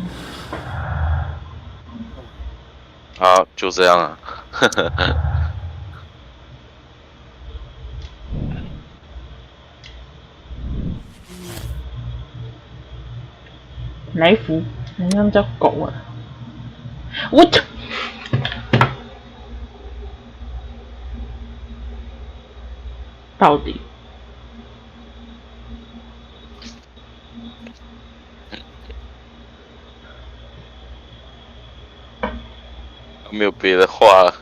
啊，就这样啊。来福，人家叫狗啊！我到底没有别的话了，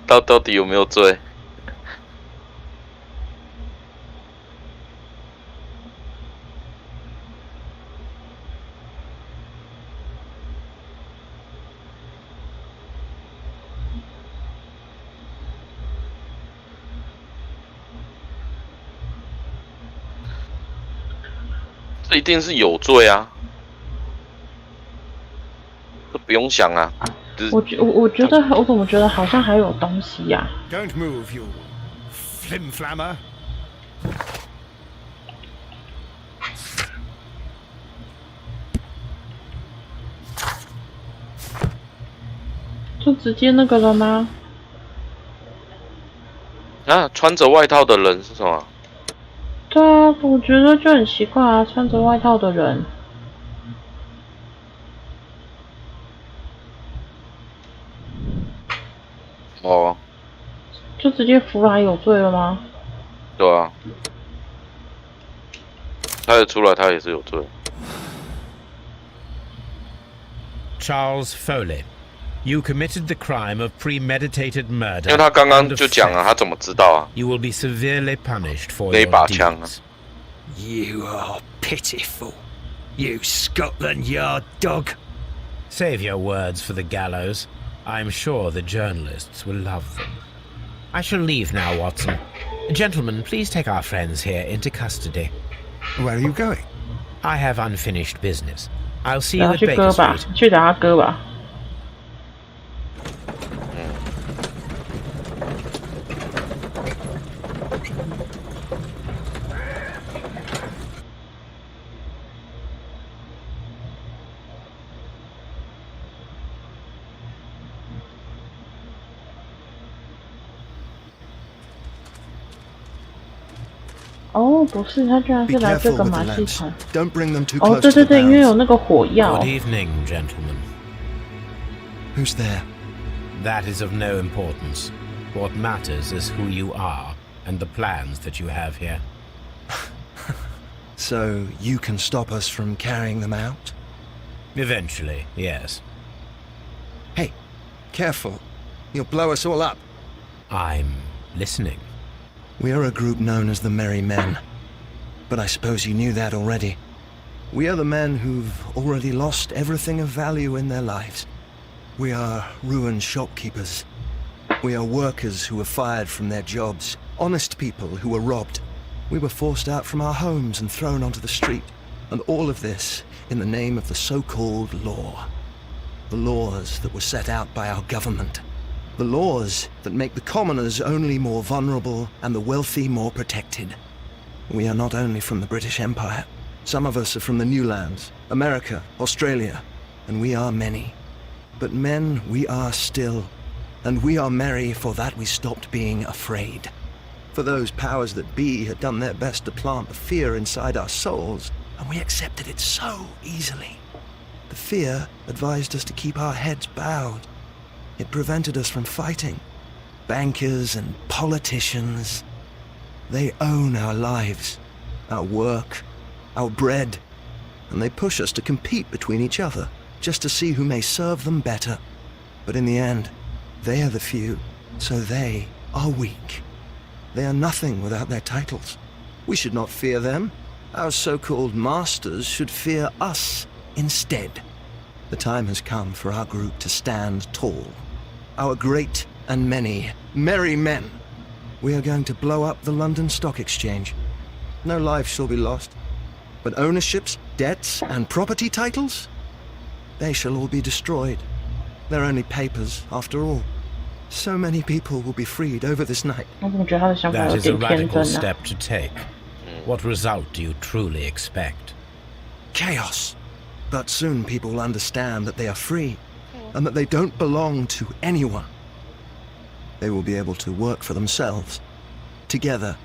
到底有没有罪？这一定是有罪啊！这不用想啊。我觉得我怎么觉得好像还有东西呀、啊、？Don't move, you flimflammer. 就直接那个了吗？啊，穿着外套的人是什么？对啊，我觉得就很奇怪啊，穿着外套的人。哦，就直接服来有罪了吗？对啊，他也出来，他也是有罪。Charles Foley, you committed the crime of premeditated murder. 因为他刚刚就讲了，他怎么知道啊 ？You will be severely punished for 那 your 把枪啊 deeds. You are pitiful, you Scotland Yard dog. Save your words for the gallows. I'm sure the journalists will love them. I shall leave now, Watson. Gentlemen, please take our friends here into custody. Where are you going? I have unfinished business. I'll see you at 去 Baker 割吧， Street. 去找他割吧。哦，不是，他居然是来这个马戏团。哦，对对对，因为有那个火药。Good evening, gentlemen. Who's there? That is of no importance. What matters is who you are and the plans that you have here. So you can stop us from carrying them out? Eventually, yes. Hey, careful. You'll blow us all up. I'm listening. We are a group known as the Merry Men. But I suppose you knew that already. We are the men who've already lost everything of value in their lives. We are ruined shopkeepers. We are workers who were fired from their jobs. Honest people who were robbed. We were forced out from our homes and thrown onto the street. And all of this in the name of the so-called law. The laws that were set out by our government. The laws that make the commoners only more vulnerable and the wealthy more protected. We are not only from the British Empire. Some of us are from the New Lands, America, Australia, and we are many. But men we are still, and we are merry for that we stopped being afraid. For those powers that be had done their best to plant the fear inside our souls, and we accepted it so easily. The fear advised us to keep our heads bowed. It prevented us from fighting. Bankers and politicians, they own our lives, our work, our bread, and they push us to compete between each other, just to see who may serve them better. But in the end, they are the few, so they are weak. They are nothing without their titles. We should not fear them. Our so-called masters should fear us instead. The time has come for our group to stand tall. Our great and many merry men. We are going to blow up the London Stock Exchange. No life shall be lost. But ownerships, debts, and property titles? they shall all be destroyed. They're only papers, after all. So many people will be freed over this night. That is a radical step to take. What result do you truly expect? Chaos. But soon people will understand that they are free, and that they don't belong to anyone. They will be able to work for themselves, together,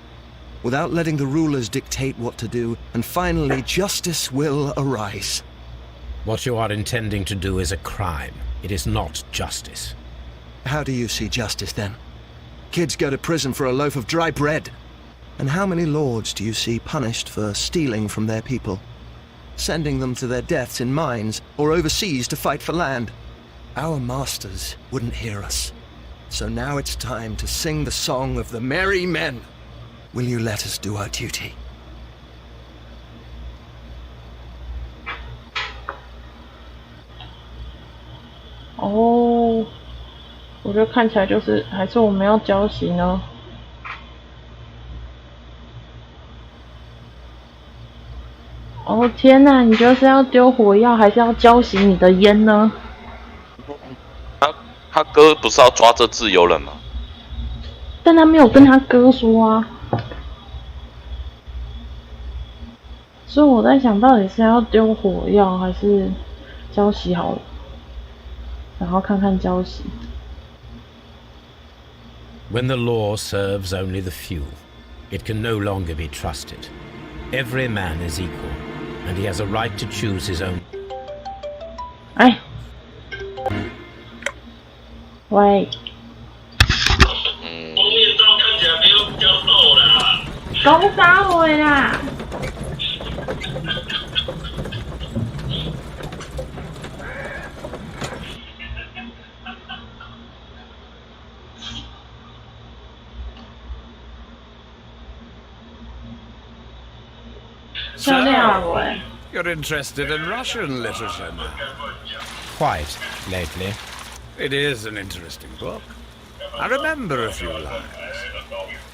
without letting the rulers dictate what to do, and finally justice will arise. What you are intending to do is a crime. It is not justice. How do you see justice, then? Kids go to prison for a loaf of dry bread. And how many lords do you see punished for stealing from their people? Sending them to their deaths in mines or overseas to fight for land? Our masters wouldn't hear us. So now it's time to sing the song of the merry men. Will you let us do our duty?哦，我觉得看起来就是还是我们要交习呢。哦天哪，你觉得是要丢火药还是要浇熄你的烟呢？他哥不是要抓这自由人吗？但他没有跟他哥说啊，所以我在想到底是要丢火药还是浇熄好了，然后看看浇熄。When the law serves only the few, it can no longer be trusted. Every man is equal, and he has a right to choose his own. 哎，喂。讲啥话啦？You're interested in Russian literature now? Quite, lately. It is an interesting book. I remember a few lines.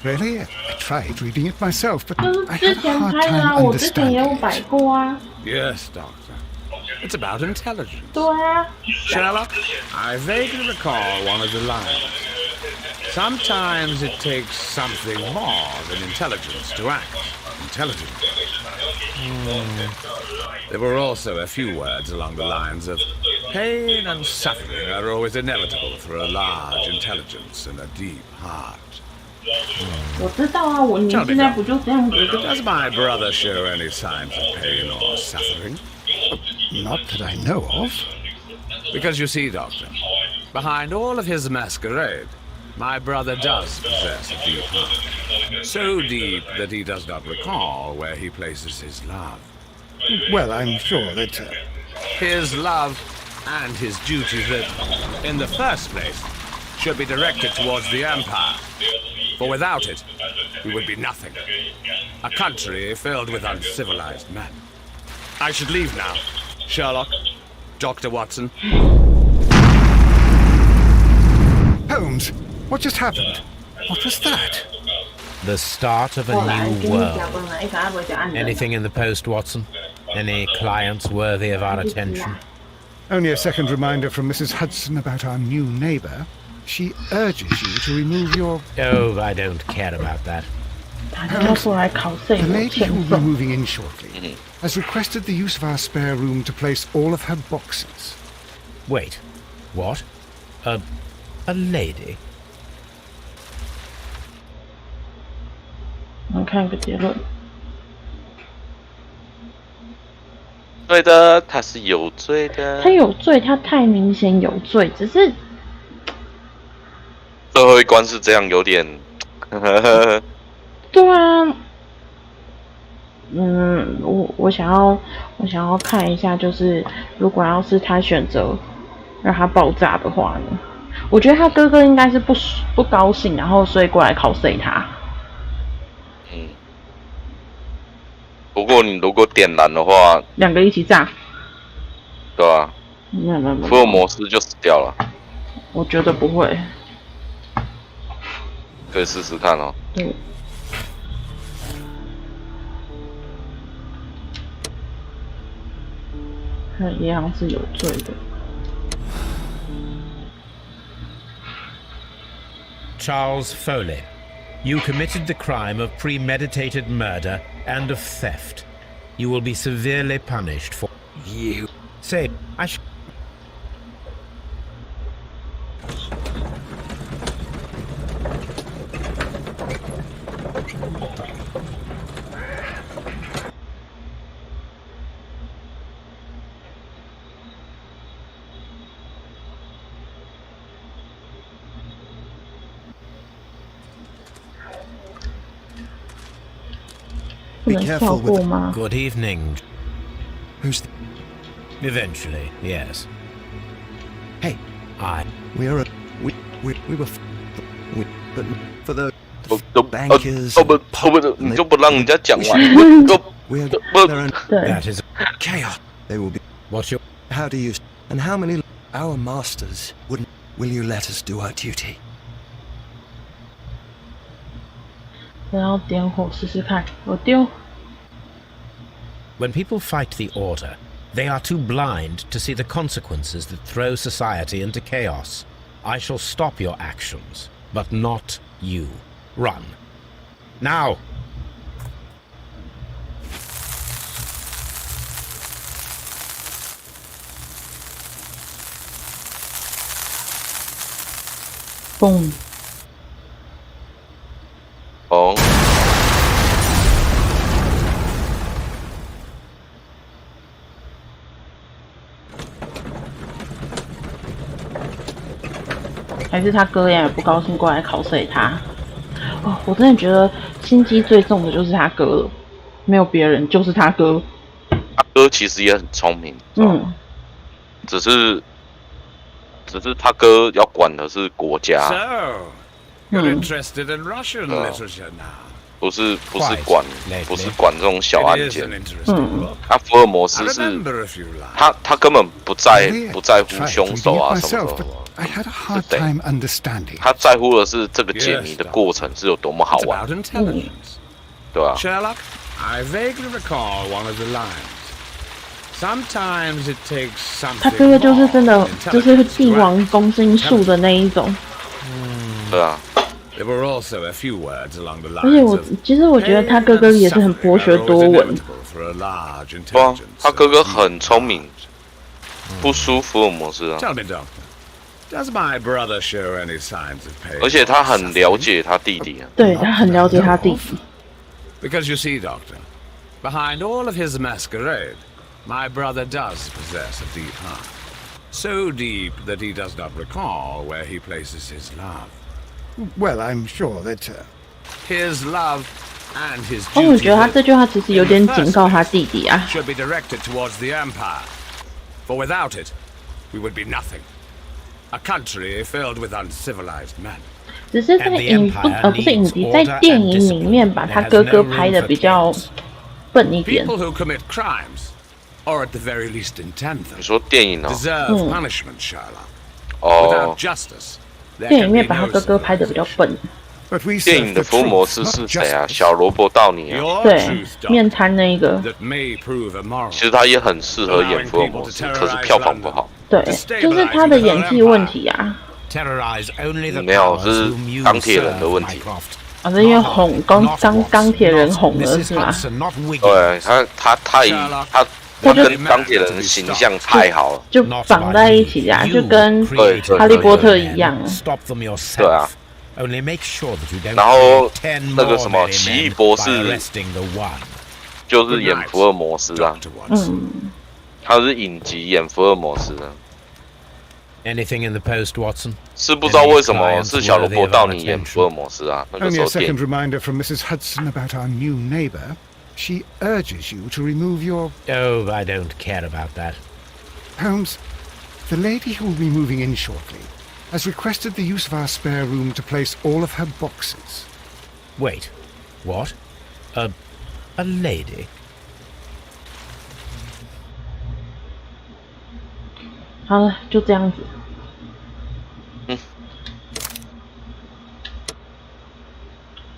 Really? I tried reading it myself, but I had a hard time understanding it. Yes, Doctor. It's about intelligence. Sherlock, I vaguely recall one of the lines. Sometimes it takes something more than intelligence to act intelligently. There were also a few words along the lines of pain and suffering are always inevitable for a large intelligence and a deep heart. 我知道啊，你现在不就这样子？Does my brother show any signs of pain or suffering? Not that I know of. Because you see, Doctor, behind all of his masquerade, my brother does possess a deep heart. So deep that he does not recall where he places his love. Well, I'm sure that... His love and his duty that, in the first place, should be directed towards the Empire. For without it, we would be nothing. A country filled with uncivilized men. I should leave now. Sherlock, Dr. Watson. Holmes, what just happened? What was that? The start of a new world. Anything in the post, Watson? Any clients worthy of our attention? Only a second reminder from Mrs. Hudson about our new neighbour. She urges you to remove your... Oh, I don't care about that. The lady who will be moving in shortly has requested the use of our spare room to place all of her boxes. Wait, what? A lady? 我们看个结论。对的，他是有罪的。他有罪，他太明显有罪，只是最后一关是这样，有点。对啊，我想要看一下，就是如果要是他选择让他爆炸的话呢，我觉得他哥哥应该是不高兴，然后所以过来考碎他。不过你如果点燃的话，两个一起炸，对吧？福尔摩斯就死掉了。我觉得不会，可以试试看哦。对。他也好像是有罪的。Charles Foley, you committed the crime of premeditated murder and of theft. You will be severely punished for... You... Say, I Be careful with it. Good evening. Who's Eventually, yes. Hey, we were but for the bankers. 你就不让人家讲完，That is chaos. They will be. What's your? How do you? And how many? Our masters wouldn't. Will you let us do our duty? 我要点火试试看，我丢。When people fight the order, they are too blind to see the consequences that throw society into chaos. I shall stop your actions, but not you. Run. Now! Boom. 哦。还是他哥也不高兴过来考试他。哦，我真的觉得心机最重的就是他哥了，没有别人，就是他哥。他哥其实也很聪明，只是他哥要管的是国家。So, you're interested in Russian literature now? 不是管这种小案件。他福尔摩斯是，他根本不在乎凶手啊什么的。I had a hard time understanding. 他在乎的是这个解谜的过程是有多么好玩。对啊。Sherlock, I vaguely recall one of the lines. Sometimes it takes something. 他哥哥就是真的，就是帝王攻心术的那一种。对啊。There were also a few words along the lines. 而且其实我觉得他哥哥也是很博学多闻。对啊，他哥哥很聪明，不输福尔摩斯啊。Tell me, Doctor, does my brother show any signs of pain? 而且他很了解他弟弟啊。对，他很了解他弟弟。Because you see, Doctor, behind all of his masquerade, my brother does possess a deep heart. So deep that he does not recall where he places his love. Well, I'm sure that his love and his 我觉得他这句话其实有点警告他弟弟啊。 should be directed towards the empire, for without it, we would be nothing. A country filled with uncivilized men. 只是在不是影集，在电影里面把他哥哥拍的比较笨一点。 People who commit crimes, or at the very least intend them. 你说电影哦 deserve punishment, Sherlock. Without justice. 电影里面把他哥哥拍的比较笨。电影的福尔摩斯是谁啊？小罗伯·道尼啊。对，面瘫那一个。其实他也很适合演福尔摩斯，可是票房不好。对，就是他的演技问题啊。没有，这是钢铁人的问题。啊，是因为红钢铁人红了是吗？对，他跟钢铁人的形象太好了，就绑在一起啊，就跟哈利波特一样。对啊。然后那个什么奇异博士，就是演福尔摩斯啊。他是影集演福尔摩斯的。Anything in the post, Watson? 是不知道为什么是小罗伯·道尼演福尔摩斯啊？那个时 Only a 候电 second reminder from Mrs. Hudson about our new neighbour. She urges you to remove your... Oh, I don't care about that. Holmes, the lady who will be moving in shortly has requested the use of our spare room to place all of her boxes. Wait, what? A lady? 好了，就这样子。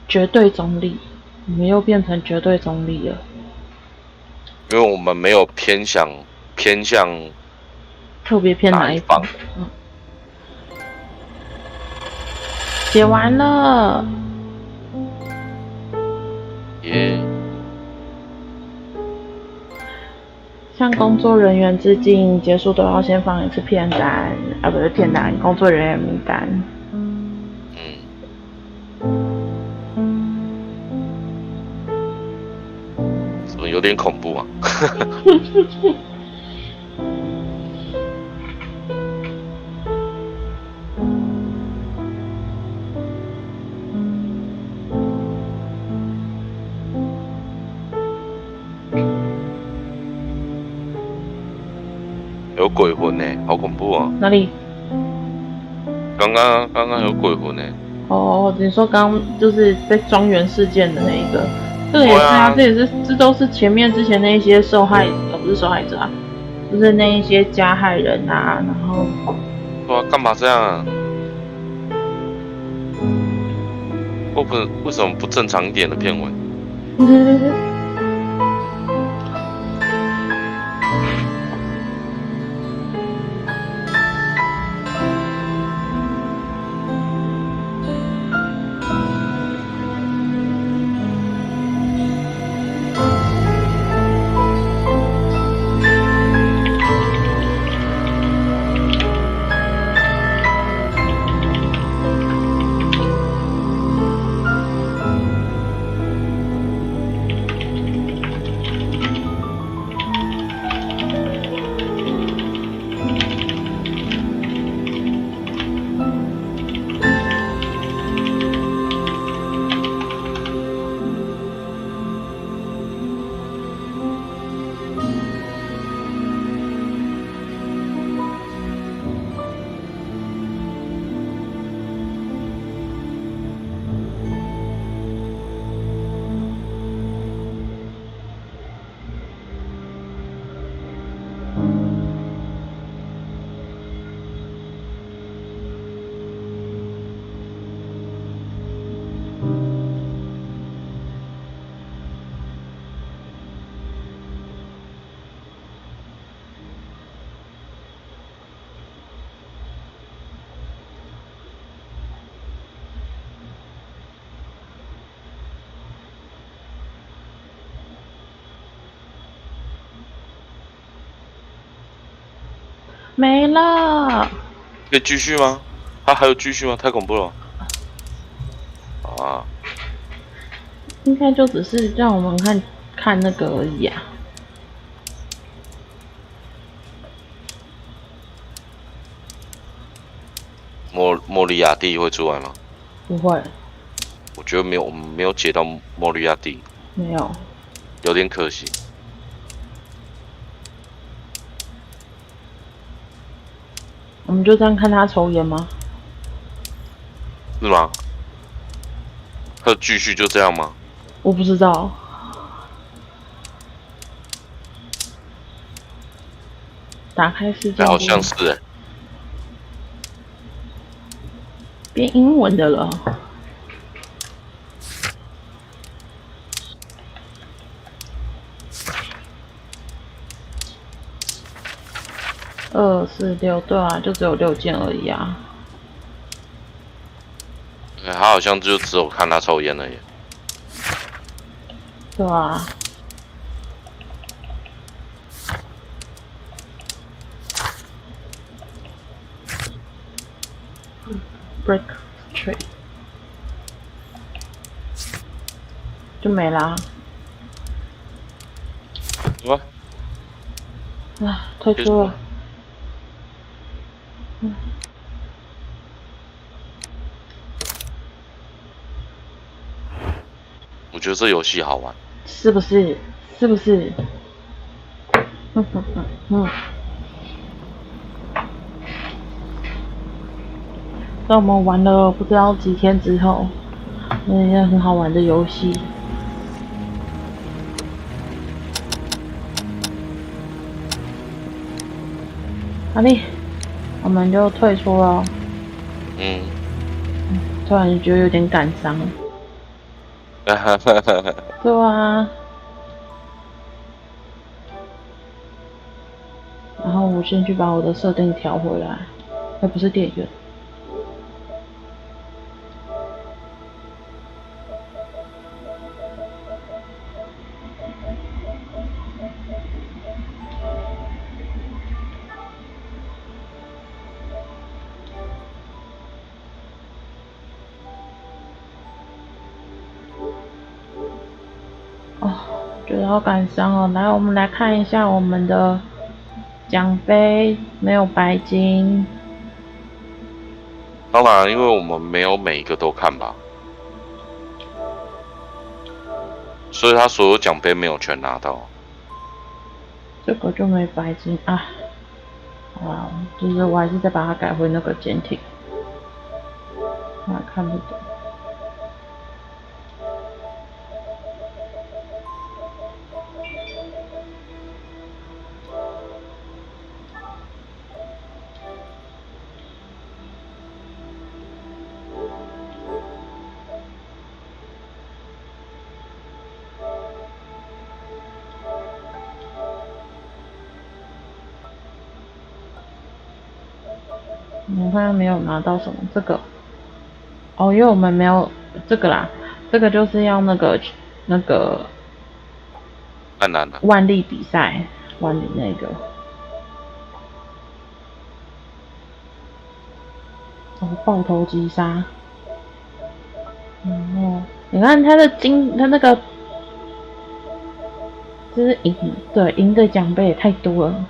绝对中立，我们又变成绝对中立了。因为我们没有偏向偏向特别偏哪一方？写完了。耶。向工作人员致敬，结束都要先放一次片单，不是片单，工作人员名单。怎么有点恐怖啊？有鬼魂呢，好恐怖啊！哪里？刚刚有鬼魂呢。哦，你说刚就是在庄园事件的那一个，这个也是啊，这都是之前那一些受害，不是受害者啊，就是那一些加害人啊，然后。对啊，干嘛这样啊？为什么不正常一点的片尾？没了。可以继续吗？他还有继续吗？太恐怖了。啊。应该就只是让我们看那个而已啊。莫里亚蒂会出来吗？不会。我觉得我们没有解到莫里亚蒂。没有。有点可惜。我们就这样看他抽烟吗？是吗？他的继续就这样吗？我不知道。打开视角。好像是哎。变英文的了。2、4、6，对啊，就只有6件而已啊。他好像就只有看他抽烟而已。对啊。break trade 就没啦。什么？啊，退出了。我觉得这游戏好玩，是不是？是不是？让我们玩了不知道几天之后，那些很好玩的游戏。好嘞，我们就退出了。突然觉得有点感伤。对啊。然后我先去把我的设定调回来，不是电源。觉得好感伤哦。来，我们来看一下我们的奖杯，没有白金。当然，因为我们没有每一个都看吧，所以他所有奖杯没有全拿到。这个就没白金啊。好啦，就是我还是再把它改回那个简体，看不懂。我看没有拿到什么这个，因为我们没有这个啦，这个就是要那个太难了。万历比赛，万历那个，爆头击杀，你看他的他那个，就是赢的奖杯也太多了，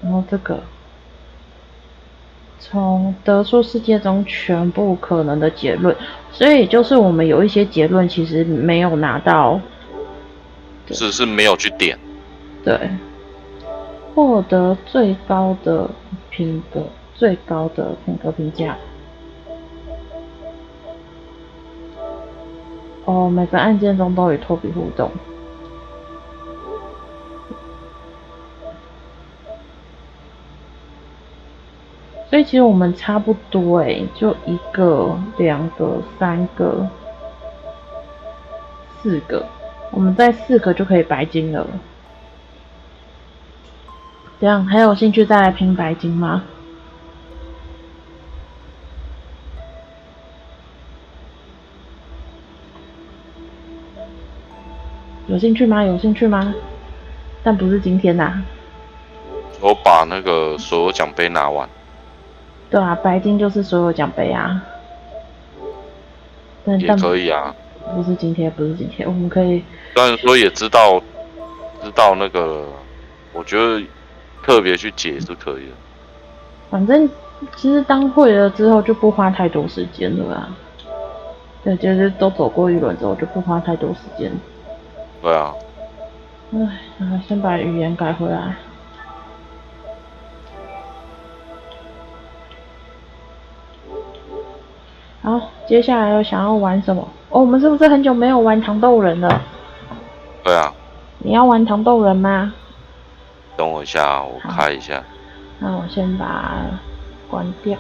然后这个。从得出世界中全部可能的结论，所以就是我们有一些结论其实没有拿到，是没有去点。对，获得最高的评格评价。每个案件中都与托比互动。所以其实我们差不多就1个、2个、3个、4个，我们再4个就可以白金了。这样还有兴趣再来拼白金吗？有兴趣吗？有兴趣吗？但不是今天呐。我把那个所有奖杯拿完。对啊，白金就是所有奖杯啊。也可以啊。不是今天，我们可以。虽然说也知道那个，我觉得特别去解是可以的。反正其实当会了之后就不花太多时间了啦。对，就是都走过一轮之后就不花太多时间。对啊。先把语言改回来。好，接下来又想要玩什么？我们是不是很久没有玩糖豆人了？对啊。你要玩糖豆人吗？等我一下，我开一下。那我先把它关掉。